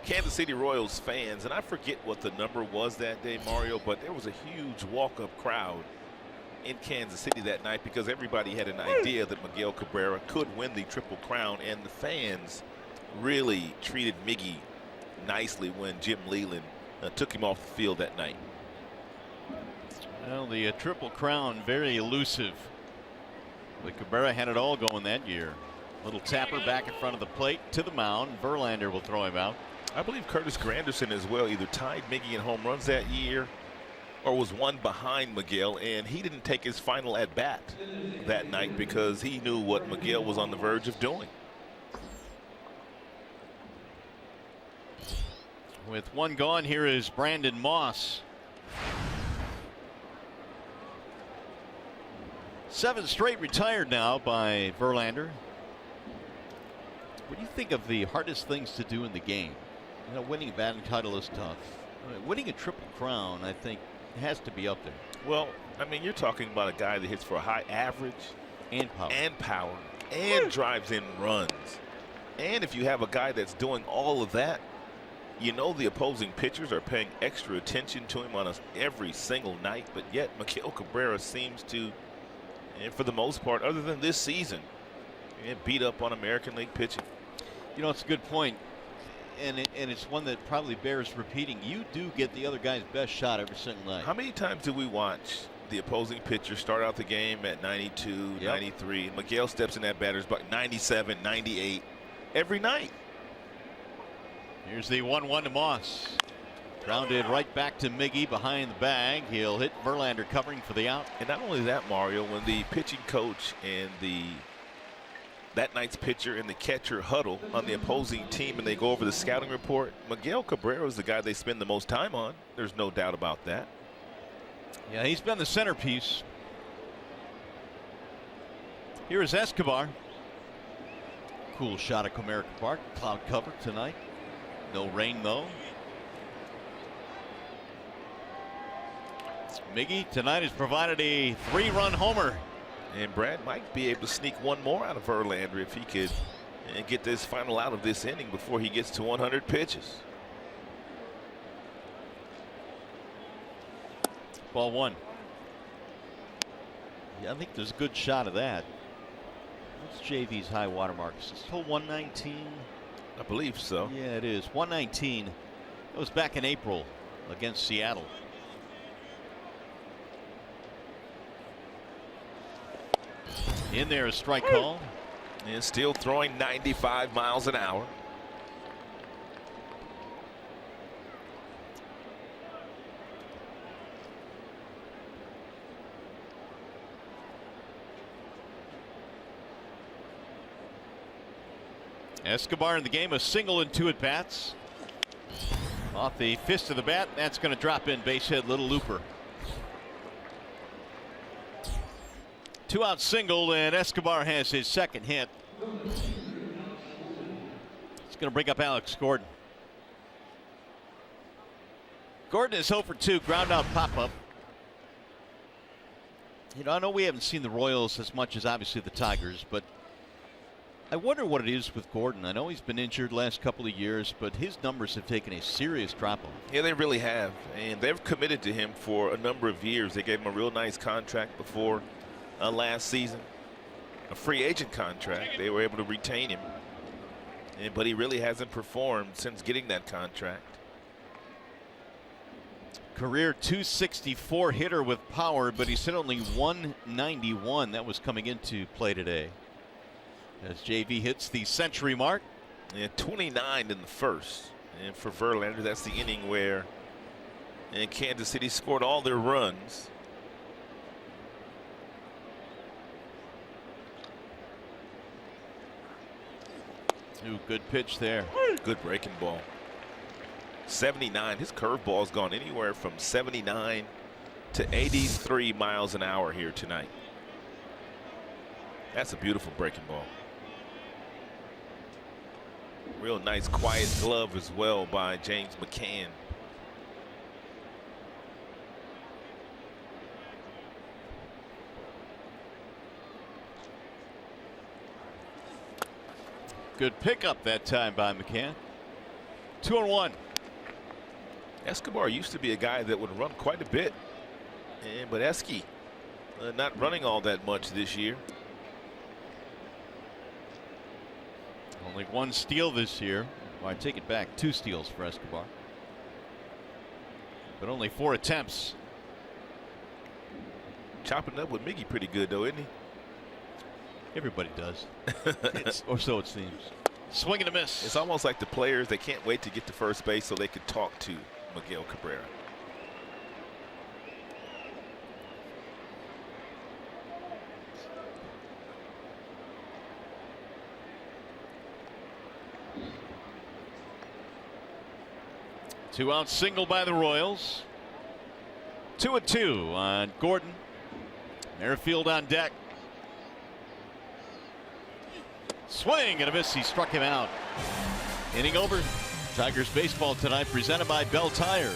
Kansas City Royals fans. And I forget what the number was that day, Mario, but there was a huge walk-up crowd in Kansas City that night because everybody had an idea that Miguel Cabrera could win the Triple Crown, and the fans really treated Miggy nicely when Jim Leyland took him off the field that night. Well, the Triple Crown, very elusive. But Cabrera had it all going that year. Little tapper back in front of the plate to the mound. Verlander will throw him out. I believe Curtis Granderson as well either tied Miggy in home runs that year or was one behind Miguel, and he didn't take his final at bat that night because he knew what Miguel was on the verge of doing. With one gone, here is Brandon Moss. 7 straight retired now by Verlander. What do you think of the hardest things to do in the game? You know, winning a batting title is tough. I mean, winning a Triple Crown, I think, has to be up there. Well, I mean, you're talking about a guy that hits for a high average and power and drives in runs. And if you have a guy that's doing all of that, you know the opposing pitchers are paying extra attention to him on every single night. But yet Miguel Cabrera seems to, and for the most part, other than this season, beat up on American League pitching. You know, it's a good point, and it's one that probably bears repeating. You do get the other guy's best shot every single night. How many times do we watch the opposing pitcher start out the game at 92, 93, Miguel steps in that batter's box 97, 98 every night? Here's the 1-1 to Moss. Grounded right back to Miggy behind the bag. He'll hit Verlander covering for the out. And not only that, Mario, when the pitching coach and that night's pitcher and the catcher huddle on the opposing team and they go over the scouting report, Miguel Cabrera is the guy they spend the most time on. There's no doubt about that. Yeah, he's been the centerpiece. Here is Escobar. Cool shot at Comerica Park. Cloud cover tonight. No rain though. Miggy tonight has provided a 3-run homer. And Brad might be able to sneak one more out of Verlander if he could get this final out of this inning before he gets to 100 pitches. Ball 1. Yeah, I think there's a good shot of that. What's JV's high water mark? Is it still 119? I believe so. Yeah, it is. 119. That was back in April against Seattle. In there, a strike call. And still throwing 95 miles an hour. Escobar in the game, a single and 2 at bats. Off the fist of the bat, that's going to drop in, base hit, little looper. 2-out single, and Escobar has his second hit. It's going to bring up Alex Gordon. Gordon is 0 for 2, ground out pop up. You know, I know we haven't seen the Royals as much as obviously the Tigers, but I wonder what it is with Gordon. I know he's been injured last couple of years, but his numbers have taken a serious drop off. Yeah, they really have, and they've committed to him for a number of years. They gave him a real nice contract before last season, a free agent contract. They were able to retain him, but he really hasn't performed since getting that contract. Career .264 hitter with power, but he's hit only .191. That was coming into play today as JV hits the century mark. And 29 in the first, and for Verlander, that's the inning where Kansas City scored all their runs. Ooh, good pitch there. Good breaking ball. 79. His curveball's gone anywhere from 79 to 83 miles an hour here tonight. That's a beautiful breaking ball. Real nice quiet glove as well by James McCann. Good pickup that time by McCann. 2-1. Escobar used to be a guy that would run quite a bit, but Esky not running all that much this year. Only 1 steal this year. Well, I take it back, 2 steals for Escobar, but only 4 attempts. Chopping up with Miggy pretty good though, isn't he? Everybody does. Or so it seems. Swing and a miss. It's almost like the players, they can't wait to get to first base so they could talk to Miguel Cabrera. Two-out single by the Royals. 2-2 on Gordon. Merrifield on deck. Swing and a miss. He struck him out. Inning over. Tigers baseball tonight presented by Bell Tire.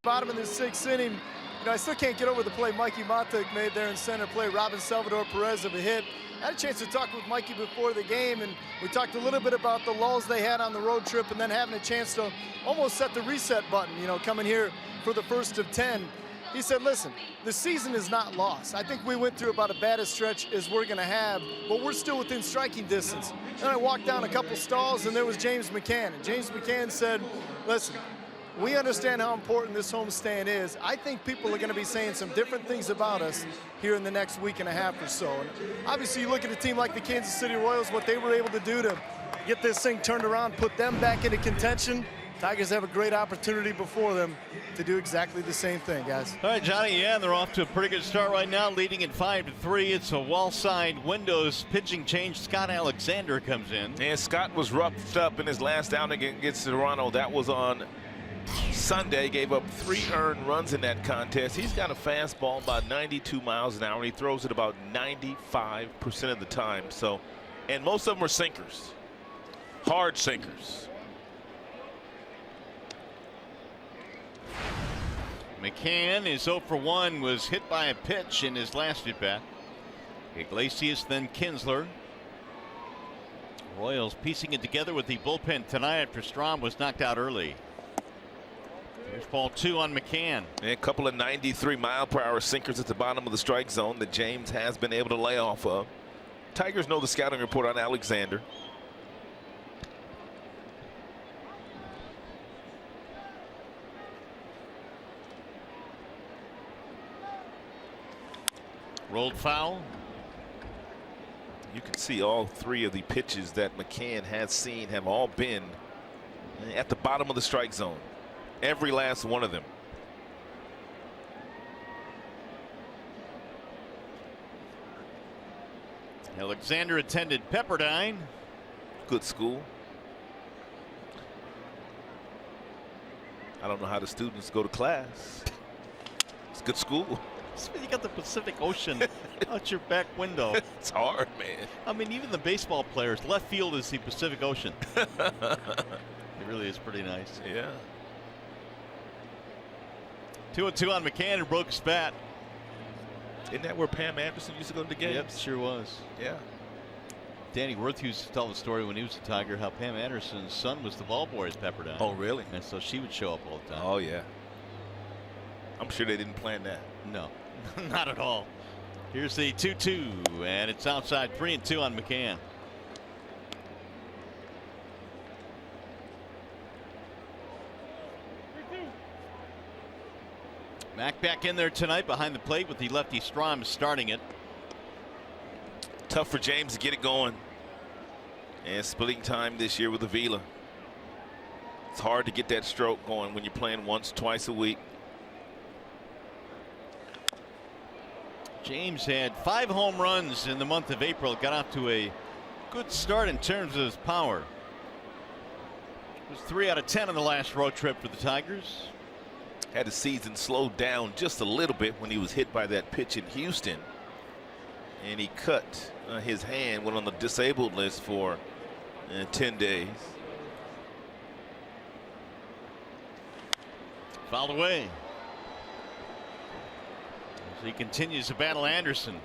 Bottom of the 6th inning. You know, I still can't get over the play Mikey Montauk made there in center play. Robin Salvador Perez of a hit. I had a chance to talk with Mikey before the game, and we talked a little bit about the lulls they had on the road trip and then having a chance to almost set the reset button, you know, coming here for the first of 10. He said, listen, the season is not lost. I think we went through about a bad a stretch as we're going to have, but we're still within striking distance. Then I walked down a couple stalls, and there was James McCann. And James McCann said, listen, we understand how important this homestand is. I think people are going to be saying some different things about us here in the next week and a half or so. And obviously, you look at a team like the Kansas City Royals, what they were able to do to get this thing turned around, put them back into contention. Tigers have a great opportunity before them to do exactly the same thing, guys. All right, Johnny, yeah, they're off to a pretty good start right now, leading at 5-3. It's a wall-side windows pitching change. Scott Alexander comes in. And Scott was roughed up in his last outing against Toronto. That was on Sunday. Gave up 3 earned runs in that contest. He's got a fastball about 92 miles an hour, and he throws it about 95% of the time. So, and most of them are sinkers, hard sinkers. McCann is 0 for 1, was hit by a pitch in his last at bat. Iglesias, then Kinsler. Royals piecing it together with the bullpen tonight after Strom was knocked out early. There's ball 2 on McCann. And a couple of 93-mile-per-hour sinkers at the bottom of the strike zone that James has been able to lay off of. Tigers know the scouting report on Alexander. Rolled foul. You can see all 3 of the pitches that McCann has seen have all been at the bottom of the strike zone. Every last one of them. Alexander attended Pepperdine. Good school. I don't know how the students go to class. It's a good school. You got the Pacific Ocean out your back window. It's hard, man. I mean, even the baseball players, left field is the Pacific Ocean. It really is pretty nice. Yeah. 2-2 on McCann, and broke his bat. Isn't that where Pam Anderson used to go to the games? Yep, sure was. Yeah. Danny Worth used to tell the story when he was a Tiger how Pam Anderson's son was the ball boy at Pepperdine. Oh, really? And so she would show up all the time. Oh, yeah. I'm sure they didn't plan that. No, not at all. Here's the 2-2, and it's outside. 3-2 on McCann. Mac back in there tonight behind the plate with the lefty Strom starting it. Tough for James to get it going. And splitting time this year with Avila. It's hard to get that stroke going when you're playing once, twice a week. James had 5 home runs in the month of April. Got off to a good start in terms of his power. It was 3 out of 10 on the last road trip for the Tigers. Had the season slowed down just a little bit when he was hit by that pitch in Houston. And he cut his hand, went on the disabled list for 10 days. Fouled away. As he continues to battle Anderson.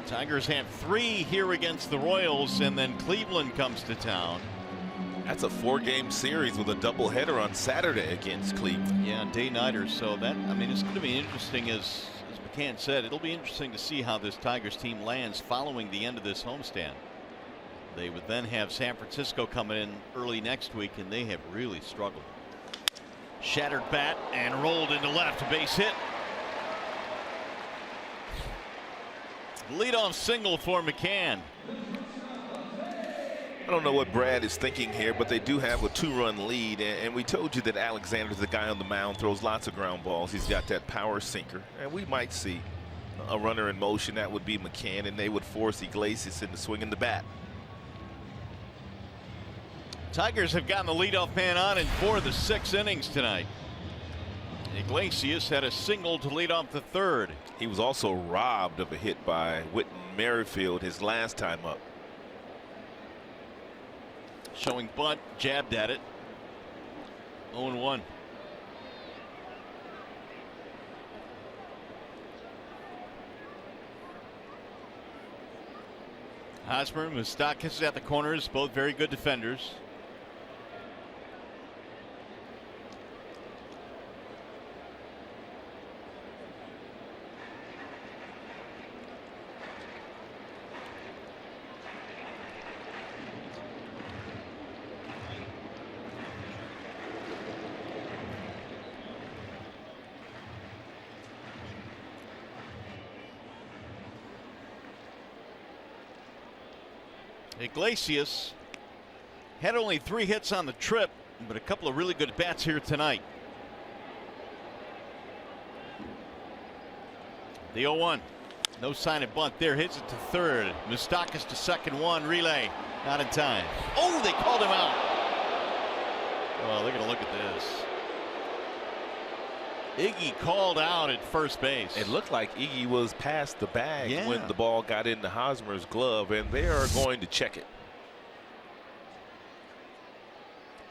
Tigers have 3 here against the Royals, and then Cleveland comes to town. That's a 4-game series with a doubleheader on Saturday against Cleveland. Yeah, day-nighter. So that, I mean, it's going to be interesting, as McCann said. It'll be interesting to see how this Tigers team lands following the end of this homestand. They would then have San Francisco coming in early next week, and they have really struggled. Shattered bat and rolled into left. Base hit. Leadoff single for McCann. I don't know what Brad is thinking here, but they do have a 2-run lead, and we told you that Alexander's the guy on the mound, throws lots of ground balls. He's got that power sinker, and we might see a runner in motion. That would be McCann, and they would force Iglesias into swinging the bat. Tigers have gotten the leadoff man on in 4 of the 6 innings tonight. Iglesias had a single to lead off the 3rd. He was also robbed of a hit by Whitten Merrifield his last time up. Showing bunt, jabbed at it. 0-1. Hosmer, Moustakas at the corners, both very good defenders. Iglesias had only 3 hits on the trip, but a couple of really good bats here tonight. The 0-1. No sign of bunt there. Hits it to 3rd. Moustakas to second, 1 relay. Not in time. Oh, they called him out. Oh, they're going to look at this. Iggy called out at first base. It looked like Iggy was past the bag when the ball got into Hosmer's glove, and they are going to check it.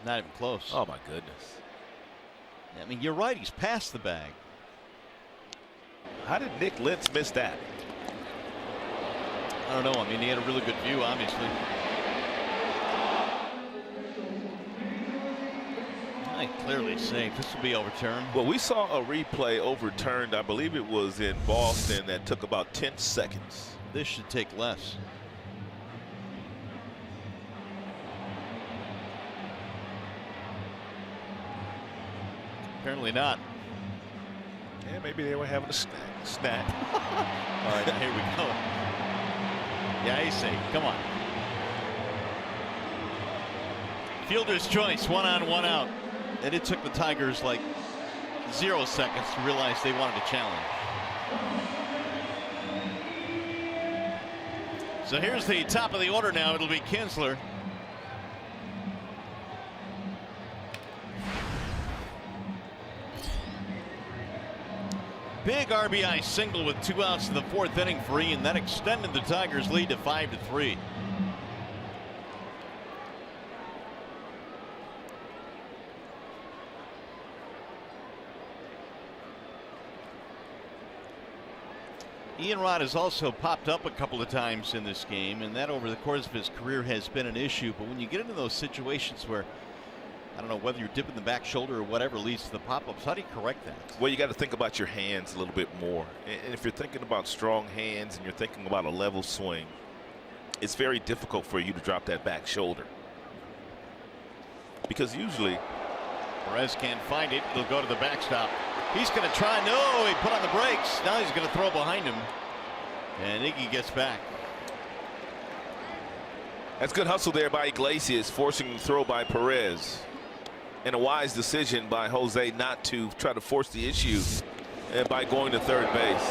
Not even close. Oh, my goodness. I mean, you're right. He's past the bag. How did Nick Lentz miss that? I don't know. I mean, he had a really good view, obviously. Clearly safe. This will be overturned. Well, we saw a replay overturned. I believe it was in Boston that took about 10 seconds. This should take less. Apparently not. Yeah, maybe they were having a snack. All right, here we go. Yeah, he's safe. Come on. Fielder's choice, 1 on, 1 out. And it took the Tigers like 0 seconds to realize they wanted a challenge. So here's the top of the order now. It'll be Kinsler. Big RBI single with 2 outs in the 4th inning for Ian. That extended the Tigers' lead to 5-3. Ian Rod has also popped up a couple of times in this game, and that over the course of his career has been an issue. But when you get into those situations where, I don't know, whether you're dipping the back shoulder or whatever leads to the pop-ups, how do you correct that? Well, you got to think about your hands a little bit more. And if you're thinking about strong hands and you're thinking about a level swing, it's very difficult for you to drop that back shoulder. Because usually Perez can't find it. He'll go to the backstop. He's going to try. No, he put on the brakes. Now he's going to throw behind him. And Iggy gets back. that's good hustle there by Iglesias, forcing the throw by Perez. And a wise decision by Jose not to try to force the issue by going to third base.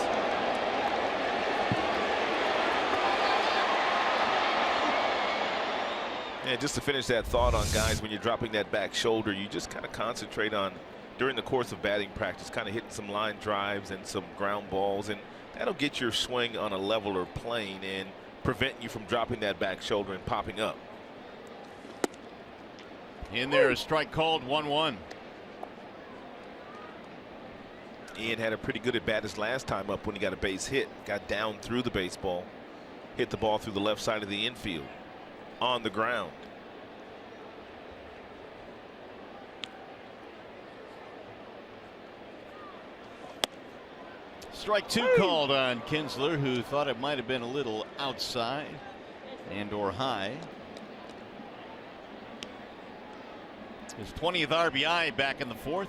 And just to finish that thought on guys, when you're dropping that back shoulder, you just kind of concentrate on, during the course of batting practice, kind of hitting some line drives and some ground balls, and that'll get your swing on a leveler plane and prevent you from dropping that back shoulder and popping up. In there, a strike called, 1-1. Ian had a pretty good at bat his last time up when he got a base hit. Got down through the baseball, hit the ball through the left side of the infield on the ground. Strike 2 called on Kinsler, who thought it might have been a little outside and or high. His 20th RBI back in the 4th.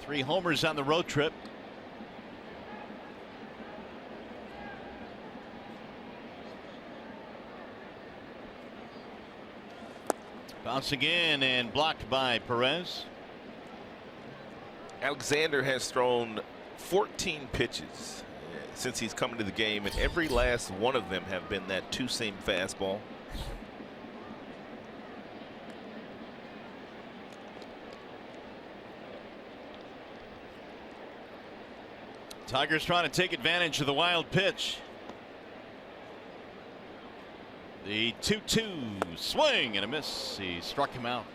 3 homers on the road trip. Bouncing in and blocked by Perez. Alexander has thrown 14 pitches since he's come into the game, and every last one of them have been that 2-seam fastball. Tigers trying to take advantage of the wild pitch. The 2-2 swing and a miss. He struck him out.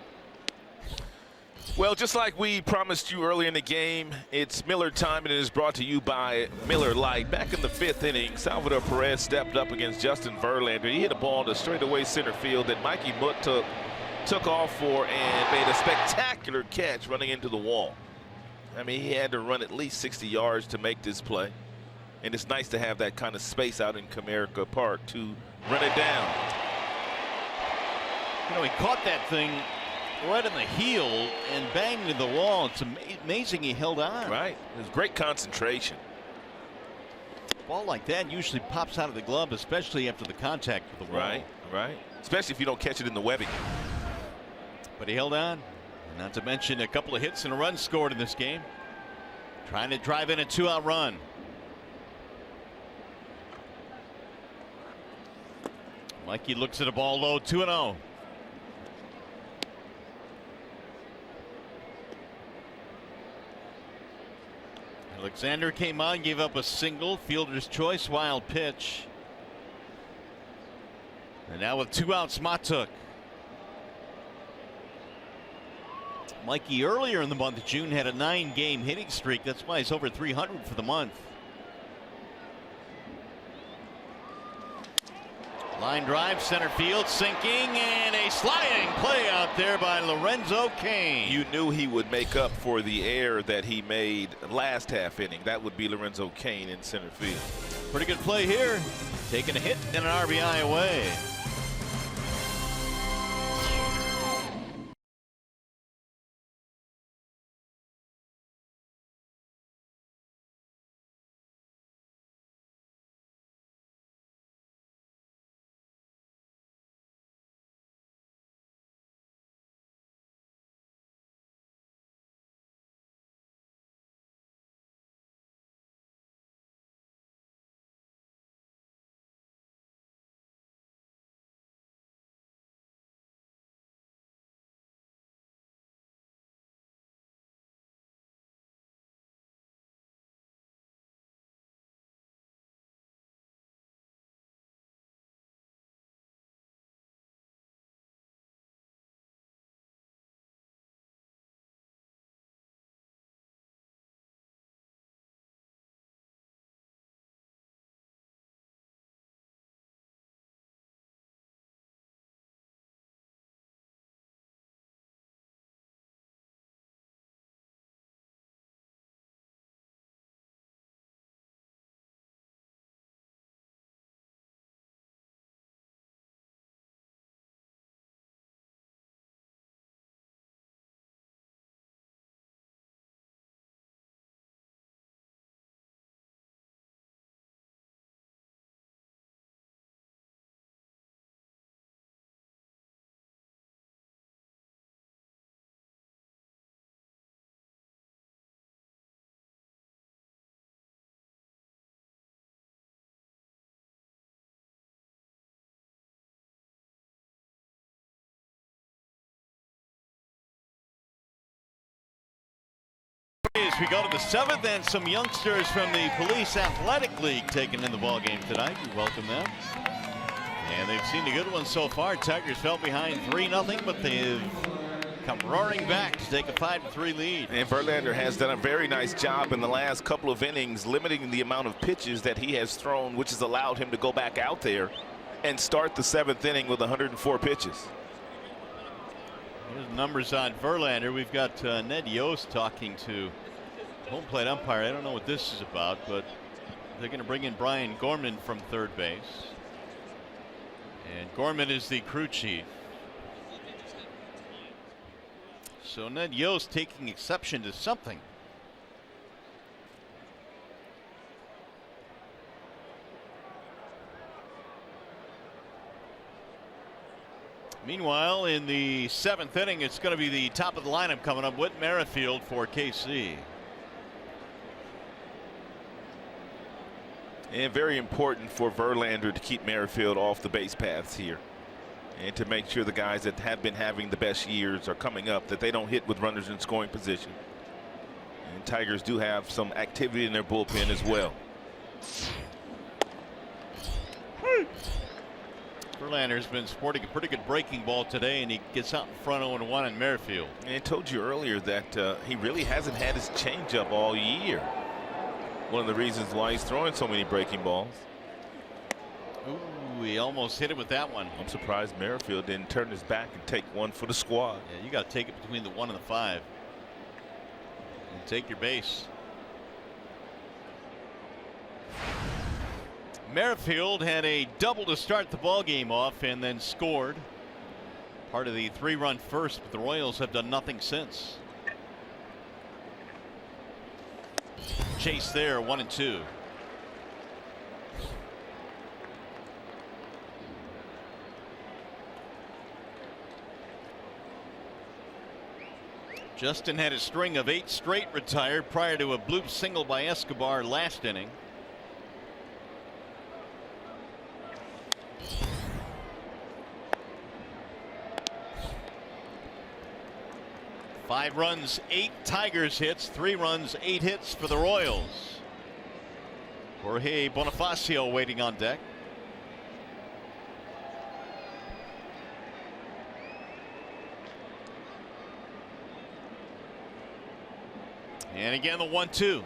Well, just like we promised you earlier in the game, it's Miller time, and it is brought to you by Miller Lite. Back in the 5th inning, Salvador Perez stepped up against Justin Verlander. He hit a ball to straightaway center field that Mikey Mutt took off for and made a spectacular catch running into the wall. I mean, he had to run at least 60 yards to make this play. And it's nice to have that kind of space out in Comerica Park to run it down. You know, he caught that thing right in the heel and banged into the wall. It's amazing he held on. Right. It was great concentration. A ball like that usually pops out of the glove, especially after the contact with the wall. Right, right. Especially if you don't catch it in the webbing. But he held on. Not to mention a couple of hits and a run scored in this game. Trying to drive in a 2-out run. Mikey looks at a ball low, 2-0. Alexander came on, gave up a single, fielder's choice, wild pitch. And now with 2 outs, Matuk. Mikey earlier in the month of June had a 9-game hitting streak. That's why he's over 300 for the month. Line drive, center field, sinking, and a sliding play out there by Lorenzo Cain. You knew he would make up for the error that he made last half inning. That would be Lorenzo Cain in center field. Pretty good play here. Taking a hit and an RBI away. As we go to the 7th, and some youngsters from the Police Athletic League taking in the ball game tonight. We welcome them. And they've seen a good one so far. Tigers fell behind 3-0, but they've come roaring back to take a 5-3 lead. And Verlander has done a very nice job in the last couple of innings, limiting the amount of pitches that he has thrown, which has allowed him to go back out there and start the 7th inning with 104 pitches. Here's numbers on Verlander. We've got Ned Yost talking to home plate umpire. I don't know what this is about, but they're going to bring in Brian Gorman from third base. And Gorman is the crew chief. So Ned Yost taking exception to something. Meanwhile, in the 7th inning, it's going to be the top of the lineup coming up. Whit Merrifield for KC. And very important for Verlander to keep Merrifield off the base paths here, and to make sure the guys that have been having the best years are coming up, that they don't hit with runners in scoring position. And Tigers do have some activity in their bullpen as well. Verlander's been sporting a pretty good breaking ball today, and he gets out in front 0-1 in Merrifield. And I told you earlier that he really hasn't had his changeup all year. One of the reasons why he's throwing so many breaking balls. Ooh, he almost hit it with that one. I'm surprised Merrifield didn't turn his back and take one for the squad. Yeah, you got to take it between the 1 and the 5 and take your base. Merrifield had a double to start the ball game off and then scored. Part of the 3-run first, but the Royals have done nothing since. Chase there, 1-2. Justin had a string of 8 straight retired prior to a bloop single by Escobar last inning. Five runs, 8 Tigers hits, 3 runs, 8 hits for the Royals. Jorge Bonifacio waiting on deck. And again the 1-2.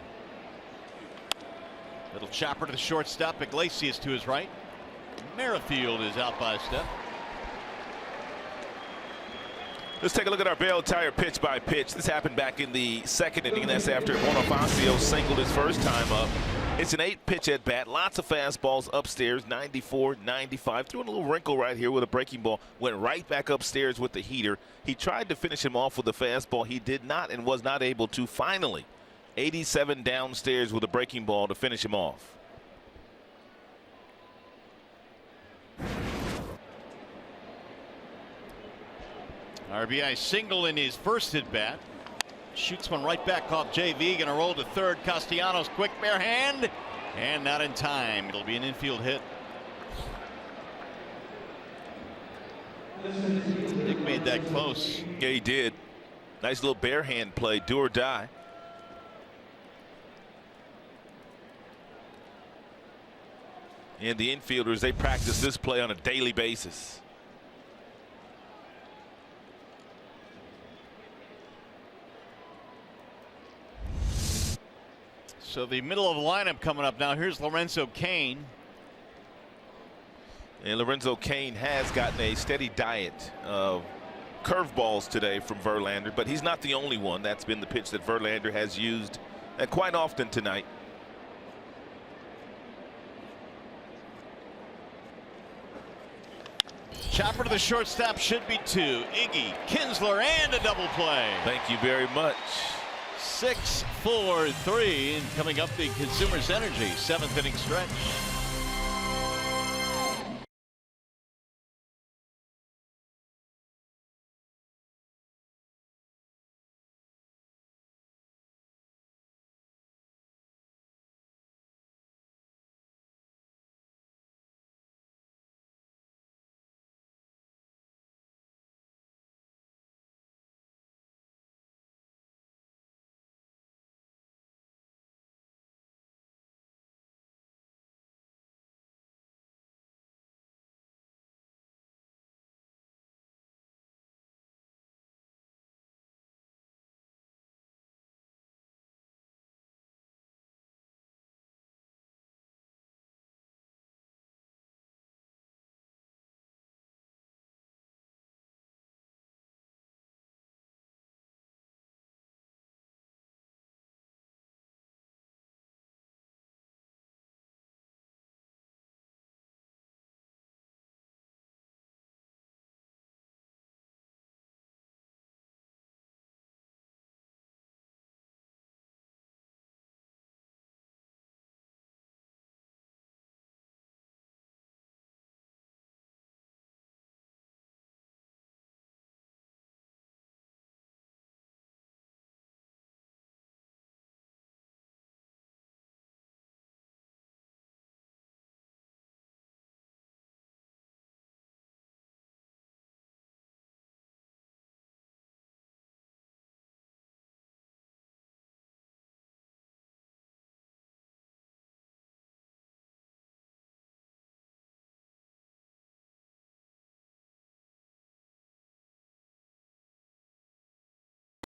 Little chopper to the shortstop. Iglesias to his right. Merrifield is out by a step. Let's take a look at our Bell Tire pitch by pitch. This happened back in the second inning. That's after Bonifacio singled his first time up. It's an 8-pitch at bat. Lots of fastballs upstairs. 94, 95. Threw in a little wrinkle right here with a breaking ball. Went right back upstairs with the heater. He tried to finish him off with a fastball. He did not and was not able to. Finally, 87 downstairs with a breaking ball to finish him off. RBI single in his first at bat. Shoots one right back off JV. Going to roll to third. Castellanos quick bare hand and not in time. It'll be an infield hit. Nick made that close. Yeah, he did. Nice little bare hand play. Do or die. And the infielders, they practice this play on a daily basis. So the middle of the lineup coming up now. Here's Lorenzo Cain. And Lorenzo Cain has gotten a steady diet of curveballs today from Verlander, but he's not the only one. That's been the pitch that Verlander has used quite often tonight. Chopper to the shortstop, should be 2. Iggy, Kinsler, and a double play. Thank you very much. 6-4-3, and coming up the Consumers Energy 7th inning stretch.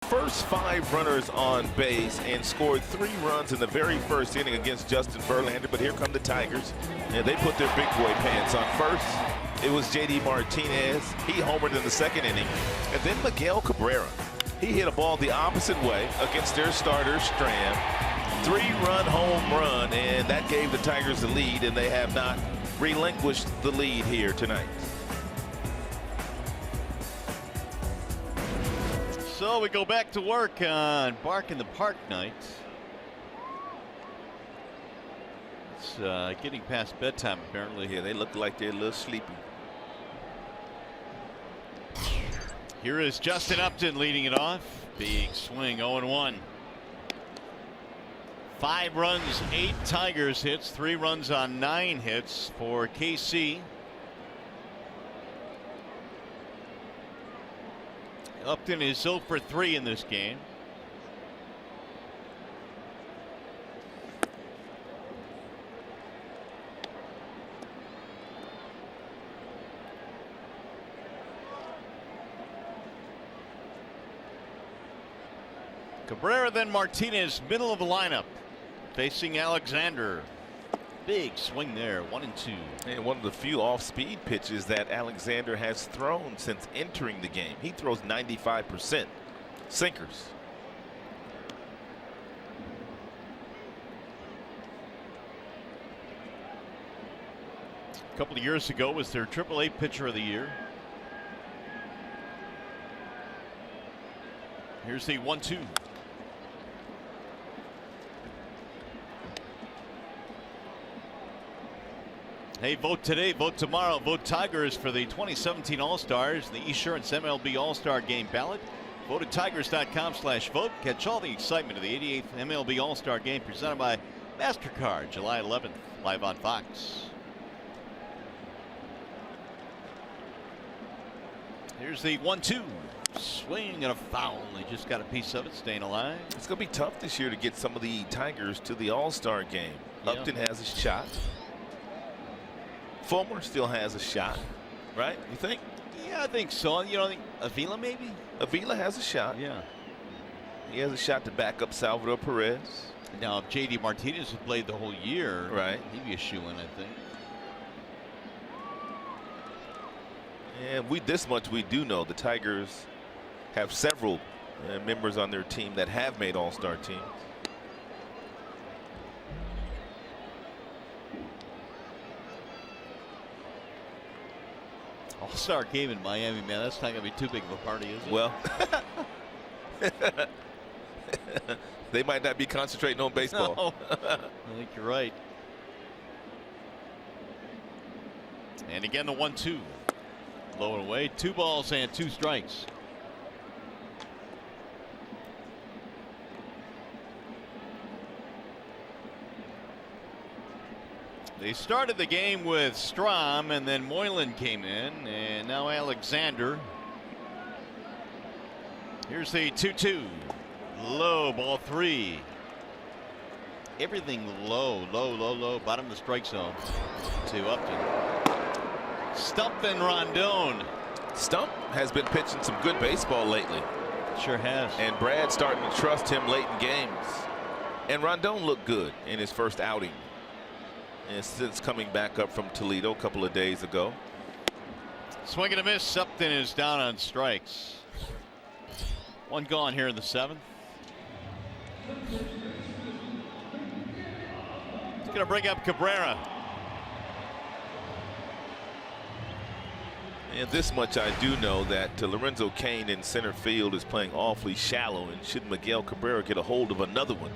First 5 runners on base and scored 3 runs in the very first inning against Justin Verlander. But here come the Tigers, and they put their big boy pants on. First, it was J.D. Martinez. He homered in the second inning. And then Miguel Cabrera. He hit a ball the opposite way against their starter, Strand. 3-run home run, and that gave the Tigers the lead, and they have not relinquished the lead here tonight. So we go back to work on Bark in the Park night. It's getting past bedtime apparently. Yeah, they look like they're a little sleepy. Here is Justin Upton leading it off. Big swing, 0-1. 5 runs, 8 Tigers hits, 3 runs on 9 hits for KC. Upton is 0 for 3 in this game. Cabrera, then Martinez, middle of the lineup, facing Alexander. Big swing there, 1-2. And one of the few off-speed pitches that Alexander has thrown since entering the game. He throws 95% sinkers. A couple of years ago was their AAA pitcher of the year. Here's the 1-2. Hey, vote today, vote tomorrow, vote Tigers for the 2017 All-Stars, the Esurance MLB All-Star Game ballot. Vote at tigers.com/vote. Catch all the excitement of the 88th MLB All-Star Game presented by MasterCard, July 11th, live on Fox. Here's the 1-2. Swing and a foul. They just got a piece of it, staying alive. It's going to be tough this year to get some of the Tigers to the All-Star Game. Yeah. Upton has a shot. Fulmer still has a shot, right? You think? Yeah, I think so. You know, I think Avila maybe? Avila has a shot. Yeah. He has a shot to back up Salvador Perez. Now, if J.D. Martinez had played the whole year, right, he'd be a shoo-in, I think. And this much we do know. The Tigers have several members on their team that have made All-Star teams. All-Star game in Miami, man, that's not going to be too big of a party, is it? Well, they might not be concentrating on baseball. No. I think you're right. And again, the 1-2. Low and away. 2 balls and 2 strikes. They started the game with Strom, and then Moylan came in, and now Alexander. Here's the 2-2. Low, ball 3. Everything low, low, low, low. Bottom of the strike zone to Upton. Stump and Rondon. Stump has been pitching some good baseball lately. Sure has. And Brad's starting to trust him late in games. And Rondon looked good in his first outing. And since coming back up from Toledo a couple of days ago. Swing and a miss. Upton is down on strikes. 1 gone here in the 7th. He's going to bring up Cabrera. And this much I do know, that Lorenzo Cain in center field is playing awfully shallow, and should Miguel Cabrera get a hold of another one,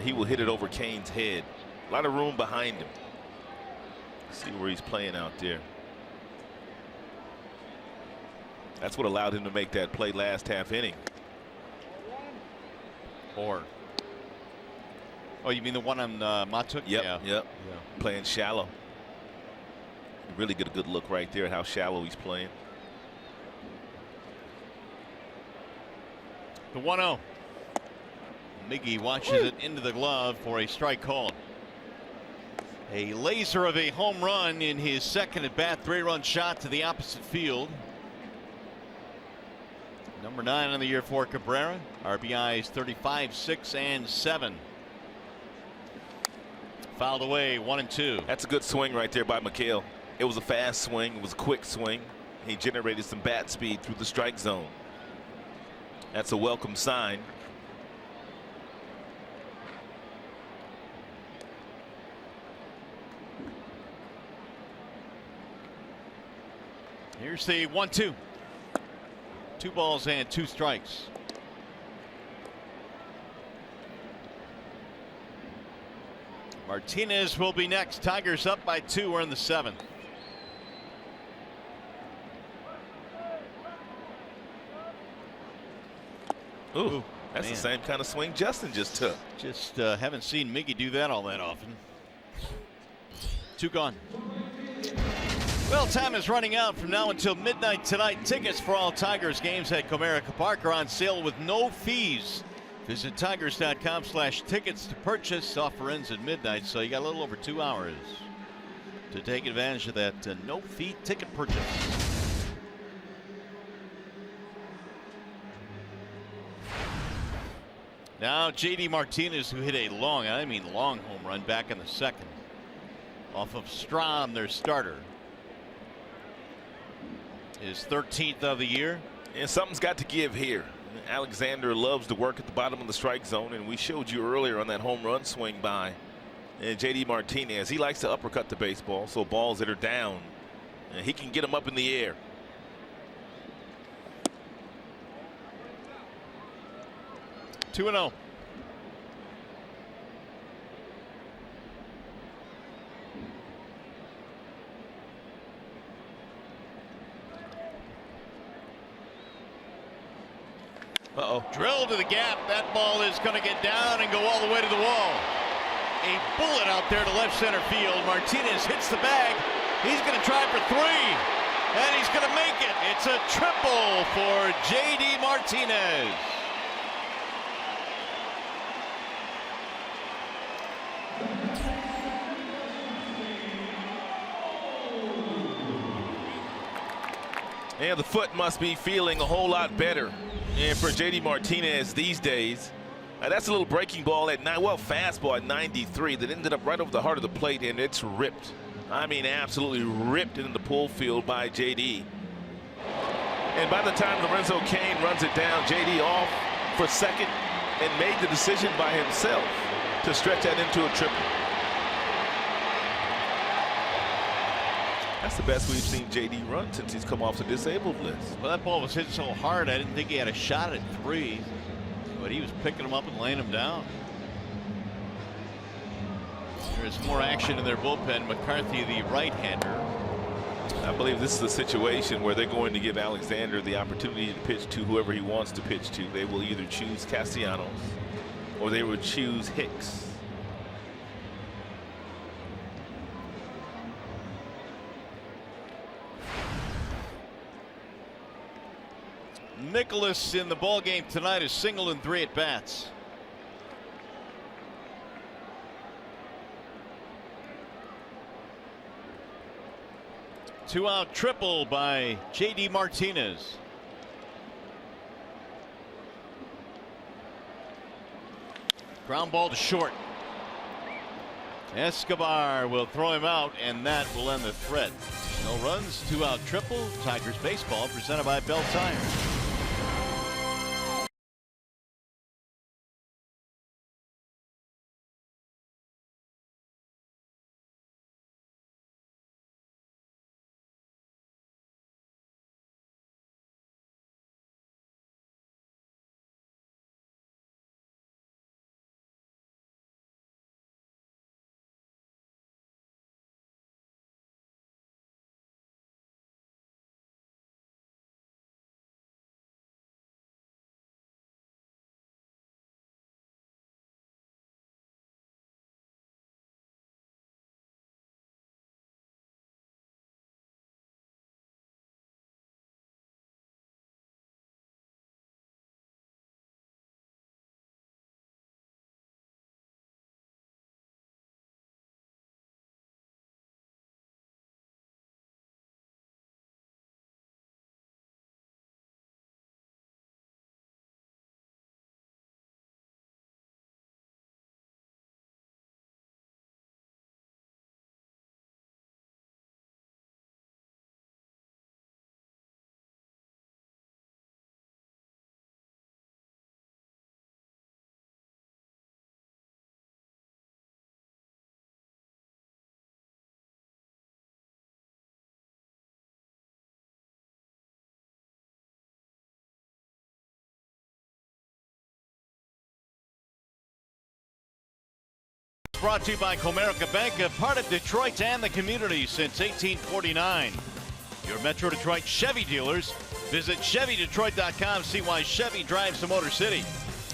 he will hit it over Cain's head. A lot of room behind him. See where he's playing out there. That's what allowed him to make that play last half inning. Oh, you mean the one on Matuk? Yep, yep. Playing shallow. Really get a good look right there at how shallow he's playing. The 1-0. Miggy watches it into the glove for a strike called. A laser of a home run in his second at bat. 3-run shot to the opposite field. Number 9 on the year for Cabrera. RBIs 35, 6, and 7. Fouled away, 1-2. That's a good swing right there by Miguel. It was a fast swing. It was a quick swing. He generated some bat speed through the strike zone. That's a welcome sign. Here's the 1-2. 2 balls and 2 strikes. Martinez will be next. Tigers up by 2. We're in the 7th. Ooh, that's man. the same kind of swing Justin just took. Just haven't seen Miggy do that all that often. 2 gone. Well, time is running out. From now until midnight tonight, tickets for all Tigers games at Comerica Park are on sale with no fees. Visit tigers.com/tickets to purchase. Offer ends at midnight, so you got a little over 2 hours to take advantage of that no-fee ticket purchase. Now J.D. Martinez, who hit a long, and I mean long, home run back in the 2nd. off of Strom, their starter. His 13th of the year. And something's got to give here. Alexander loves to work at the bottom of the strike zone, and we showed you earlier on that home run swing by J.D. Martinez. He likes to uppercut the baseball, so balls that are down, and he can get them up in the air. Two and 0. Drill to the gap. That ball is going to get down and go all the way to the wall. A bullet out there to left center field. Martinez hits the bag. He's going to try for 3. And he's going to make it. It's a triple for J.D. Martinez. And the foot must be feeling a whole lot better. And for J.D. Martinez these days, that's a little breaking ball at fastball at 93 that ended up right over the heart of the plate, and it's ripped. I mean, absolutely ripped into the pull field by J.D. And by the time Lorenzo Cain runs it down, J.D. off for second and made the decision by himself to stretch that into a triple. That's the best we've seen J.D. run since he's come off the disabled list. Well, that ball was hit so hard, I didn't think he had a shot at 3. But he was picking them up and laying them down. There's more action in their bullpen. McCarthy, the right-hander. I believe this is the situation where they're going to give Alexander the opportunity to pitch to whoever he wants to pitch to. They will either choose Castellanos or they would choose Hicks. Nicholas in the ball game tonight is single in 3 at-bats. Two-out triple by J.D. Martinez. Ground ball to short. Escobar will throw him out, and that will end the threat. No runs, 2-out triple. Tigers baseball presented by Bell Tire. Brought to you by Comerica Bank, a part of Detroit and the community since 1849. Your Metro Detroit Chevy dealers. Visit ChevyDetroit.com. See why Chevy drives to Motor City.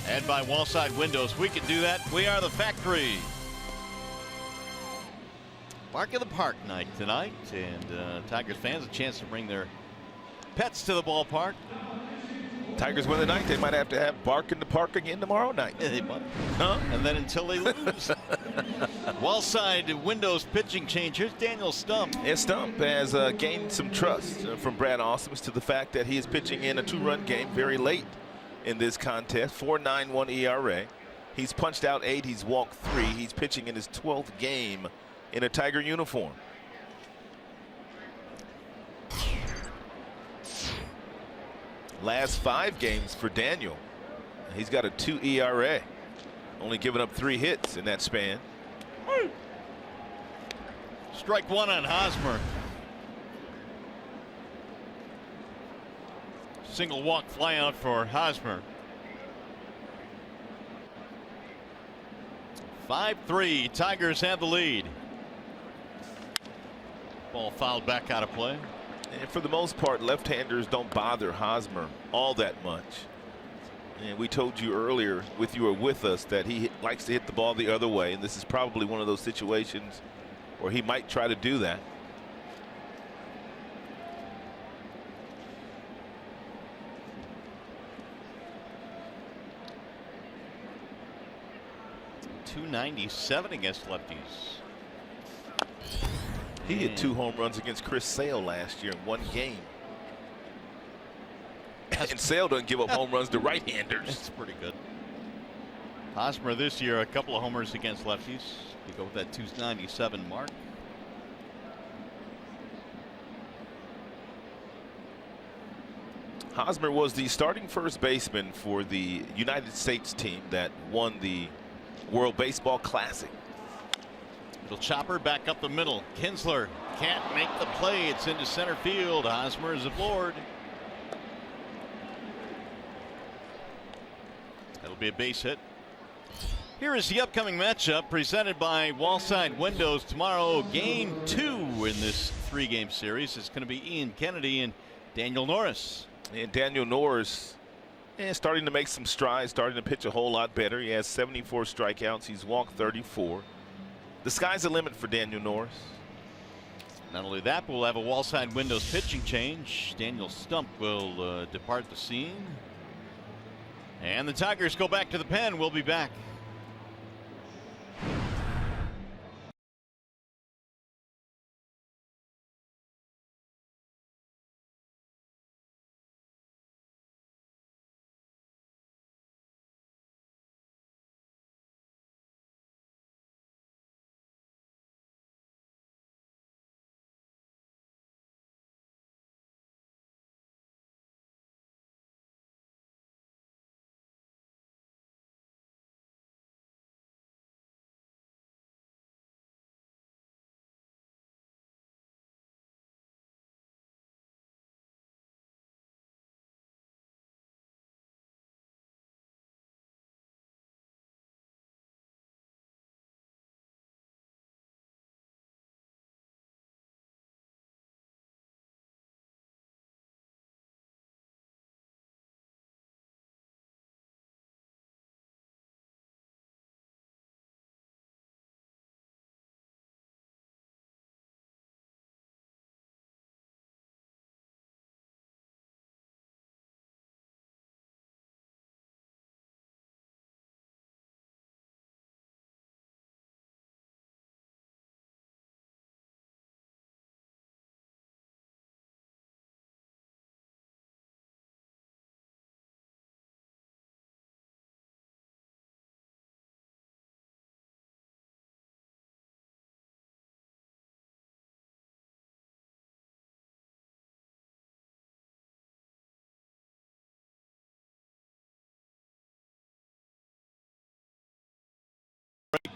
And by Wallside Windows. We can do that. We are the factory. Bark in the Park night tonight. And Tigers fans a chance to bring their pets to the ballpark. Tigers win the night. They might have to have Bark in the Park again tomorrow night. Yeah, they might. Huh? And then until they lose. Wallside Windows pitching change. Here's Daniel Stump. And Stump has gained some trust from Brad Ausmus to the fact that he is pitching in a 2-run game very late in this contest. 4.91 ERA. He's punched out 8. He's walked 3. He's pitching in his 12th game in a Tiger uniform. Last 5 games for Daniel. He's got a 2 ERA. Only giving up 3 hits in that span. Strike 1 on Hosmer. Single walk fly out for Hosmer. 5-3. Tigers have the lead. Ball fouled back out of play. And for the most part, left-handers don't bother Hosmer all that much. And we told you earlier, you were with us, that he likes to hit the ball the other way. And this is probably one of those situations where he might try to do that. .297 against lefties. He hit 2 home runs against Chris Sale last year in 1 game. And Sale doesn't give up home runs to right-handers. That's pretty good. Hosmer this year, a couple of homers against lefties to go with that .297 mark. Hosmer was the starting first baseman for the United States team that won the World Baseball Classic. Little chopper back up the middle. Kinsler can't make the play. It's into center field. Hosmer is aboard. That'll be a base hit. Here is the upcoming matchup presented by Wallside Windows. Tomorrow, game 2 in this 3-game series. It's going to be Ian Kennedy and Daniel Norris. And Daniel Norris starting to make some strides, starting to pitch a whole lot better. He has 74 strikeouts. He's walked 34. The sky's the limit for Daniel Norris. Not only that, but we'll have a Wallside Windows pitching change. Daniel Stump will depart the scene. And the Tigers go back to the pen. We'll be back.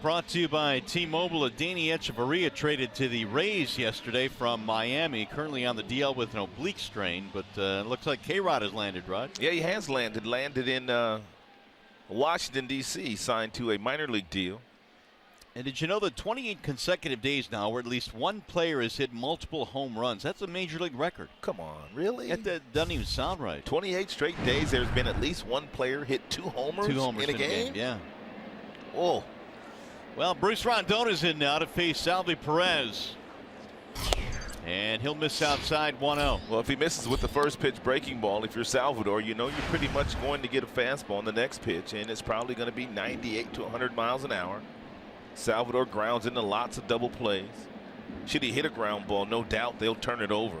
Brought to you by T-Mobile. Adeiny Echeverria traded to the Rays yesterday from Miami. Currently on the DL with an oblique strain, but it looks like K-Rod has landed, Rod. Yeah, he has landed. Landed in Washington, D.C., signed to a minor league deal. And did you know that 28 consecutive days now where at least one player has hit multiple home runs? That's a major league record. Come on, really? That doesn't even sound right. 28 straight days, there's been at least one player hit 2 homers, in a game? Yeah. Oh. Well, Bruce Rondona's in now to face Salvi Perez. And he'll miss outside 1-0. Well, if he misses with the first pitch breaking ball, if you're Salvador, you know you're pretty much going to get a fastball on the next pitch, and it's probably going to be 98 to 100 miles an hour. Salvador grounds into lots of double plays. Should he hit a ground ball, no doubt they'll turn it over.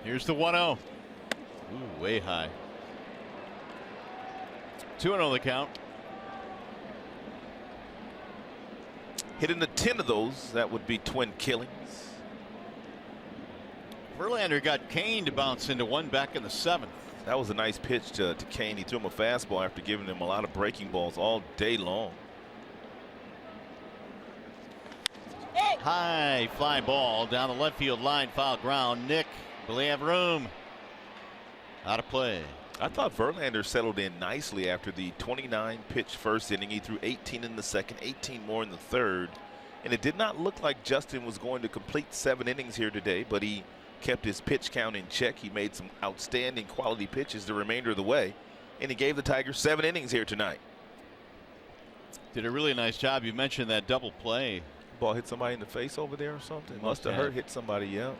Here's the 1-0. Ooh, way high. 2-0 the count. hit into 10 of those, that would be twin killings. Verlander got Kane to bounce into one back in the 7th. That was a nice pitch to Kane. He threw him a fastball after giving him a lot of breaking balls all day long. High fly ball down the left field line, foul ground. Nick, will he have room? Out of play. I thought Verlander settled in nicely after the 29 pitch first inning. He threw 18 in the second, 18 more in the third. And it did not look like Justin was going to complete 7 innings here today, but he kept his pitch count in check. He made some outstanding quality pitches the remainder of the way, and he gave the Tigers 7 innings here tonight. Did a really nice job. You mentioned that double play. Ball hit somebody in the face over there or something. Must have hurt. Hit somebody, yeah.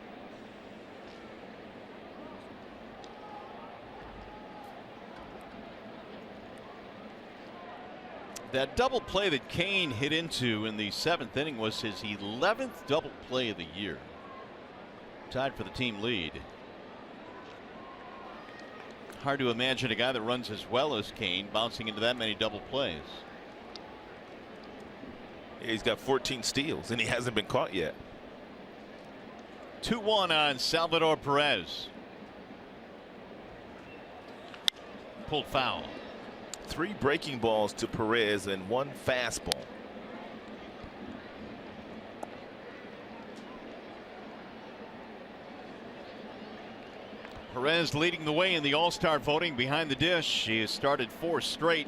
That double play that Kane hit into in the 7th inning was his 11th double play of the year. Tied for the team lead. Hard to imagine a guy that runs as well as Kane bouncing into that many double plays. Yeah, he's got 14 steals and he hasn't been caught yet. 2-1 on Salvador Perez. Pulled foul. 3 breaking balls to Perez and 1 fastball. Perez leading the way in the All-Star voting behind the dish. He has started 4 straight.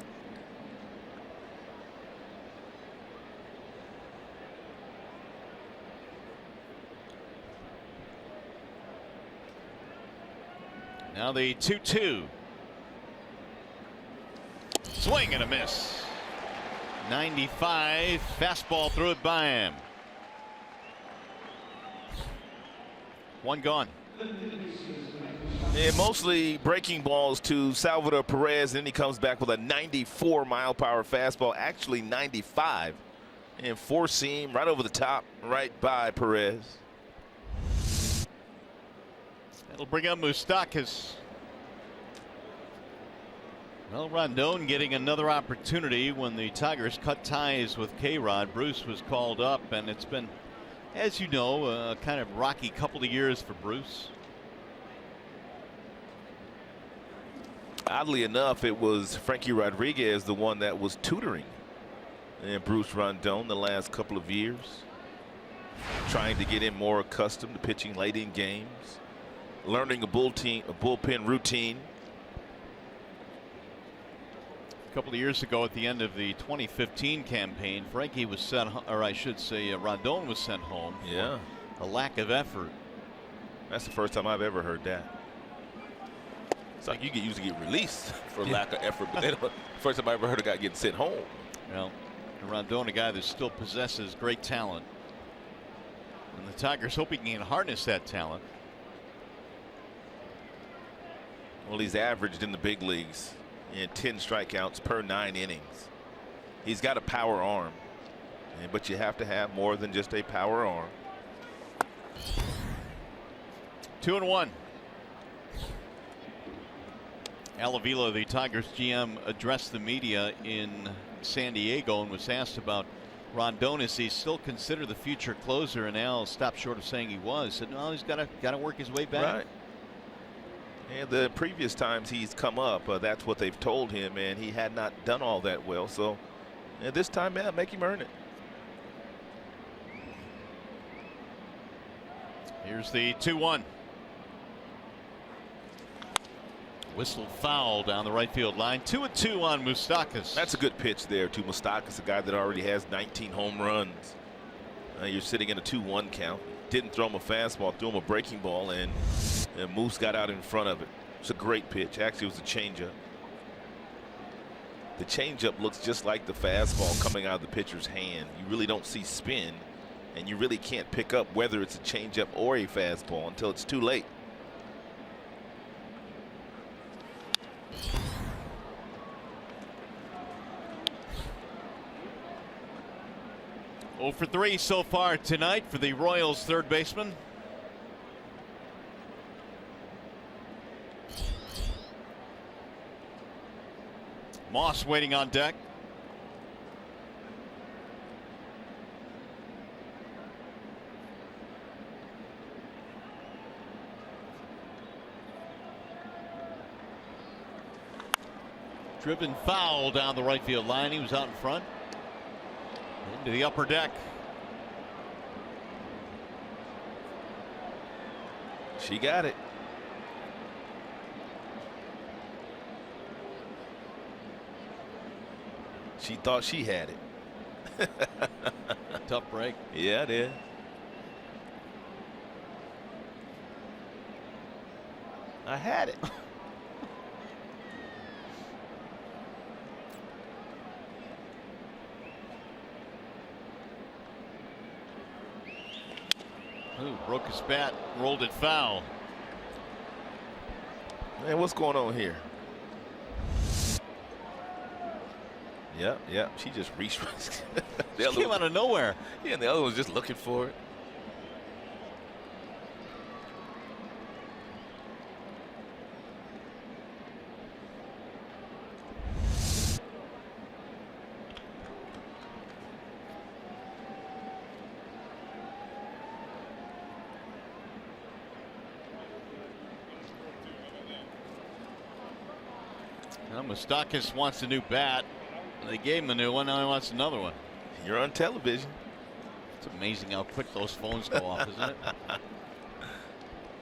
Now the 2-2. Swing and a miss. 95. Fastball threw it by him. 1 gone. And mostly breaking balls to Salvador Perez, and then he comes back with a 94-mile-per-hour fastball, actually 95, and 4-seam right over the top, right by Perez. That'll bring up Moustakas. Well, Rondon getting another opportunity when the Tigers cut ties with K-Rod. Bruce was called up, and it's been, as you know, a kind of rocky couple of years for Bruce. Oddly enough, it was Frankie Rodriguez, the one that was tutoring and Bruce Rondon the last couple of years, trying to get him more accustomed to pitching late in games, learning a bullpen routine. A couple of years ago, at the end of the 2015 campaign, Frankie was sent, or I should say, Rondon was sent home. Yeah, a lack of effort. That's the first time I've ever heard that. It's like you usually get released for lack of effort, but first time I ever heard a guy getting sent home. Well, Rondon, a guy that still possesses great talent, and the Tigers hoping he can harness that talent. Well, he's averaged in the big leagues in 10 strikeouts per 9 innings. He's got a power arm, but you have to have more than just a power arm. 2-1. Al Avila, the Tigers GM, addressed the media in San Diego and was asked about Rondon. Is he still considered the future closer? And Al stopped short of saying he was. Said, no, he's got to work his way back. Right. And the previous times he's come up, that's what they've told him, and he had not done all that well. So this time, man, make him earn it. Here's the 2-1. Whistle foul down the right field line. 2-2 on Moustakas. That's a good pitch there to Moustakas, a guy that already has 19 home runs. You're sitting in a 2-1 count. Didn't throw him a fastball, threw him a breaking ball, and Moose got out in front of it. It's a great pitch. Actually, it was a changeup. The changeup looks just like the fastball coming out of the pitcher's hand. You really don't see spin, and you really can't pick up whether it's a changeup or a fastball until it's too late. Oh for 3 so far tonight for the Royals third baseman. Moss waiting on deck. Driven foul down the right field line. He was out in front. Into the upper deck. She got it. She thought she had it. Tough break. Yeah, it is. I had it. Ooh, broke his bat, rolled it foul. Man, what's going on here? Yeah. She just reached. She came out of nowhere. Yeah, and the other was just looking for it. Well, Moustakas wants a new bat. They gave him a new one. Now he wants another one. You're on television. It's amazing how quick those phones go off, isn't it?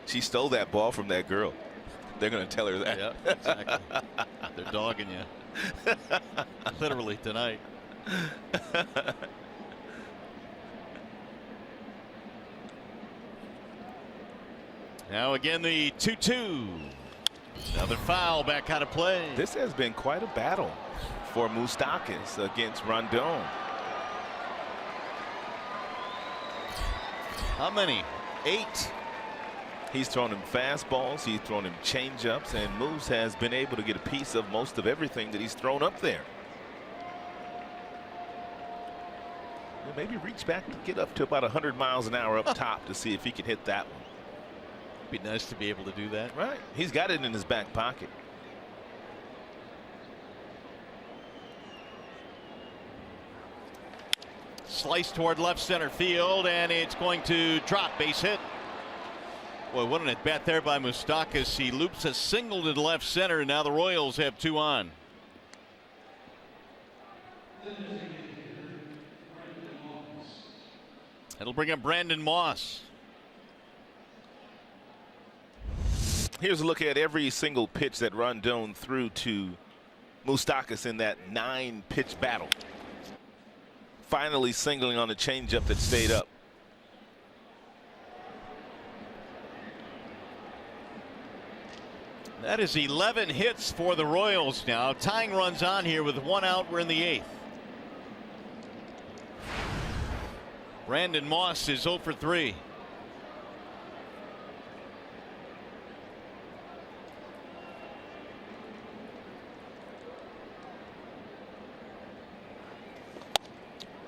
She stole that ball from that girl. They're going to tell her that. Yeah, exactly. They're dogging you. Literally tonight. Now again the 2-2. Another foul back out of play. This has been quite a battle for Moustakas against Rondon. How many? 8. He's thrown him fastballs, he's thrown him changeups, and Moose has been able to get a piece of most of everything that he's thrown up there. Maybe reach back to get up to about 100 miles an hour up top to see if he can hit that one. Be nice to be able to do that. Right. He's got it in his back pocket. Slice toward left center field, and it's going to drop. Base hit. Boy, what an at bat there by Moustakas. He loops a single to the left center, and now the Royals have 2 on. It'll bring up Brandon Moss. Here's a look at every single pitch that Rondon threw to Moustakas in that 9-pitch battle. Finally singling on a changeup that stayed up. That is 11 hits for the Royals now. Tying runs on here with 1 out. We're in the 8th. Brandon Moss is 0 for 3.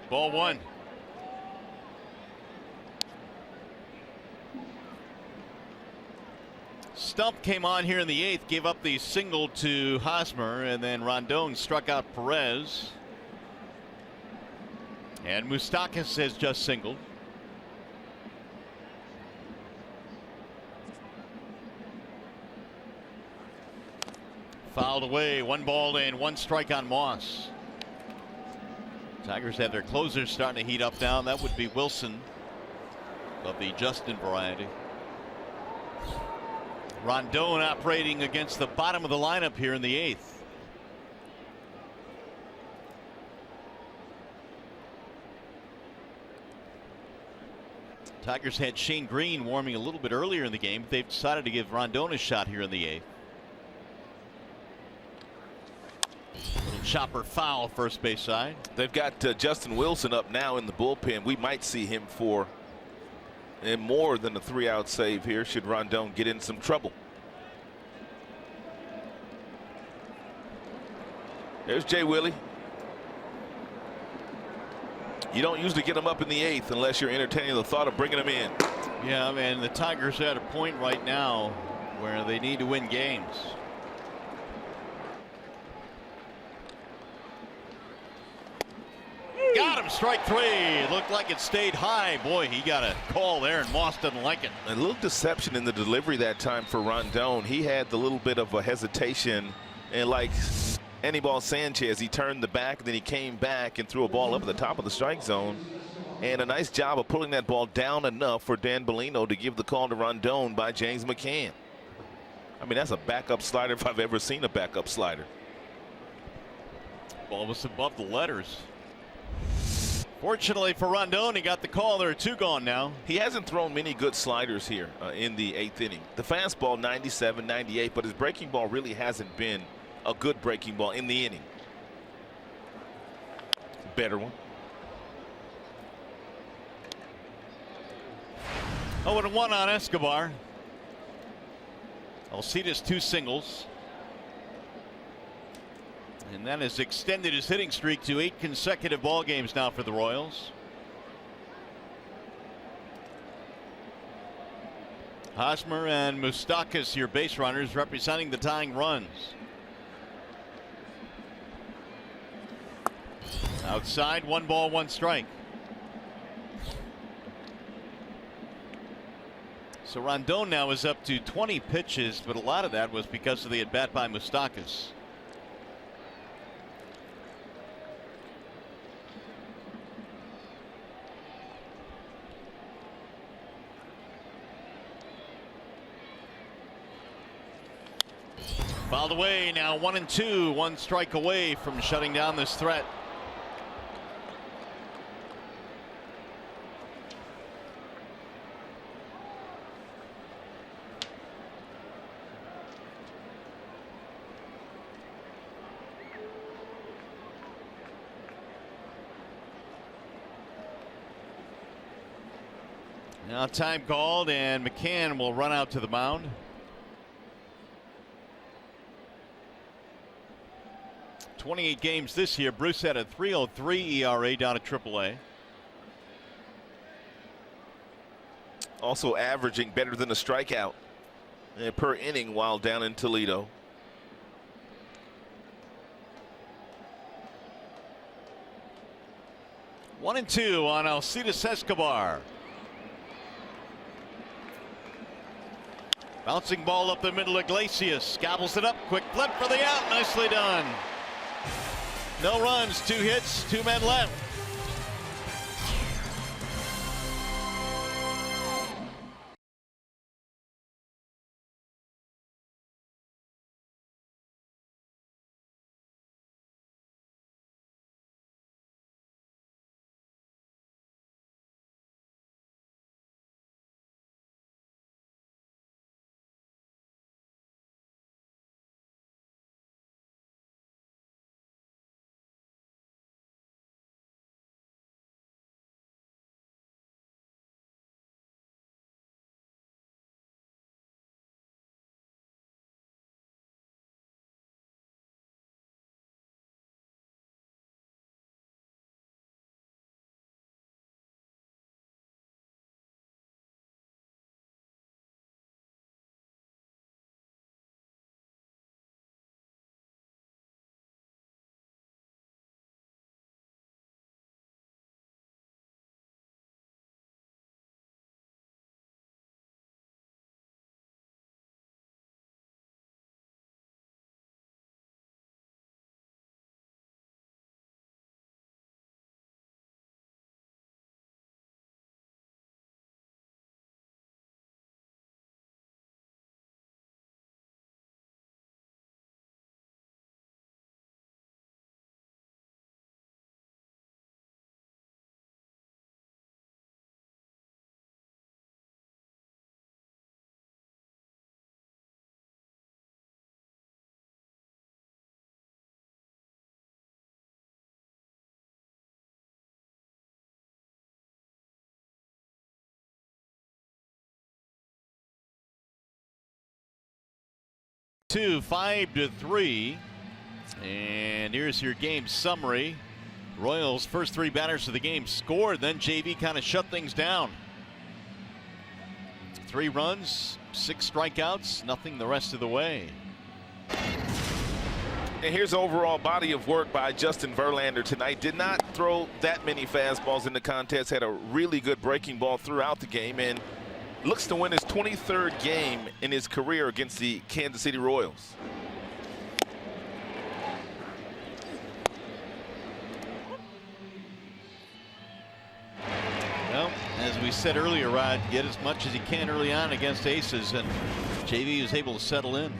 Ball 1. Stump came on here in the 8th, gave up the single to Hosmer, and then Rondon struck out Perez. And Moustakas has just singled. Fouled away. 1 ball and 1 strike on Moss. Tigers have their closers starting to heat up now. That would be Wilson of the Justin variety. Rondon operating against the bottom of the lineup here in the 8th. Tigers had Shane Green warming a little bit earlier in the game, but they've decided to give Rondon a shot here in the 8th. Little chopper foul first base side. They've got Justin Wilson up now in the bullpen. We might see him for more than a 3-out save here should Rondon get in some trouble. There's Jay Willie. You don't usually get him up in the 8th unless you're entertaining the thought of bringing him in. Yeah, man, the Tigers are at a point right now where they need to win games. Got him, strike 3. It looked like it stayed high. Boy, he got a call there, and Moss doesn't like it. A little deception in the delivery that time for Rondon. He had the little bit of a hesitation and Anibal Sanchez, he turned the back, then he came back and threw a ball up at the top of the strike zone. And a nice job of pulling that ball down enough for Dan Bellino to give the call to Rondon by James McCann. I mean, that's a backup slider if I've ever seen a backup slider. Ball was above the letters. Fortunately for Rondon, he got the call. There are 2 gone now. He hasn't thrown many good sliders here in the 8th inning. The fastball 97, 98, but his breaking ball really hasn't been a good breaking ball in the inning. Better one. 0-1 on Escobar. Alcides 2 singles. And that has extended his hitting streak to 8 consecutive ball games now for the Royals. Hosmer and Moustakas, your base runners, representing the tying runs. Outside, 1 ball, 1 strike. So Rondon now is up to 20 pitches, but a lot of that was because of the at bat by Moustakas. Fouled away, now 1-2, 1 strike away from shutting down this threat. Now time called, and McCann will run out to the mound. .28 games this year. Bruce had a .303 ERA down at AAA. Also averaging better than a strikeout per inning while down in Toledo. One and 2 on Alcides Escobar. Bouncing ball up the middle. Iglesias gobbles it up. Quick flip for the out. Nicely done. No runs, 2 hits, 2 men left. Two, 5-3, and here's your game summary. Royals' first 3 batters of the game scored, then JV kind of shut things down. 3 runs, 6 strikeouts, nothing the rest of the way. And here's overall body of work by Justin Verlander tonight. Did not throw that many fastballs in the contest, had a really good breaking ball throughout the game, and looks to win his 23rd game in his career against the Kansas City Royals. as we said earlier, Rod, get as much as he can early on against aces, and JV is able to settle in.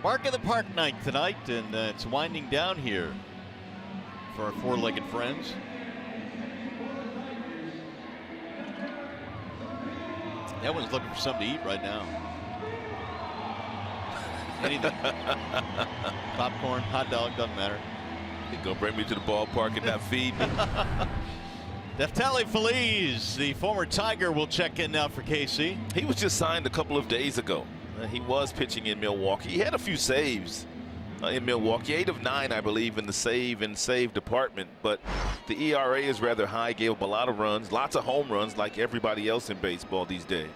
Bark of the Park night tonight, and it's winding down here for our four-legged friends. That one's looking for something to eat right now. Anything. Popcorn, hot dog, doesn't matter. He's gonna bring me to the ballpark and not feed me. Neftali Feliz, the former Tiger, will check in now for KC. He was just signed a couple of days ago. He was pitching in Milwaukee. He had a few saves in Milwaukee, 8 of 9, I believe, in the save department. But the ERA is rather high. Gave up a lot of runs, lots of home runs, like everybody else in baseball these days.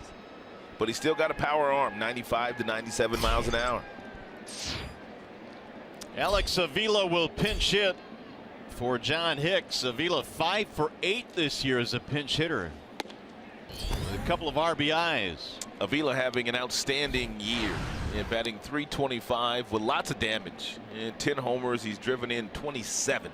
But he's still got a power arm, 95 to 97 miles an hour. Alex Avila will pinch hit for John Hicks. Avila 5 for 8 this year as a pinch hitter. With a couple of RBIs. Avila having an outstanding year and batting .325 with lots of damage. And 10 homers. He's driven in 27.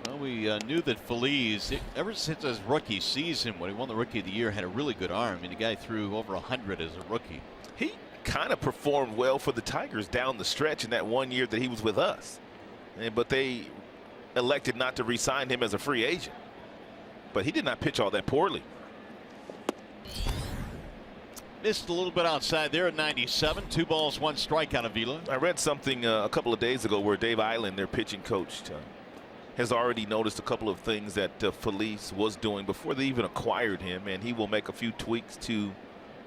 Well, we knew that Feliz, ever since his rookie season when he won the Rookie of the Year, had a really good arm. I mean, the guy threw over 100 as a rookie. He kind of performed well for the Tigers down the stretch in that 1 year that he was with us. But they elected not to re-sign him as a free agent. But he did not pitch all that poorly. Missed a little bit outside there at 97. 2 balls, 1 strike on Avila. I read something a couple of days ago where Dave Island, their pitching coach, has already noticed a couple of things that Feliz was doing before they even acquired him, and he will make a few tweaks to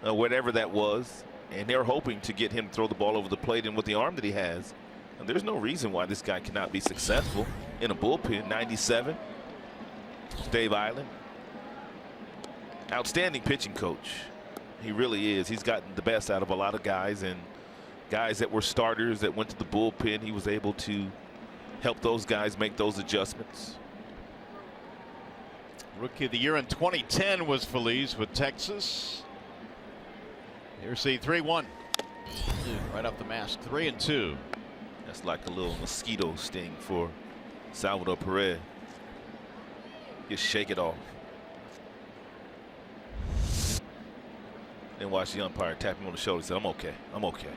whatever that was. And they're hoping to get him to throw the ball over the plate, and with the arm that he has, and there's no reason why this guy cannot be successful in a bullpen. 97. Dave Island. Outstanding pitching coach. He really is. He's gotten the best out of a lot of guys, and guys that were starters that went to the bullpen, he was able to help those guys make those adjustments. Rookie of the Year in 2010 was Feliz with Texas. Here's the 3-1. Right off the mask. 3-2. That's like a little mosquito sting for Salvador Perez. Just shake it off. Then watch the umpire tap him on the shoulder and say, "I'm okay. I'm okay."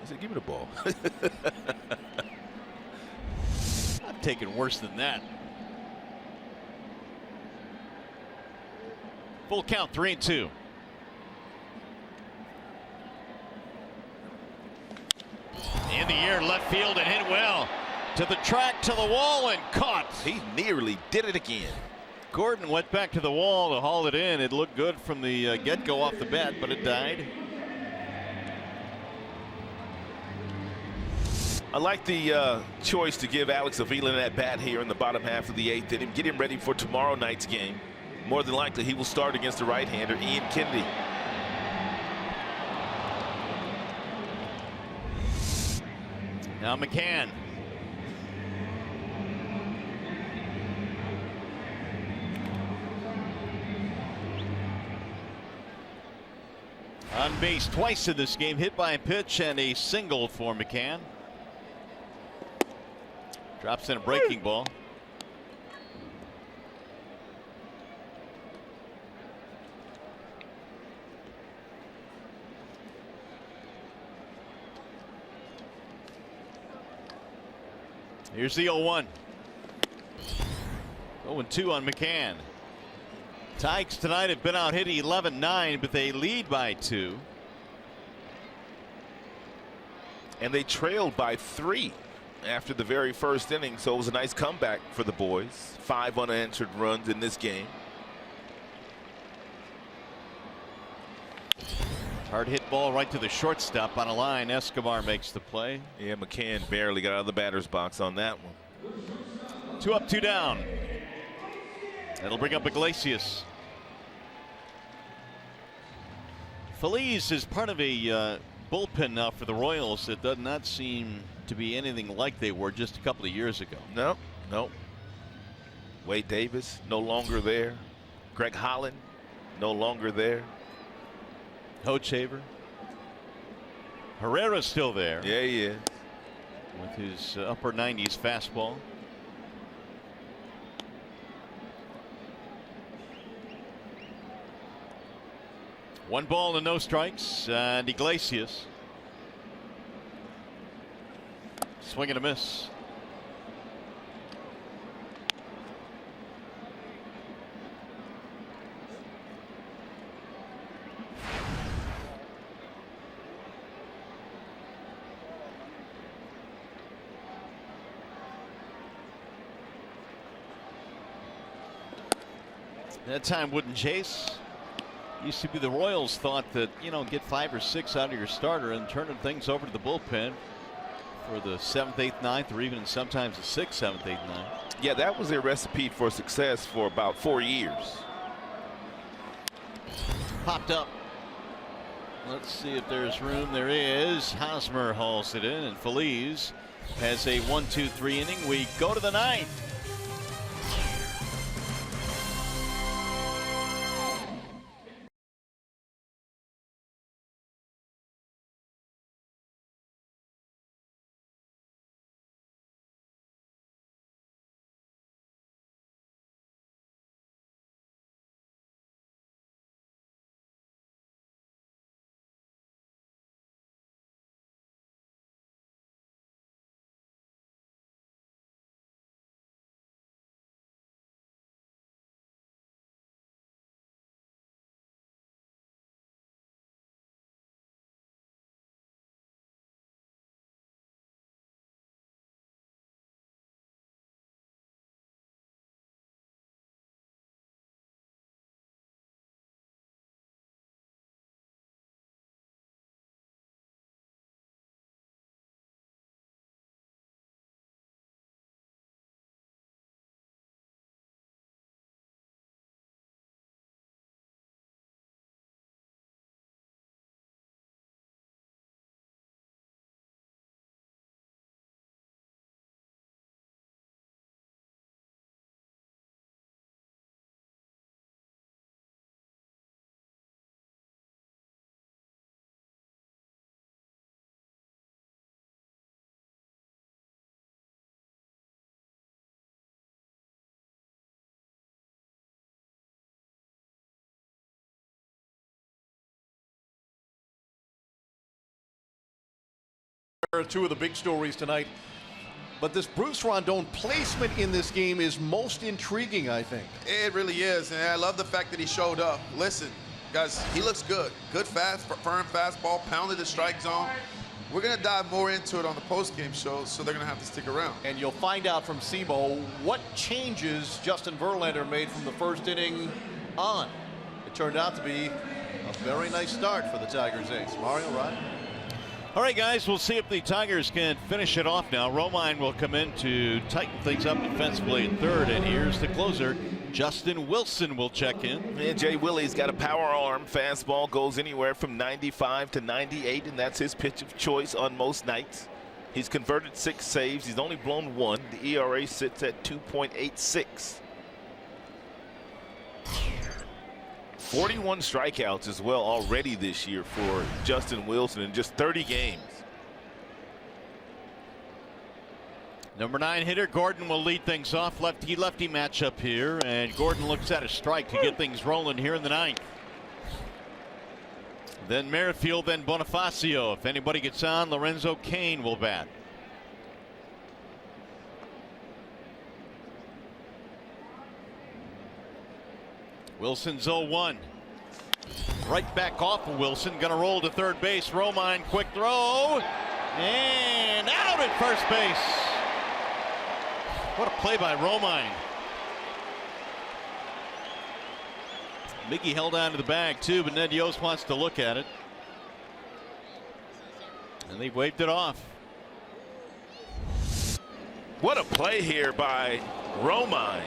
He said, "Give me the ball." I'm taking worse than that. Full count, 3-2. In the air, left field, and hit well. To the track, to the wall, and caught. He nearly did it again. Gordon went back to the wall to haul it in. It looked good from the get-go off the bat, but it died. I like the choice to give Alex Avila that bat here in the bottom half of the 8th inning. Get him ready for tomorrow night's game. More than likely, he will start against the right-hander, Ian Kennedy. Now McCann. On base twice in this game, hit by a pitch and a single for McCann. Drops in a breaking ball. Here's the 0-1. 0-2 on McCann. Tigers tonight have been out hit 11-9, but they lead by 2. And they trailed by 3 after the very first inning, so it was a nice comeback for the boys. 5 unanswered runs in this game. Hard hit ball right to the shortstop on a line. Escobar makes the play. Yeah, McCann barely got out of the batter's box on that one. 2 up, 2 down. That'll bring up Iglesias. Feliz is part of a bullpen now for the Royals that does not seem to be anything like they were just a couple of years ago. No. Wade Davis no longer there. Greg Holland no longer there. Hochever. Herrera's still there. Yeah, he is. With his upper 90s fastball. One ball and no strikes. And Iglesias. Swing and a miss. That time wouldn't chase. Used to be the Royals thought that, you know, get 5 or 6 out of your starter and turning things over to the bullpen for the 7th, 8th, 9th, or even sometimes the 6th, 7th, 8th, 9th. Yeah, that was their recipe for success for about 4 years. Popped up. Let's see if there's room. There is. Hosmer hauls it in, and Phillies has a 1-2-3 inning. We go to the 9th. Two of the big stories tonight, but this Bruce Rondon placement in this game is most intriguing, I think. It really is, and I love the fact that he showed up. Listen, guys, he looks good. Good firm fastball, pounded the strike zone. We're going to dive more into it on the post-game show, so they're going to have to stick around. And you'll find out from Simo what changes Justin Verlander made from the first inning on. It turned out to be a very nice start for the Tigers ace. Mario, Rod? All right, guys, we'll see if the Tigers can finish it off now. Romine will come in to tighten things up defensively at third, and here's the closer. Justin Wilson will check in. And Jay Willie's got a power arm. Fastball goes anywhere from 95 to 98, and that's his pitch of choice on most nights. He's converted 6 saves. He's only blown 1. The ERA sits at 2.86. 41 strikeouts as well already this year for Justin Wilson in just 30 games. Number 9 hitter Gordon will lead things off. Lefty-lefty matchup here, and Gordon looks at a strike to get things rolling here in the 9th. Then Merrifield, then Bonifacio. If anybody gets on, Lorenzo Cain will bat. Wilson's 0-1. Right back off of Wilson. Going to roll to third base. Romine, quick throw. And out at first base. What a play by Romine. Mickey held on to the bag too, but Ned Yost wants to look at it. And they waved it off. What a play here by Romine.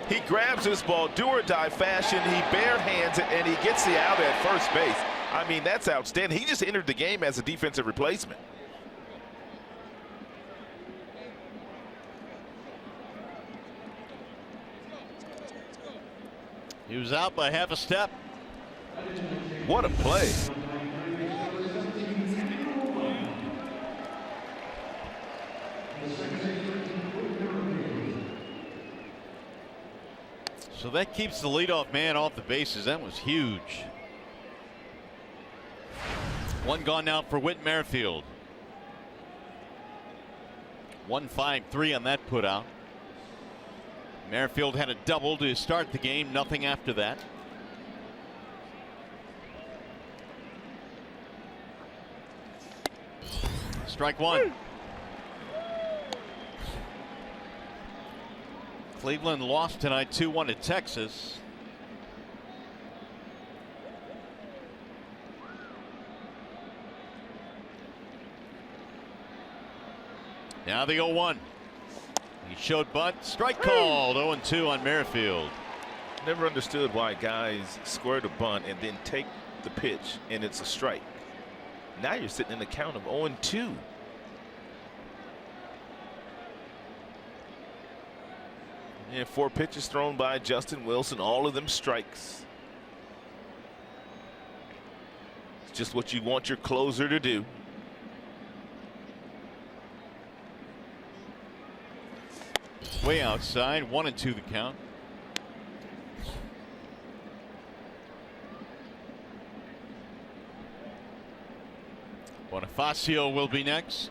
He grabs this ball, do-or-die fashion. He bare hands it, and he gets the out at first base. I mean, that's outstanding. He just entered the game as a defensive replacement. He was out by half a step. What a play. So that keeps the leadoff man off the bases. That was huge. One gone now for Whit Merrifield. 1-5-3 on that put out. Merrifield had a double to start the game, nothing after that. Strike one. Cleveland lost tonight 2-1 to Texas. Now the 0-1. He showed bunt. Strike called. 0-2 on Merrifield. Never understood why guys square the bunt and then take the pitch and it's a strike. Now you're sitting in the count of 0-2. And 4 pitches thrown by Justin Wilson, all of them strikes. It's just what you want your closer to do. Way outside, 1-2 the count. Bonifacio will be next.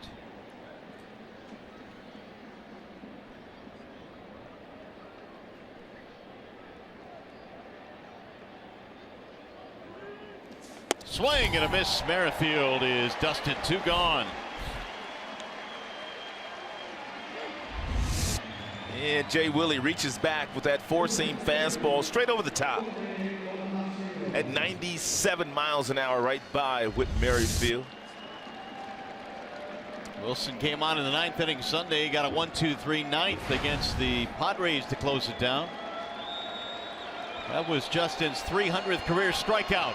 Swing and a miss. Merrifield is dusted. 2 gone. And Jay Willie reaches back with that 4-seam fastball straight over the top. At 97 miles an hour right by Whit Merrifield. Wilson came on in the 9th inning Sunday. He got a 1-2-3 ninth against the Padres to close it down. That was Justin's 300th career strikeout.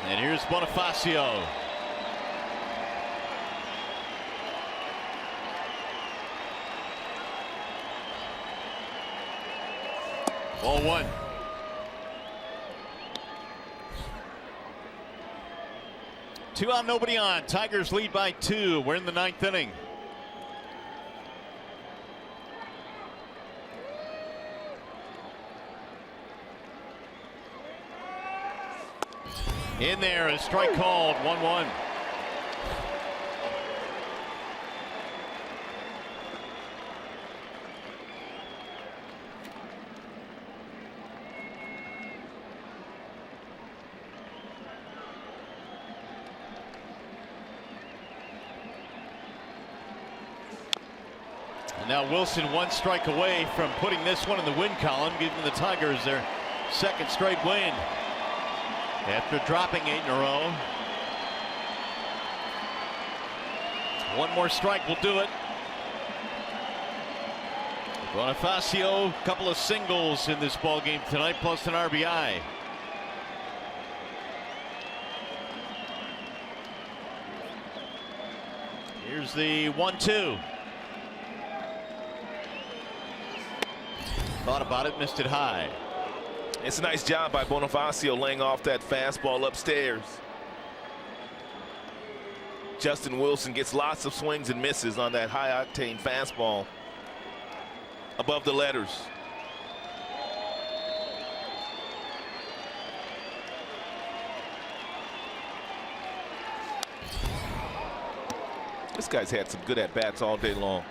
And here's Bonifacio. Ball 1. Two out, nobody on. Tigers lead by 2. We're in the 9th inning. In there, a strike called. 1-1. Now Wilson 1 strike away from putting this one in the win column, giving the Tigers their 2nd straight win after dropping 8 in a row. 1 more strike will do it. Bonifacio, a couple of singles in this ball game tonight, plus an RBI. Here's the 1-2. Thought about it, missed it high. It's a nice job by Bonifacio laying off that fastball upstairs. Justin Wilson gets lots of swings and misses on that high-octane fastball above the letters. This guy's had some good at-bats all day long.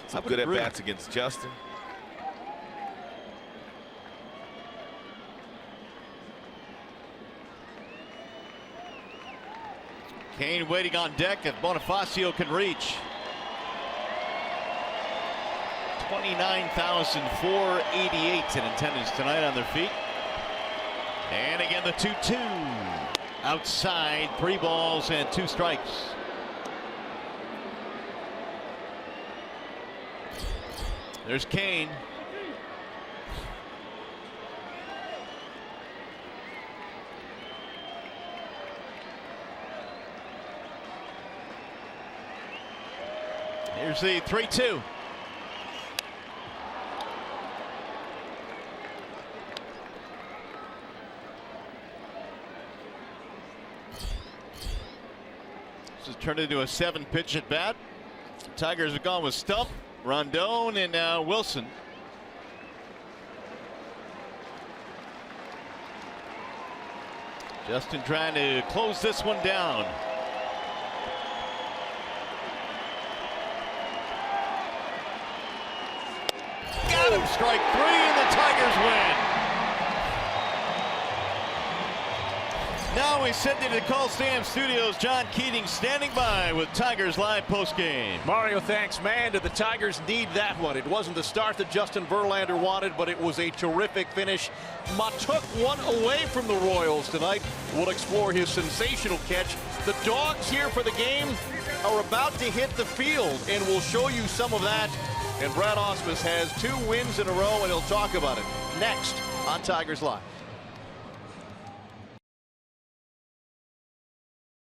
Some good at-bats against Justin. Kane waiting on deck if Bonifacio can reach. 29,488 in attendance tonight on their feet. And again the 2-2. Outside, 3 balls and 2 strikes. There's Kane. Here's the 3-2. This has turned into a 7-pitch at bat. Tigers have gone with Stump, Rondon, and now Wilson. Justin trying to close this one down. Got him, strike 3, and the Tigers win. Now we send it to the Coliseum Studios. John Keating standing by with Tigers Live postgame. Mario, thanks, man. Did the Tigers need that one? It wasn't the start that Justin Verlander wanted, but it was a terrific finish. Ma took one away from the Royals tonight. We'll explore his sensational catch. The Dogs here for the game are about to hit the field, and we'll show you some of that. And Brad Ausmus has 2 wins in a row, and he'll talk about it next on Tigers Live.